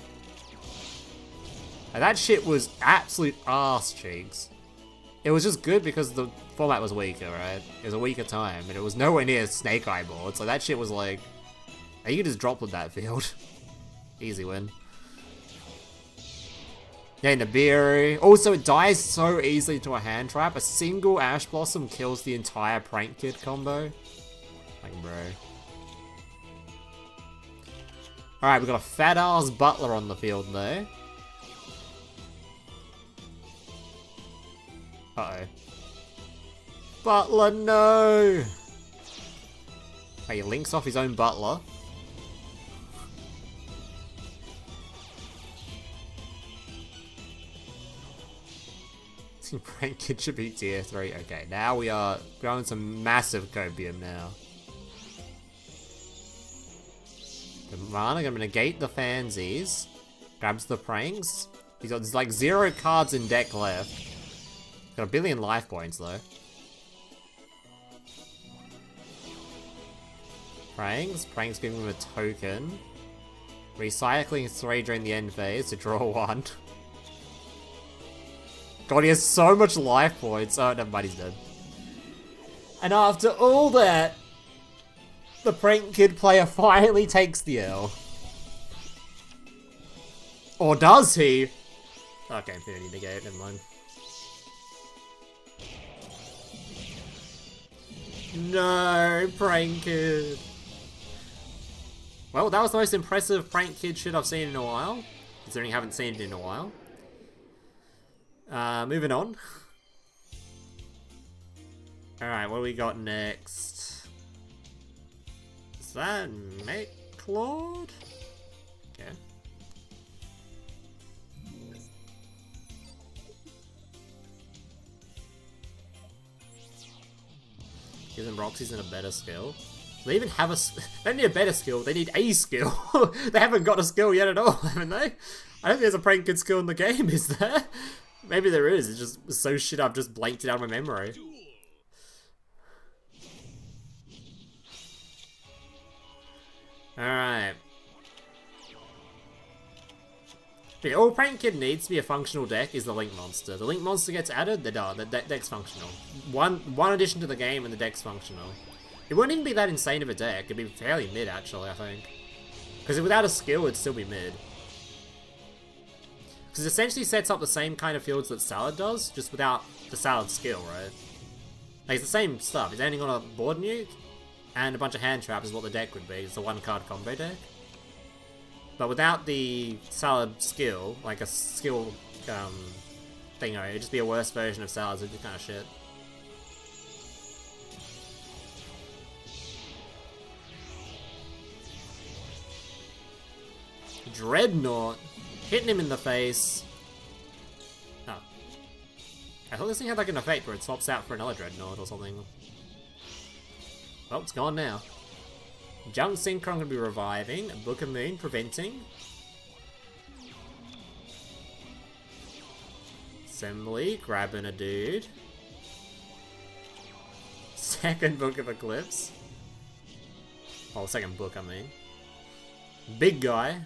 And that shit was absolute arse cheeks. It was just good because the format was weaker, right? It was a weaker time, and it was nowhere near Snake Eye board, so that shit was like, you could just drop with that field. Easy win. Yeah, Nibiru. Also, it dies so easily to a hand trap. A single Ash Blossom kills the entire Prank Kid combo. Like, bro. Alright, we've got a fat-ass Butler on the field, though. Uh-oh. Butler, no! Hey, he links off his own Butler. Prank Kid should be tier 3. Okay, now we are going some massive copium now. The mana gonna negate the fansies. Grabs the pranks. There's like 0 cards in deck left. Got a billion life points though. Pranks giving him a token. Recycling 3 during the end phase to draw 1. God, he has so much life points. Oh, never mind, he's dead. And after all that, the Prank Kid player finally takes the L. Or does he? Okay, Infinity negate, never mind. No, Prank Kid. Well, that was the most impressive Prank Kid shit I've seen in a while. Considering I haven't seen it in a while. Moving on. Alright, what do we got next? Is that Claude? Okay. Gives them Roxy's in a better skill. They even have a... They don't need a better skill, they need a skill. They haven't got a skill yet at all, haven't they? I don't think there's a Prank Kid skill in the game, is there? Maybe there is, it's just so shit I've just blanked it out of my memory. Alright. Yeah, all Prank Kid needs to be a functional deck is the Link Monster. The Link Monster gets added, they're done. The deck's functional. One addition to the game and the deck's functional. It wouldn't even be that insane of a deck, it'd be fairly mid actually, I think. Because without a skill, it'd still be mid. Because it essentially sets up the same kind of fields that Salad does, just without the Salad skill, right? Like, it's the same stuff. It's ending on a board nuke, and a bunch of hand traps is what the deck would be. It's a 1-card combo deck. But without the Salad skill, like a skill thing, it'd just be a worse version of Salad's, it'd be kind of shit. Dreadnought. Hitting him in the face. Oh. I thought this thing had like an effect where it swaps out for another Dreadnought or something. Well, it's gone now. Junk Synchron gonna be reviving. Book of Moon preventing. Assembly grabbing a dude. Second Book of Eclipse. Oh, second book, I mean. Big guy.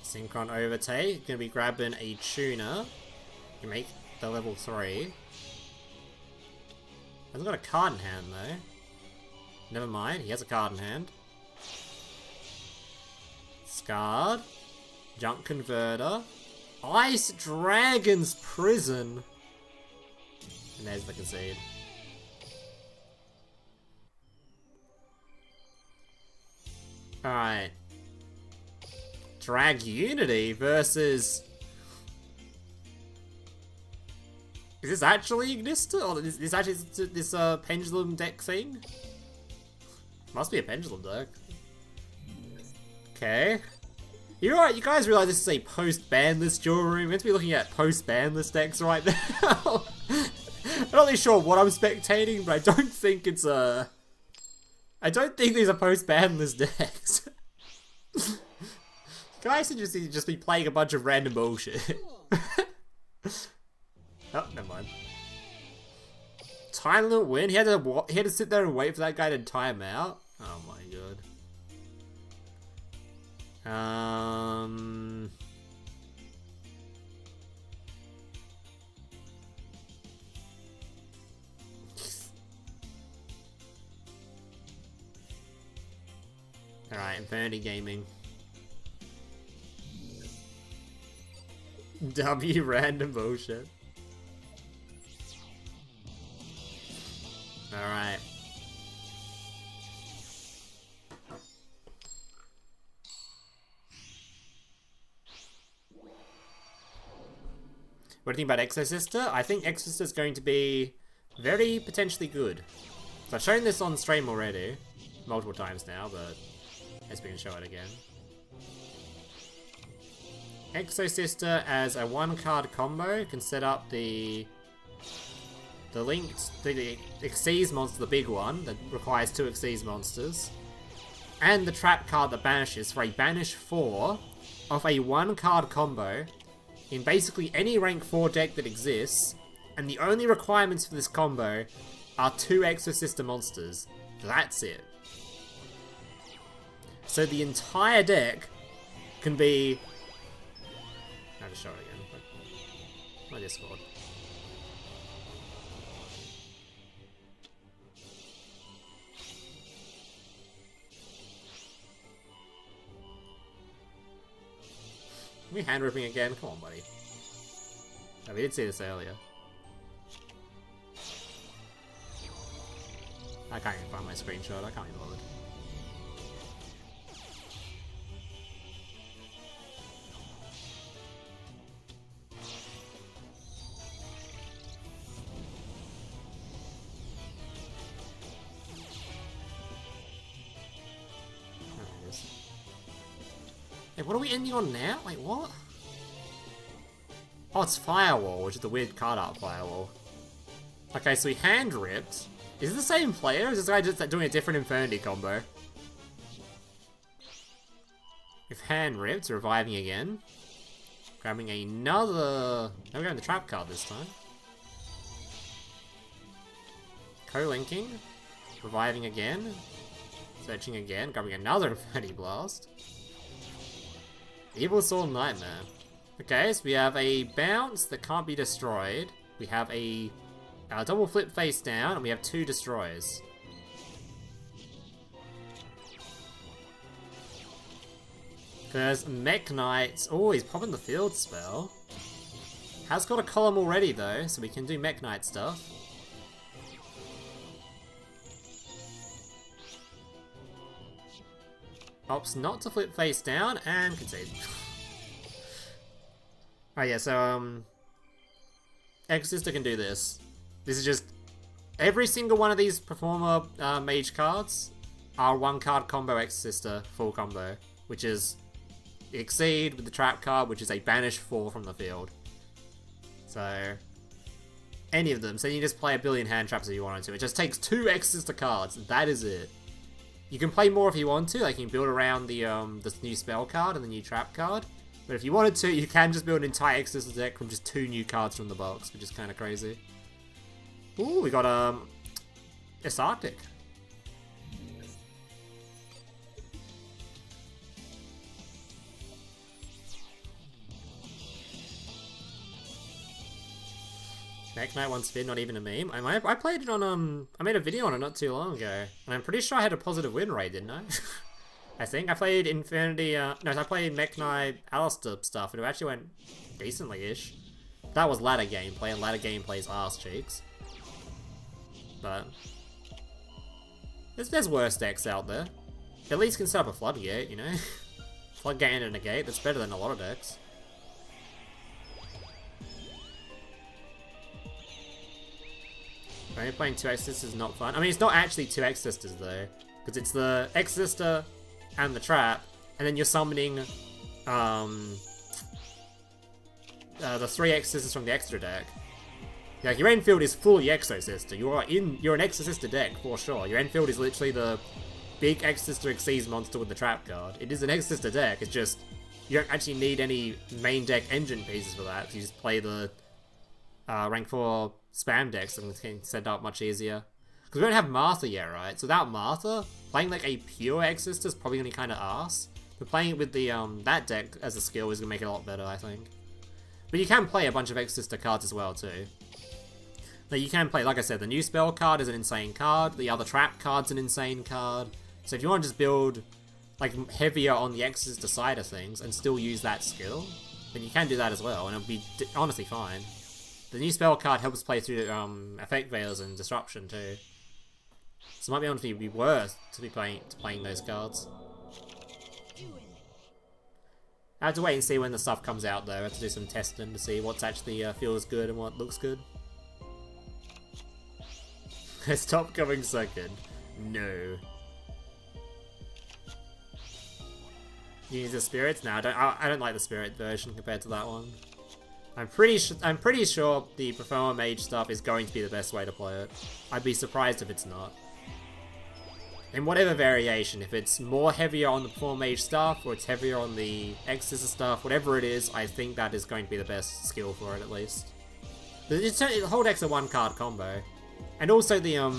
Synchron Overtake, gonna be grabbing a tuner. You make the level 3. Hasn't got a card in hand though. Never mind, he has a card in hand. Scarred. Junk Converter. Ice Dragon's Prison. And there's the concede. Alright. Drag Unity versus... Is this actually Ignister? Or is this actually this pendulum deck thing? Must be a pendulum deck. Okay. You're right, you guys realize this is a post-Banlist jewelry. We're meant to be looking at post-Banlist decks right now. I'm not really sure what I'm spectating, but I don't think it's a... I don't think these are post-Banlist decks. Guys should just be playing a bunch of random bullshit. Oh, never mind. Time limit win? He had to sit there and wait for that guy to time out? Oh my god. Alright, Infinity Gaming. W random bullshit. Alright. What do you think about Exosister? I think Exosister is going to be very potentially good. So I've shown this on stream already, multiple times now, but let's be gonna show it again. Exosister as a one-card combo can set up the linked, the Exceed monster, the big one, that requires 2 Exceed monsters, and the trap card that banishes for a banish 4 of a one-card combo in basically any rank 4 deck that exists, and the only requirements for this combo are 2 Exosister monsters. That's it. So the entire deck can be... I'll just show it again. My Discord. Are we hand ripping again? Come on, buddy. Oh, we did see this earlier. I can't even find my screenshot. I can't be bothered. Hey, what are we ending on now? Wait, what? Oh, it's Firewall, which is the weird card art Firewall. Okay, so we hand ripped. Is it the same player, or is this guy just doing a different Infinity combo? If hand ripped, reviving again. Grabbing another... Now we're going the trap card this time. Co-linking. Reviving again. Searching again, grabbing another Infinity Blast. Evil Soul Nightmare. Okay, so we have a bounce that can't be destroyed. We have a double flip face down, and we have 2 destroys. Because Mech Knight... Oh, he's popping the field spell. Has got a column already, though, so we can do Mech Knight stuff. Opts not to flip face down, and concede. Oh yeah, so, Exosister can do this. This is just... Every single one of these Performer Mage cards are 1-card combo Exosister full combo, which is Exceed with the Trap card, which is a Banish 4 from the field. So, any of them. So you just play a billion hand traps if you wanted to. It just takes 2 Exosister cards, that is it. You can play more if you want to, like you can build around the new spell card and the new trap card. But if you wanted to, you can just build an entire Exosister deck from just 2 new cards from the box, which is kind of crazy. Ooh, we got it's Arctic. Mech Knight one spin, not even a meme. I played it on I made a video on it not too long ago, and I'm pretty sure I had a positive win rate, didn't I? I think I played Infinity. No, I played Mech Knight Alistair stuff, and it actually went decently-ish. That was ladder gameplay, and ladder gameplay's ass cheeks. But there's worse decks out there. At least can set up a floodgate, you know. Floodgate and a negate. That's better than a lot of decks. Only playing 2 Exosisters is not fun. I mean, it's not actually 2 Exosisters though, because it's the Exosister and the Trap, and then you're summoning the 3 Exosisters from the extra deck. Like your end field is fully Exosister. You're an Exosister deck for sure. Your end field is literally the big Exosister Exceed monster with the Trap card. It is an Exosister deck. It's just you don't actually need any main deck engine pieces for that. You just play the rank 4 spam decks and can set up much easier. Because we don't have Martha yet, right? So without Martha, playing like a pure Exosister is probably gonna be kind of ass. But playing it with the that deck as a skill is gonna make it a lot better, I think. But you can play a bunch of Exosister cards as well too. Now you can play, like I said, the new spell card is an insane card. The other trap card's an insane card. So if you want to just build like heavier on the Exosister side of things and still use that skill, then you can do that as well, and it'll be honestly fine. The new spell card helps play through effect veils and disruption too. So it might be honestly be worth to be playing those cards. I have to wait and see when the stuff comes out though. I have to do some testing to see what's actually feels good and what looks good. Stop coming second. No. You use the spirits? No, I don't like the spirit version compared to that one. I'm pretty sure the Performer Mage stuff is going to be the best way to play it. I'd be surprised if it's not. In whatever variation, if it's more heavier on the Performer Mage stuff, or it's heavier on the Exosister stuff, whatever it is, I think that is going to be the best skill for it at least. The whole deck's a one-card combo. And also the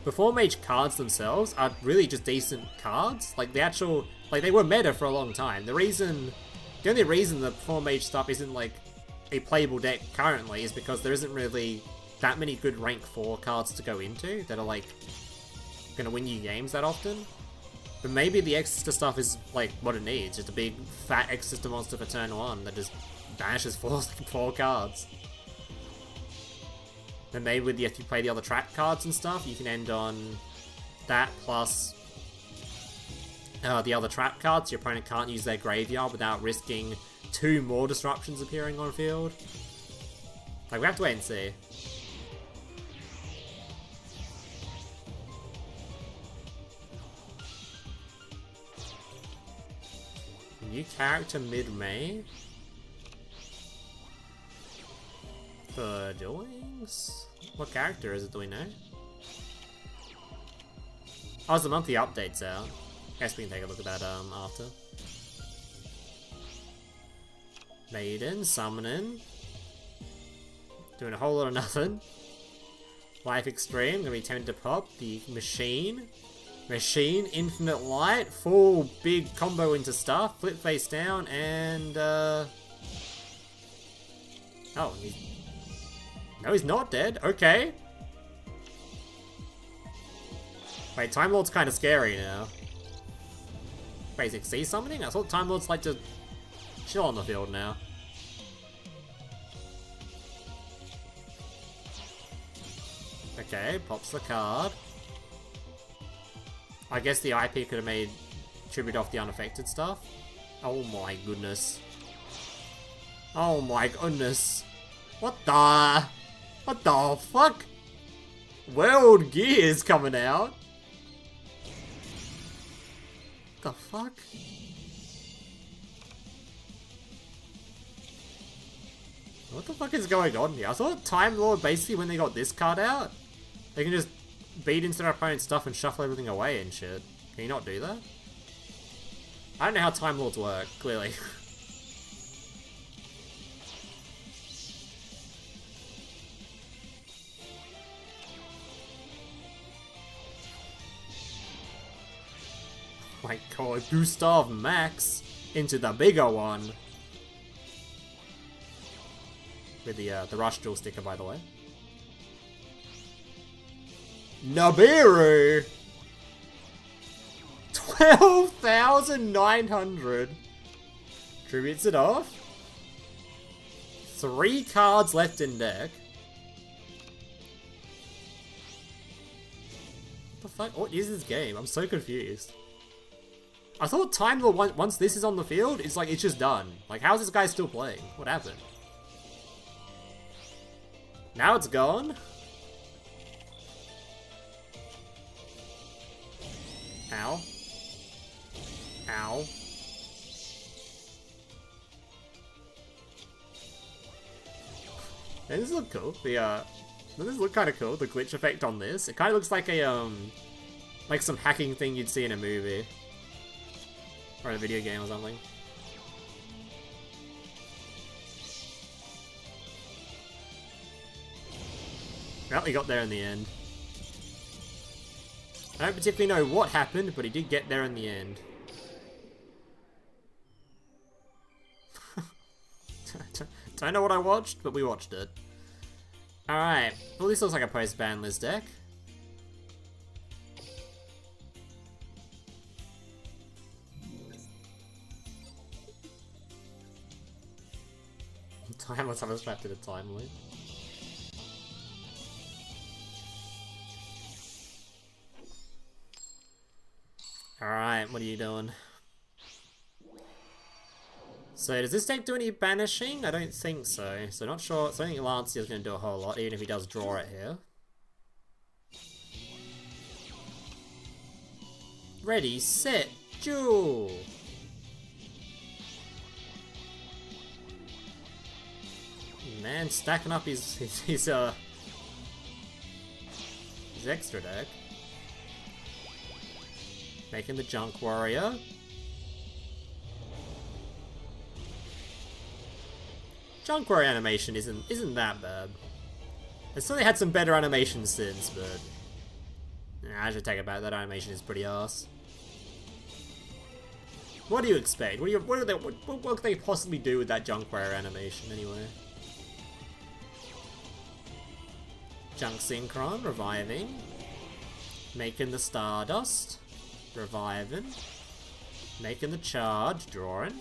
Performer Mage cards themselves are really just decent cards. Like the actual, like they were meta for a long time. The only reason the Performer Mage stuff isn't like a playable deck currently is because there isn't really that many good rank 4 cards to go into that are like gonna win you games that often. But maybe the Exosister stuff is like what it needs, just a big fat Exosister monster for turn 1 that just banishes 4 cards. And maybe if you play the other trap cards and stuff, you can end on that plus the other trap cards. Your opponent can't use their graveyard without risking 2 more disruptions appearing on field. Like, we have to wait and see. New character mid-May? For doings? What character is it, do we know? Oh, it's the monthly updates out. Guess we can take a look at that after. Maiden, summoning. Doing a whole lot of nothing. Life Extreme, gonna be tempted to pop. The Machine. Machine, Infinite Light, full big combo into stuff. Flip face down, and oh, no, he's not dead. Okay. Wait, Time Lord's kind of scary now. Wait, is it Sea Summoning? I thought Time Lords like to chill on the field now. Okay, pops the card. I guess the IP could have made tribute off the unaffected stuff. Oh my goodness. Oh my goodness. What the fuck? World Gears coming out. The fuck? What the fuck is going on here? I thought Time Lord basically when they got this card out, they can just beat into their opponent's stuff and shuffle everything away and shit. Can you not do that? I don't know how Time Lords work, clearly. My god, Gustav Max into the bigger one. With the Rush Duel sticker, by the way. Nibiru! 12,900. Tributes it off. 3 cards left in deck. What the fuck? What is this game? I'm so confused. I thought Time Lord, once this is on the field, it's like, it's just done. Like, how's this guy still playing? What happened? Now it's gone? Ow. Ow. Hey, this look cool. Doesn't this look kind of cool? The glitch effect on this. It kind of looks like a like some hacking thing you'd see in a movie or in a video game or something. Well, he got there in the end. I don't particularly know what happened, but he did get there in the end. Don't know what I watched, but we watched it. Alright, well this looks like a post-Banlist deck. Timeless, I was trapped in a time loop. Alright, what are you doing? So does this deck do any banishing? I don't think so. So not sure. So I think Lancier's going to do a whole lot, even if he does draw it here. Ready, set, duel! Man, stacking up his extra deck. Making the Junk Warrior. Junk Warrior animation isn't that bad. It's certainly had some better animations since, but I should take it back. That animation is pretty arse. What do you expect? What could they possibly do with that Junk Warrior animation anyway? Junk Synchron, reviving. Making the Stardust. Reviving. Making the charge, drawing.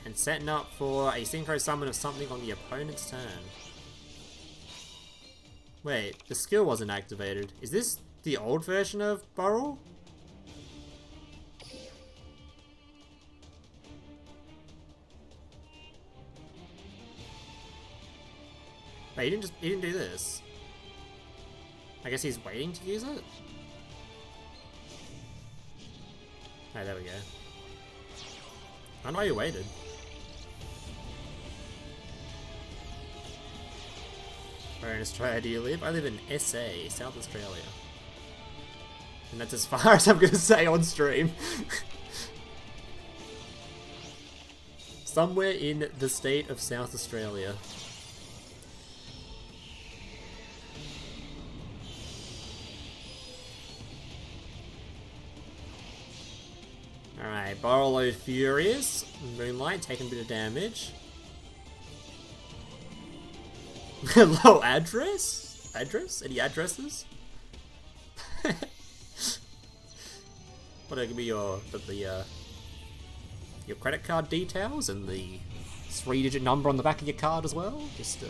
And setting up for a synchro summon of something on the opponent's turn. Wait, the skill wasn't activated. Is this the old version of Burrow? Wait, he didn't do this. I guess he's waiting to use it? Oh, there we go. I don't know why you waited. Where in Australia do you live? I live in SA, South Australia. And that's as far as I'm going to say on stream. Somewhere in the state of South Australia. Alright, Borrowload Furious. Moonlight taking a bit of damage. Low address? Address? Any addresses? What are gonna be your credit card details and the 3-digit number on the back of your card as well? Just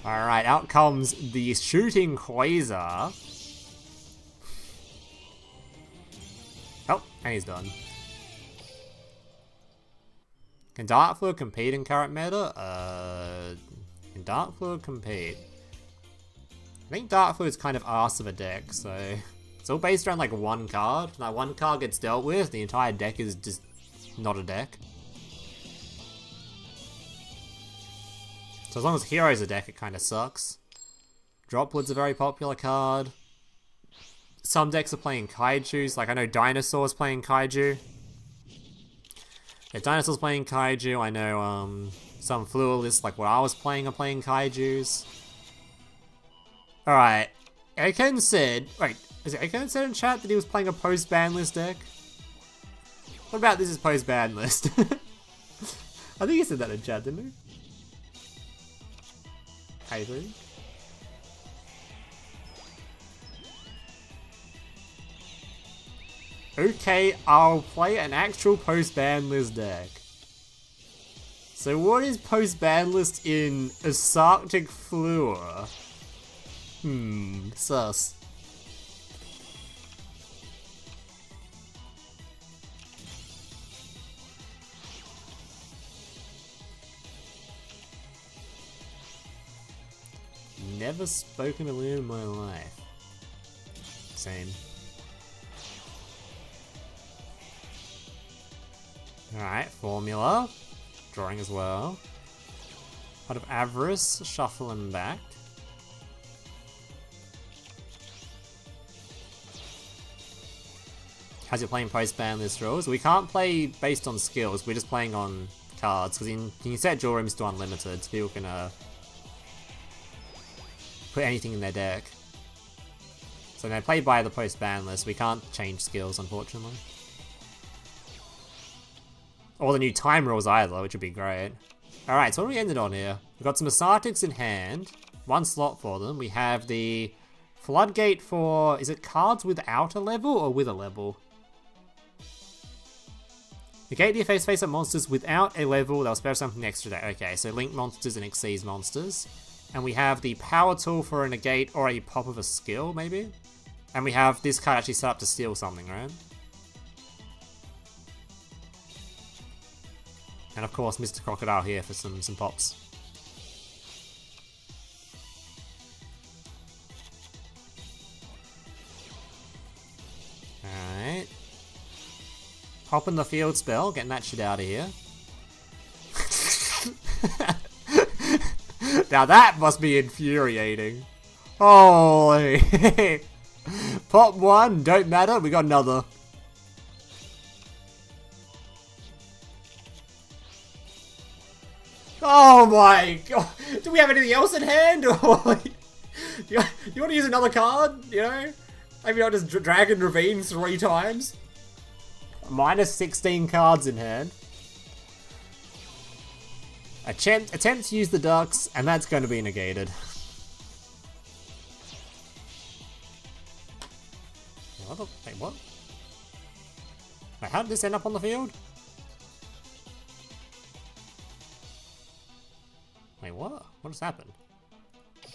Alright, out comes the Shooting Quasar. Oh, and he's done. Can Dark Fluid compete in current meta? Can Dark Fluid compete? I think Dark Fluid's kind of arse of a deck, so it's all based around like one card. If that one card gets dealt with, the entire deck is just not a deck. So as long as Hero's a deck, it kind of sucks. Dropwood's a very popular card. Some decks are playing Kaijus, like I know Dinosaur's playing Kaiju. If Dinosaur's playing Kaiju, I know some Fluidlists like what I was playing are playing Kaijus. Alright, Aken said, wait, is it Aken said in chat that he was playing a post-Banlist deck? What about this is post-Banlist? I think he said that in chat, didn't he? I think. Okay, I'll play an actual post-Banlist deck. So what is post-Banlist in Asarctic Fluor? Sus. Never spoken a word in my life. Same. Alright, Formula. Drawing as well. Out of Avarice, shuffling back. How's it playing post-Banlist rules? We can't play based on skills, we're just playing on cards, because you can set duel rooms to unlimited, so people can put anything in their deck. So they're played by the post-Banlist, we can't change skills, unfortunately. Or the new time rules either, which would be great. Alright, so what do we ended on here? We've got some Asartics in hand, one slot for them. We have the Floodgate for... Is it cards without a level or with a level? Negate the effects face up monsters without a level. They'll spare something extra day. Okay, so link monsters and Xyz monsters. And we have the power tool for a negate or a pop of a skill, maybe? And we have this card actually set up to steal something, right? And of course, Mr. Crocodile here for some pops. Alright. Popping the field spell, getting that shit out of here. Now that must be infuriating. Holy. Pop one, don't matter, we got another. Oh my god. Do we have anything else in hand? Or you want to use another card? You know? Maybe I'll just Dragon Ravine 3 times. Minus 16 cards in hand. Attempt to use the ducks, and that's going to be negated. Wait, what? Wait, how did this end up on the field? Wait, what? What just happened?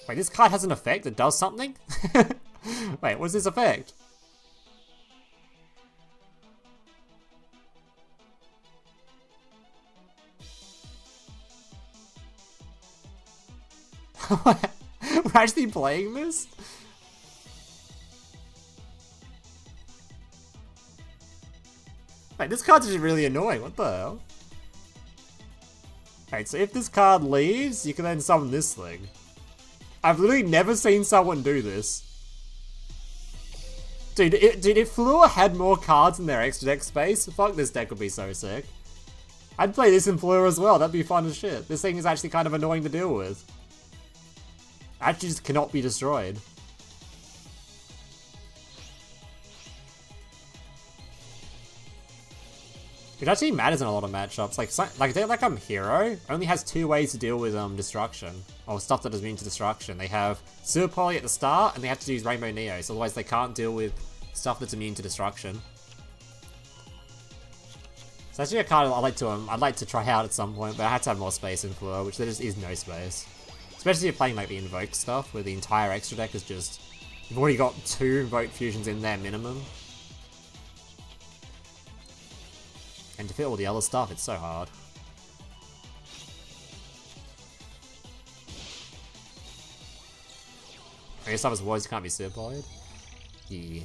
Wait, this card has an effect that does something? Wait, what's this effect? We're actually playing this? Wait, this card's actually really annoying. What the hell? Wait, so if this card leaves, you can then summon this thing. I've literally never seen someone do this. Dude, if Fleur had more cards in their extra deck space, fuck, this deck would be so sick. I'd play this in Fleur as well, that'd be fun as shit. This thing is actually kind of annoying to deal with. Actually just cannot be destroyed. It actually matters in a lot of matchups. Like a deck like Hero only has 2 ways to deal with destruction. Or stuff that is immune to destruction. They have Sewer Poly at the start, and they have to use Rainbow Neo, so otherwise they can't deal with stuff that's immune to destruction. It's actually a card I'd like to try out at some point, but I had to have more space in Fleur, which there just is no space. Especially if you're playing like the Invoke stuff, where the entire extra deck is just... You've already got 2 Invoke fusions in there minimum. And to fit all the other stuff, it's so hard. I guess stuff as Warriors can't be supplied. Yeah.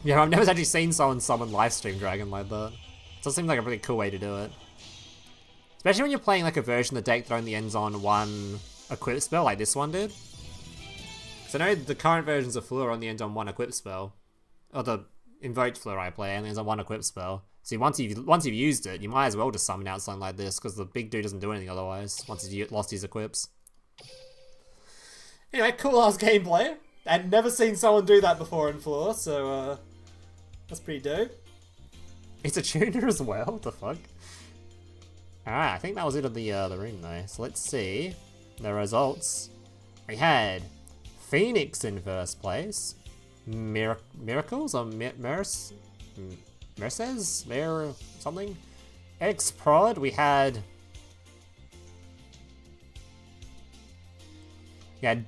Yeah, I've never actually seen someone summon Livestream Dragon like that. It does seem like a really cool way to do it. Especially when you're playing like a version of the deck that only ends on 1 equip spell, like this one did. So I know the current versions of Fleur only end on 1 equip spell. Or the invoked Fleur I play only ends on 1 equip spell. So once you've used it, you might as well just summon out something like this, because the big dude doesn't do anything otherwise, once he's lost his equips. Anyway, cool ass gameplay. I'd never seen someone do that before in Fleur, so that's pretty dope. It's a tuner as well, what the fuck? Alright, I think that was it of the room though. So let's see the results. We had Phoenix in first place. Miracles or Merces? Something? X-Prod, we had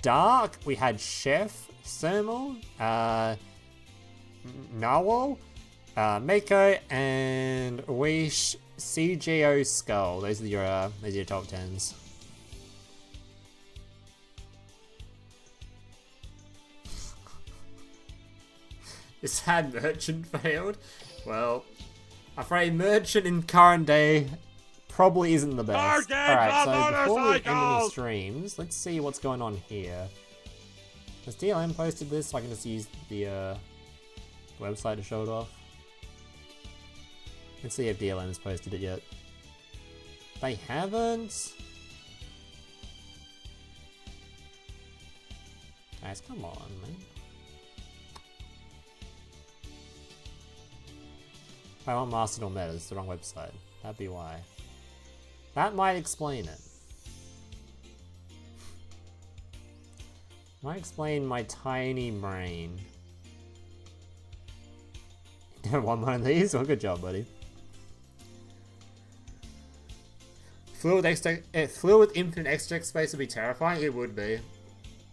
Dark, we had Chef, Thermal, Narwhal, Mako, and Wish, CGO Skull. Those are your top 10s. Is that Merchant failed? Well, I'm afraid Merchant in current day probably isn't the best. Alright, so before we end any streams, let's see what's going on here. Has DLM posted this so I can just use the website to show it off? Let's see if DLM has posted it yet. They haven't. Guys, come on, man. I want Mastodon Meta, it's the wrong website. That'd be why. That might explain it. Might explain my tiny brain. You don't want one of these? Well, good job, buddy. Fluid with infinite extra space would be terrifying. It would be.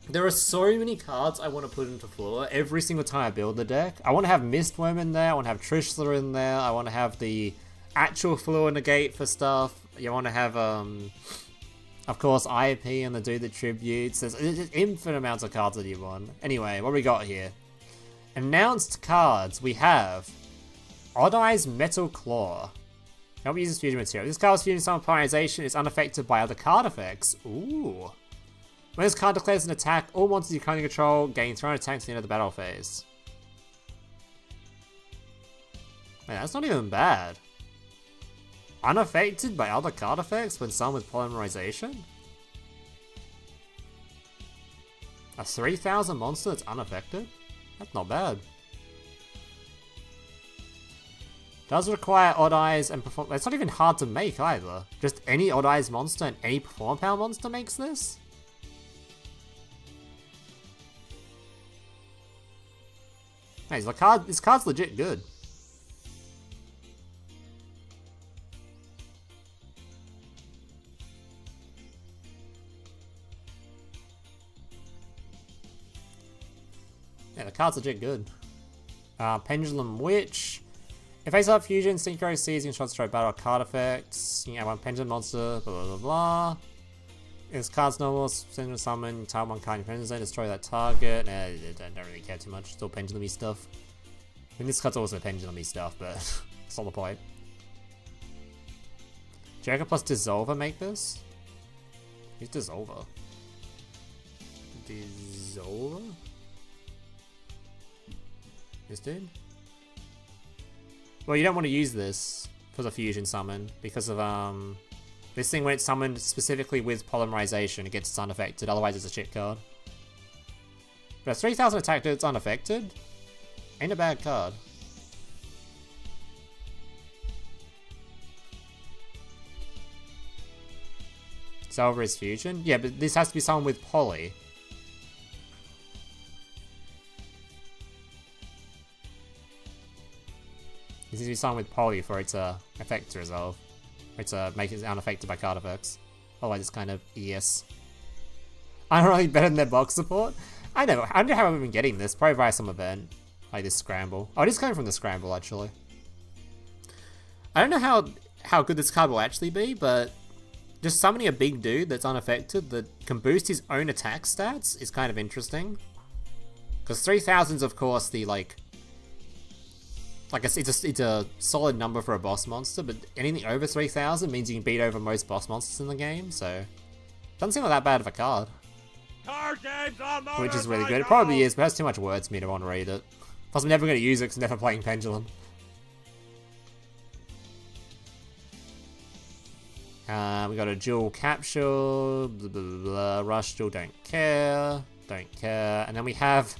There are so many cards I want to put into Fluid every single time I build the deck. I want to have Mistworm in there. I want to have Trishula in there. I want to have the actual Fluid negate for stuff. You want to have, of course, IP and the do the tributes. There's infinite amounts of cards that you want. Anyway, what we got here? Announced cards. We have Odd Eye's Metal Claw. Help uses fusion material. This card's fusion summon polarization is unaffected by other card effects. Ooh. When this card declares an attack, all monsters you currently control gain thrown attacks at the end of the battle phase. Man, that's not even bad. Unaffected by other card effects when summoned with polymerization? A 3000 monster that's unaffected? That's not bad. Does require Odd Eyes and perform. It's not even hard to make either. Just any Odd Eyes monster and any Perform Power monster makes this? Hey, this card's legit good. Yeah, the card's legit good. Pendulum Witch. If face up fusion, synchro sees, you can shot straight battle card effects. You can add one pendulum monster, blah blah blah. If this card's normal, send a summon, target one card in your pendulum zone, destroy that target. I don't really care too much, still pendulum-y stuff. I mean, this card's also pendulum-y stuff, but it's not the point. Joker plus Dissolver make this? Who's Dissolver? Dissolver? This dude? Well, you don't want to use this for the fusion summon because of this thing when it's summoned specifically with polymerization, it gets unaffected. Otherwise, it's a shit card. But a 3000 attack that's unaffected ain't a bad card. Dissolver is fusion. Yeah, but this has to be summoned with poly. This needs to be summoned with poly for its effect to resolve. Or to make it unaffected by card effects. Otherwise it's kind of yes. I don't really better than their box support. I don't know how I've been getting this. Probably via some event. Like this scramble. Oh, it is coming from the scramble actually. I don't know how good this card will actually be, but just summoning a big dude that's unaffected that can boost his own attack stats is kind of interesting. Because 3000's of course the it's a solid number for a boss monster, but anything over 3000 means you can beat over most boss monsters in the game, so doesn't seem like that bad of a card. Card games on Which is really good. It probably is, but it has too much words for me to want to read it. Plus I'm never going to use it because I'm never playing Pendulum. We got a Duel Capsule, blah, blah, blah, blah. Rush Duel, don't care, and then we have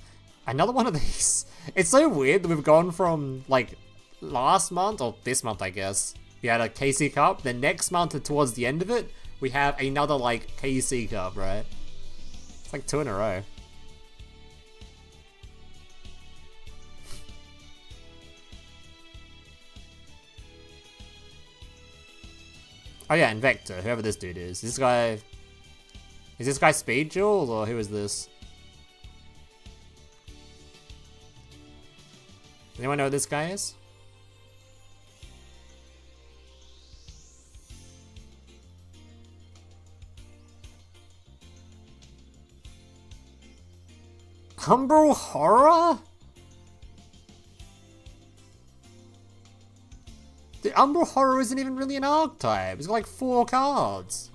another one of these. It's so weird that we've gone from, like, last month, or this month, I guess, we had a KC Cup, then next month, and towards the end of it, we have another, like, KC Cup, right? It's like 2 in a row. Oh yeah, and Vector, whoever this dude is. Is this guy Speed Jewel, or who is this? Anyone know what this guy is? Umbral Horror? The Umbral Horror isn't even really an archetype. It's got like 4 cards.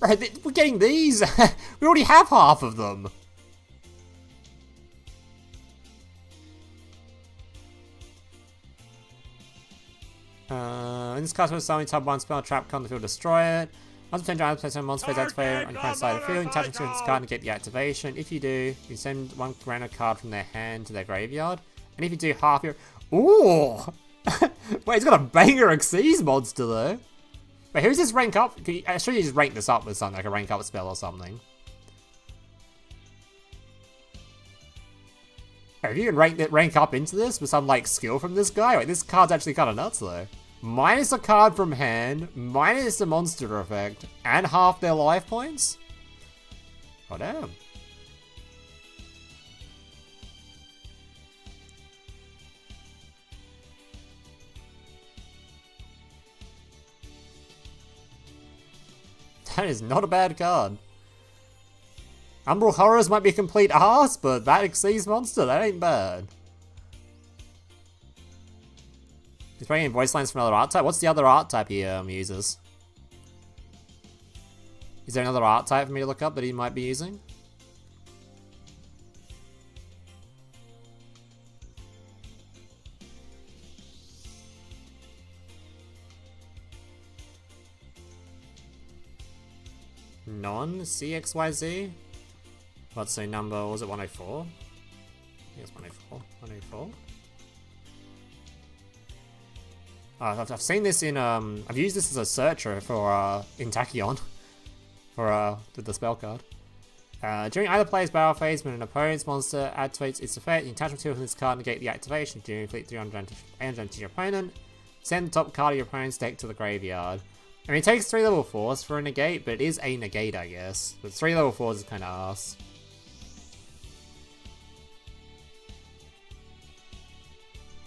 Right, we're getting these. We already have half of them. In this card, summon type 1 spell, trap card on the field, destroy it. Once you change place on monster phase activated on your side of the field, you touch into this card and get the activation. If you do, you send 1 random card from their hand to their graveyard. And if you do half your... Ooh! Wait, it's got a banger Xyz monster though. Wait, who's this rank up? I'm sure you just rank this up with something, like a rank up spell or something. Wait, if you can rank up into this with some, like, skill from this guy? Wait, this card's actually kind of nuts, though. Minus a card from hand, minus the monster effect, and half their life points? Oh, damn. That is not a bad card. Umbral Horrors might be a complete arse, but that Exceeds Monster, that ain't bad. He's bringing in voice lines from another art type. What's the other art type he uses? Is there another art type for me to look up that he might be using? Non-CXYZ? Let's say number, was it 104? Yes, 104. 104. I've seen this in, I've used this as a searcher for, in Tachyon. For, the spell card. During either player's battle phase, when an opponent's monster activates its effect, you attach material from this card and negate the activation. During inflict 300 damage to your opponent, send the top card of your opponent's deck to the graveyard. I mean, it takes 3 level 4s for a negate, but it is a negate, I guess. But 3 level 4s is kind of ass.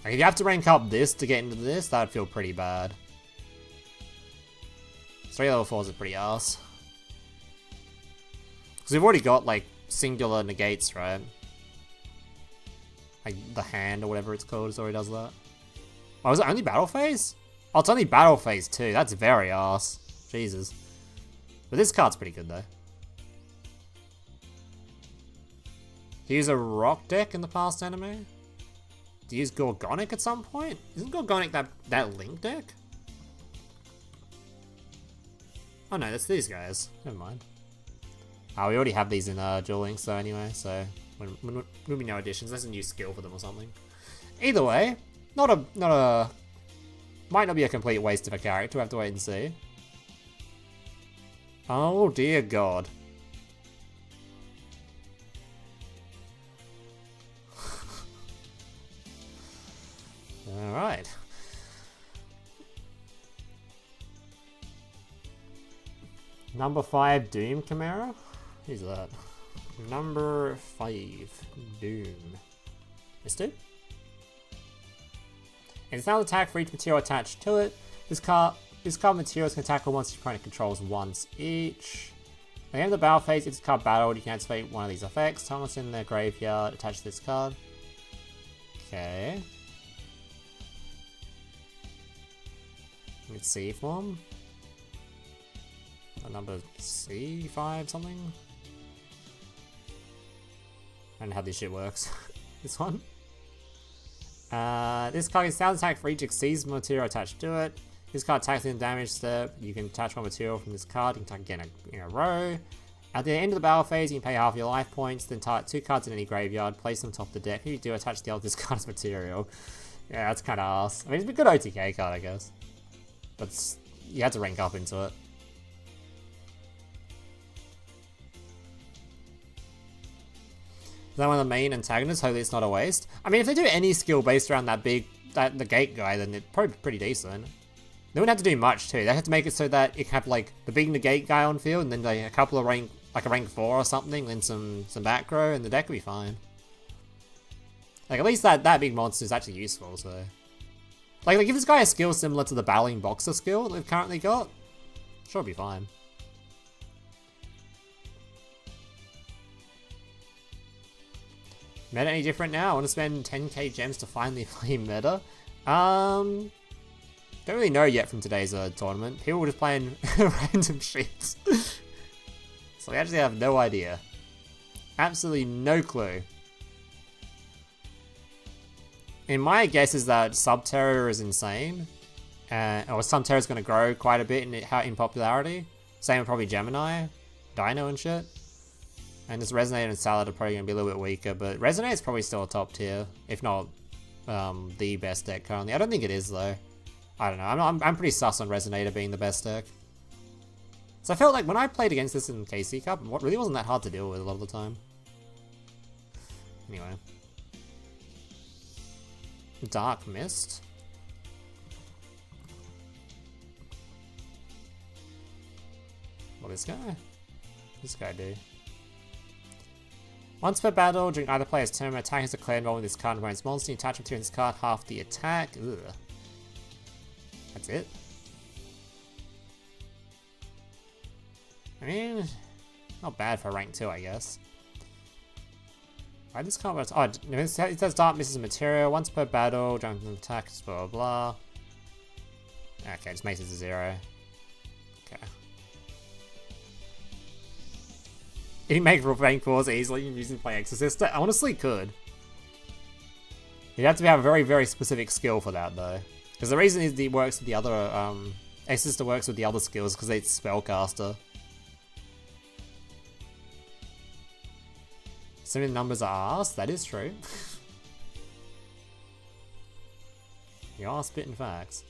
Like, if you have to rank up this to get into this, that would feel pretty bad. 3 level 4s are pretty ass. Because we've already got, like, singular negates, right? Like, the hand or whatever it's called already does that. Oh, is it only battle phase? Oh, it's only battle phase too. That's very ass. Jesus. But this card's pretty good, though. Do you use a rock deck in the past anime? Do you use Gorgonic at some point? Isn't Gorgonic that Link deck? Oh no, that's these guys. Never mind. Oh, we already have these in Duel Links though anyway, so wouldn't be no additions. There's a new skill for them or something. Either way, not a might not be a complete waste of a character. We have to wait and see. Oh dear God. Alright. Number 5, Doom Chimera? Who's that? Number 5, Doom. This dude? And it's now attack for each material attached to it. This card materials can attack once your opponent controls once each. At the end of the battle phase, if this card battled, you can activate one of these effects. Target in the graveyard, attach to this card. Okay. It's C form. Number C5 something. I don't know how this shit works. This one. This card is sound attack for each Exceeds material attached to it. This card attacks in the damage step. You can attach one material from this card. You can attack again in a row. At the end of the battle phase, you can pay half your life points. Then target 2 cards in any graveyard. Place them top of the deck. If you do, attach the other this card's material. Yeah, that's kind of ass. I mean, it's a good OTK card, I guess. But you had to rank up into it. Is that one of the main antagonists? Hopefully it's not a waste. I mean, if they do any skill based around the gate guy, then it's probably pretty decent. They wouldn't have to do much too. They have to make it so that it can have like the big negate guy on field, and then like a couple of rank 4 or something, then some back row, and the deck will be fine. Like at least that big monster is actually useful. So, like give this guy a skill similar to the battling boxer skill that they've currently got. Sure, it'll be fine. Meta any different now? I want to spend 10k gems to finally play meta. Don't really know yet from today's tournament. People were just playing random shit. So I actually have no idea. Absolutely no clue. And my guess is that Subterror is insane. Or Subterror is going to grow quite a bit in popularity. Same with probably Gemini, Dino and shit. And this Resonate and Salad are probably going to be a little bit weaker, but Resonate is probably still a top tier, if not the best deck currently. I don't think it is though. I don't know. I'm pretty sus on Resonator being the best deck. So I felt like when I played against this in KC Cup, it really wasn't that hard to deal with a lot of the time. Anyway. Dark Mist. What this guy? This guy do? Once per battle, during either player's turn, attack is declared involving this card and its monster. You attach material to this card, half the attack. Ugh. That's it? I mean, not bad for rank 2, I guess. Why this card works? Oh, it says Dark Mist is a material. Once per battle, during an attack, blah blah blah. Okay, just makes it to 0. Okay. You can make rank 4s easily using play Exosister. I honestly could. You'd have to have a very, very specific skill for that, though. Because the reason is it works with the other, Exosister works with the other skills because it's Spellcaster. Some of the numbers are asked, that is true. You are spitting facts.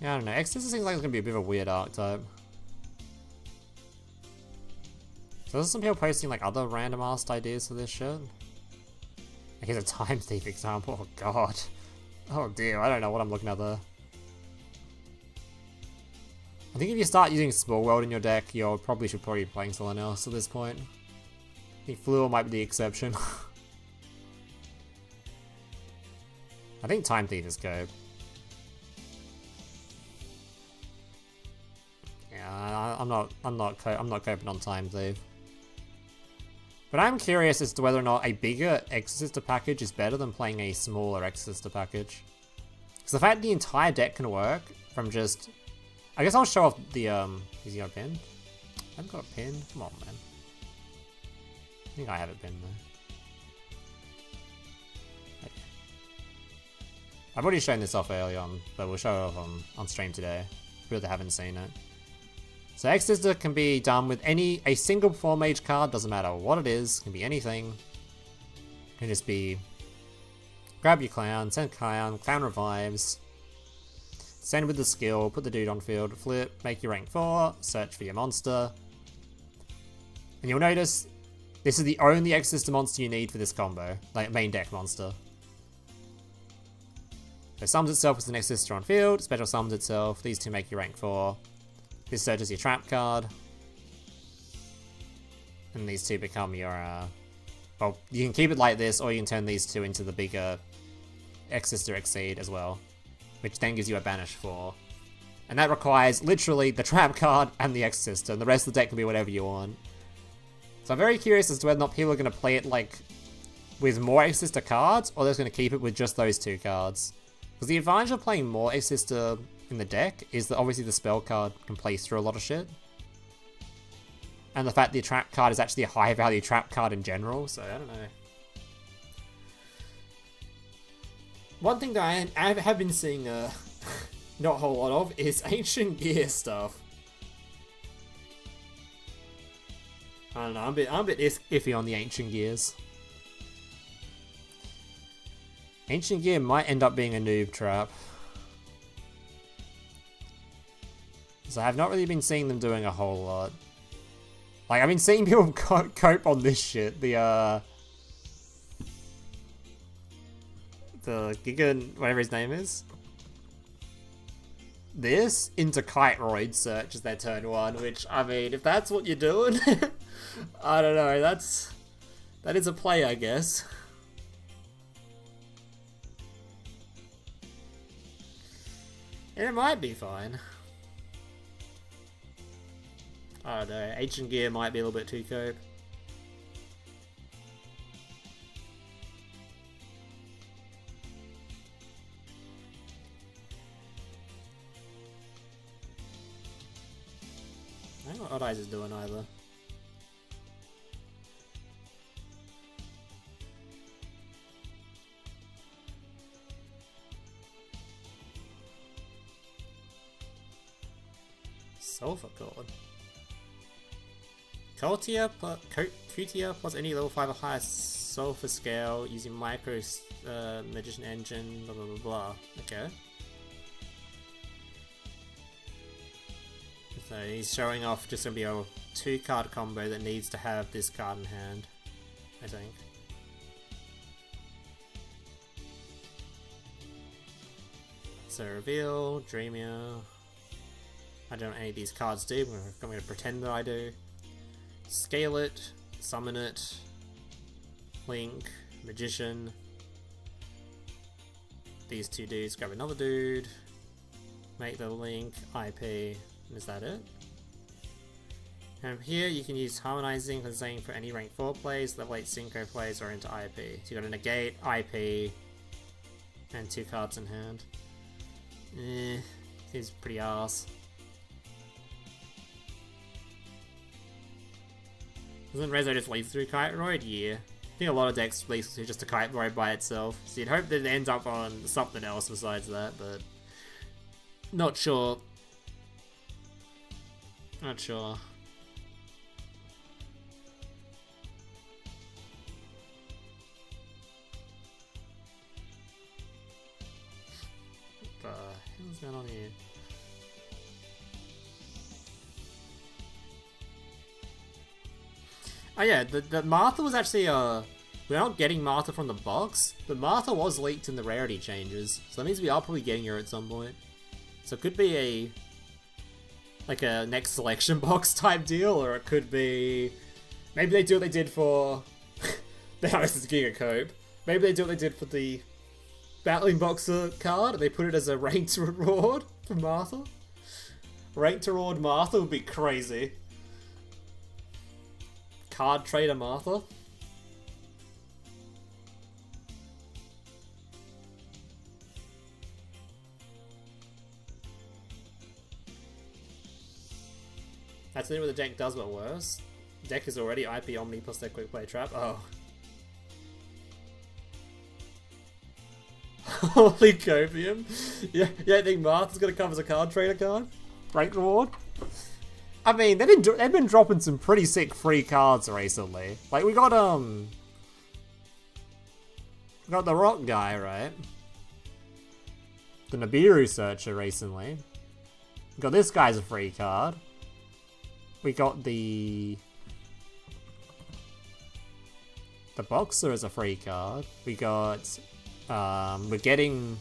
Yeah, I don't know. Exosister seems like it's gonna be a bit of a weird archetype. So there's some people posting like other random ass ideas for this shit. Like here's a Time Thief example. Oh god. Oh dear, I don't know what I'm looking at there. I think if you start using Small World in your deck, you probably should be playing someone else at this point. I think Fluor might be the exception. I think Time Thief is good. Yeah, I'm not coping on Time Thief. But I'm curious as to whether or not a bigger Exosister package is better than playing a smaller Exosister package. Because the fact the entire deck can work from just... I guess I'll show off the, Has he got a pin? I haven't got a pin? Come on, man. I think I have a pin, though. Okay. I've already shown this off earlier on, but we'll show it off on stream today. For people that haven't seen it. So Exosister can be done with a single 4-mage card, doesn't matter what it is, can be anything. Can just be grab your clown, send clown revives, send with the skill, put the dude on field, flip, make your rank 4, search for your monster. And you'll notice this is the only Exosister monster you need for this combo, like main deck monster. So it summons itself as an Exosister on field, special summons itself, these two make your rank 4. This searches your trap card. And these two become your, well, you can keep it like this, or you can turn these two into the bigger Exosister Exceed as well. Which then gives you a Banish 4. And that requires, literally, the trap card and the Exosister, and the rest of the deck can be whatever you want. So I'm very curious as to whether or not people are going to play it, like, with more Exosister cards, or they're just going to keep it with just those two cards. Because the advantage of playing more Exosister in the deck is that obviously the spell card can play through a lot of shit. And the fact the trap card is actually a high value trap card in general, so I don't know. One thing that I have been seeing not a whole lot of is Ancient Gear stuff. I don't know, I'm a bit iffy on the Ancient Gears. Ancient Gear might end up being a noob trap. So I have not really been seeing them doing a whole lot. Like, I've been seeing people cope on this shit. The Gigan, whatever his name is. This into Kite-Roid search as their turn 1, which, I mean, if that's what you're doing, I don't know, that is a play, I guess. And it might be fine. I don't know, Ancient Gear might be a little bit too cope. I don't know what Odd Eyes is doing either. Sulfur Cord. Coutier plus any level 5 or higher sulfur scale using micro magician engine, blah blah blah blah. Okay. So he's showing off just gonna be a 2-card combo that needs to have this card in hand, I think. So reveal, Dreamier. I don't know any of these cards do, I'm gonna pretend that I do. Scale it, summon it, Link, Magician. These two dudes, grab another dude, make the Link, IP, and is that it? And here you can use Harmonizing for saying for any rank 4 plays, level 8 Synchro plays, or into IP. So you got a Negate, IP, and 2 cards in hand. Seems pretty arse. Doesn't Rezo just lead through Kite Roid? Yeah. I think a lot of decks lead through just a Kite Roid by itself. So you'd hope that it ends up on something else besides that, but not sure. Not sure. What the hell's going on here? Oh yeah, the Martha was actually, we're not getting Martha from the box, but Martha was leaked in the rarity changes, so that means we are probably getting her at some point. So it could be like a next selection box type deal, or it could be, maybe they do what they did for, the House is Giga Cope, maybe they do what they did for the Battling Boxer card, and they put it as a ranked reward for Martha. Ranked reward Martha would be crazy. Card Trader Martha. That's it what the deck does, but worse. The deck is already IP Omni plus their Quick Play Trap. Oh. Holy copium. Yeah, I think Martha's gonna come as a Card Trader card. Rank reward. I mean, they've been dropping some pretty sick free cards recently. Like we got the Rock guy, right? The Nibiru Searcher recently. We got this guy's a free card. We got the Boxer as a free card. We got we're getting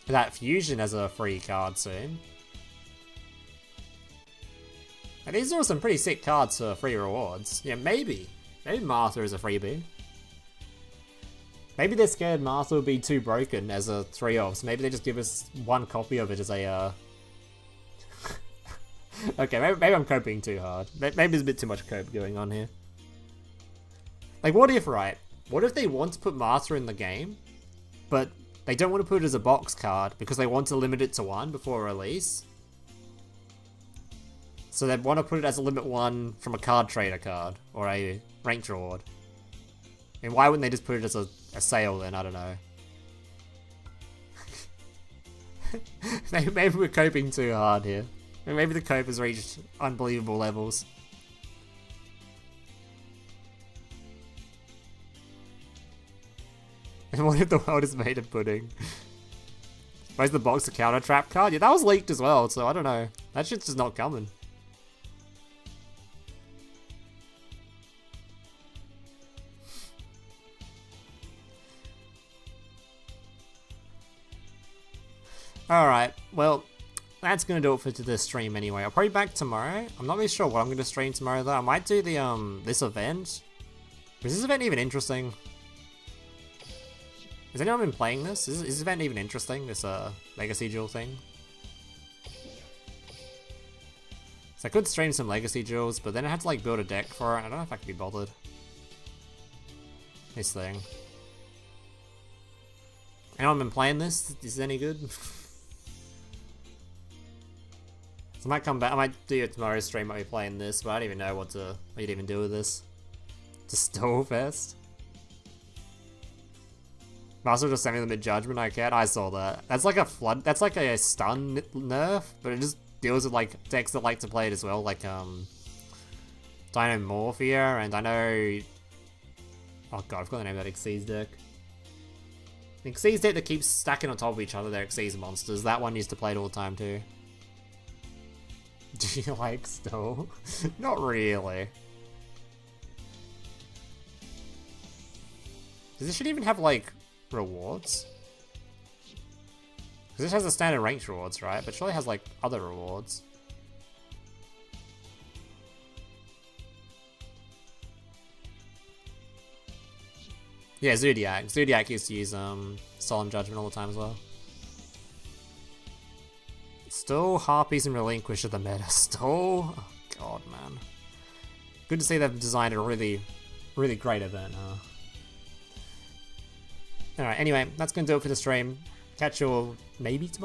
that Fusion as a free card soon. And these are some pretty sick cards for free rewards. Yeah, maybe Martha is a freebie. Maybe they're scared Martha will be too broken as a 3-off, maybe they just give us one copy of it as a, Okay, maybe I'm coping too hard. Maybe there's a bit too much cope going on here. Like, what if, right? What if they want to put Martha in the game, but they don't want to put it as a box card because they want to limit it to 1 before release? So they'd want to put it as a limit 1 from a Card Trader card, or a ranked reward. I mean, why wouldn't they just put it as a sale then? I don't know. Maybe we're coping too hard here. Maybe the cope has reached unbelievable levels. And what if the world is made of pudding? Where's the Boxer counter trap card? Yeah, that was leaked as well, so I don't know. That shit's just not coming. Alright, well, that's gonna do it for this stream anyway. I'll probably be back tomorrow. I'm not really sure what I'm gonna stream tomorrow though. I might do the this event. Is this event even interesting? Has anyone been playing this? Is this event even interesting? This Legacy Duel thing? So I could stream some Legacy Duels, but then I had to like build a deck for it. I don't know if I could be bothered. This thing. Anyone been playing this? Is it any good? So I might come back. I might do it tomorrow's stream. Might be playing this, but I don't even know what you'd even do with this. Just Stowfest. Master just sent me the mid judgment. I can't. I saw that. That's like a flood. That's like a stun nerf, but it just deals with like decks that like to play it as well, like Dynamorphia, and I know, oh god, I forgot the name of that Xyz deck. The Xyz deck that keeps stacking on top of each other, they're Xyz monsters. That one used to play it all the time too. Do you like Snow? Not really. Does this shit even have like rewards? Because this has the standard ranked rewards, right? But surely has like other rewards. Yeah, Zodiac. Zodiac used to use Solemn Judgment all the time as well. Still Harpies and Relinquish are the meta. Still? Oh god, man. Good to see they've designed a really, really great event, huh? Alright, anyway, that's gonna do it for the stream. Catch you all maybe tomorrow?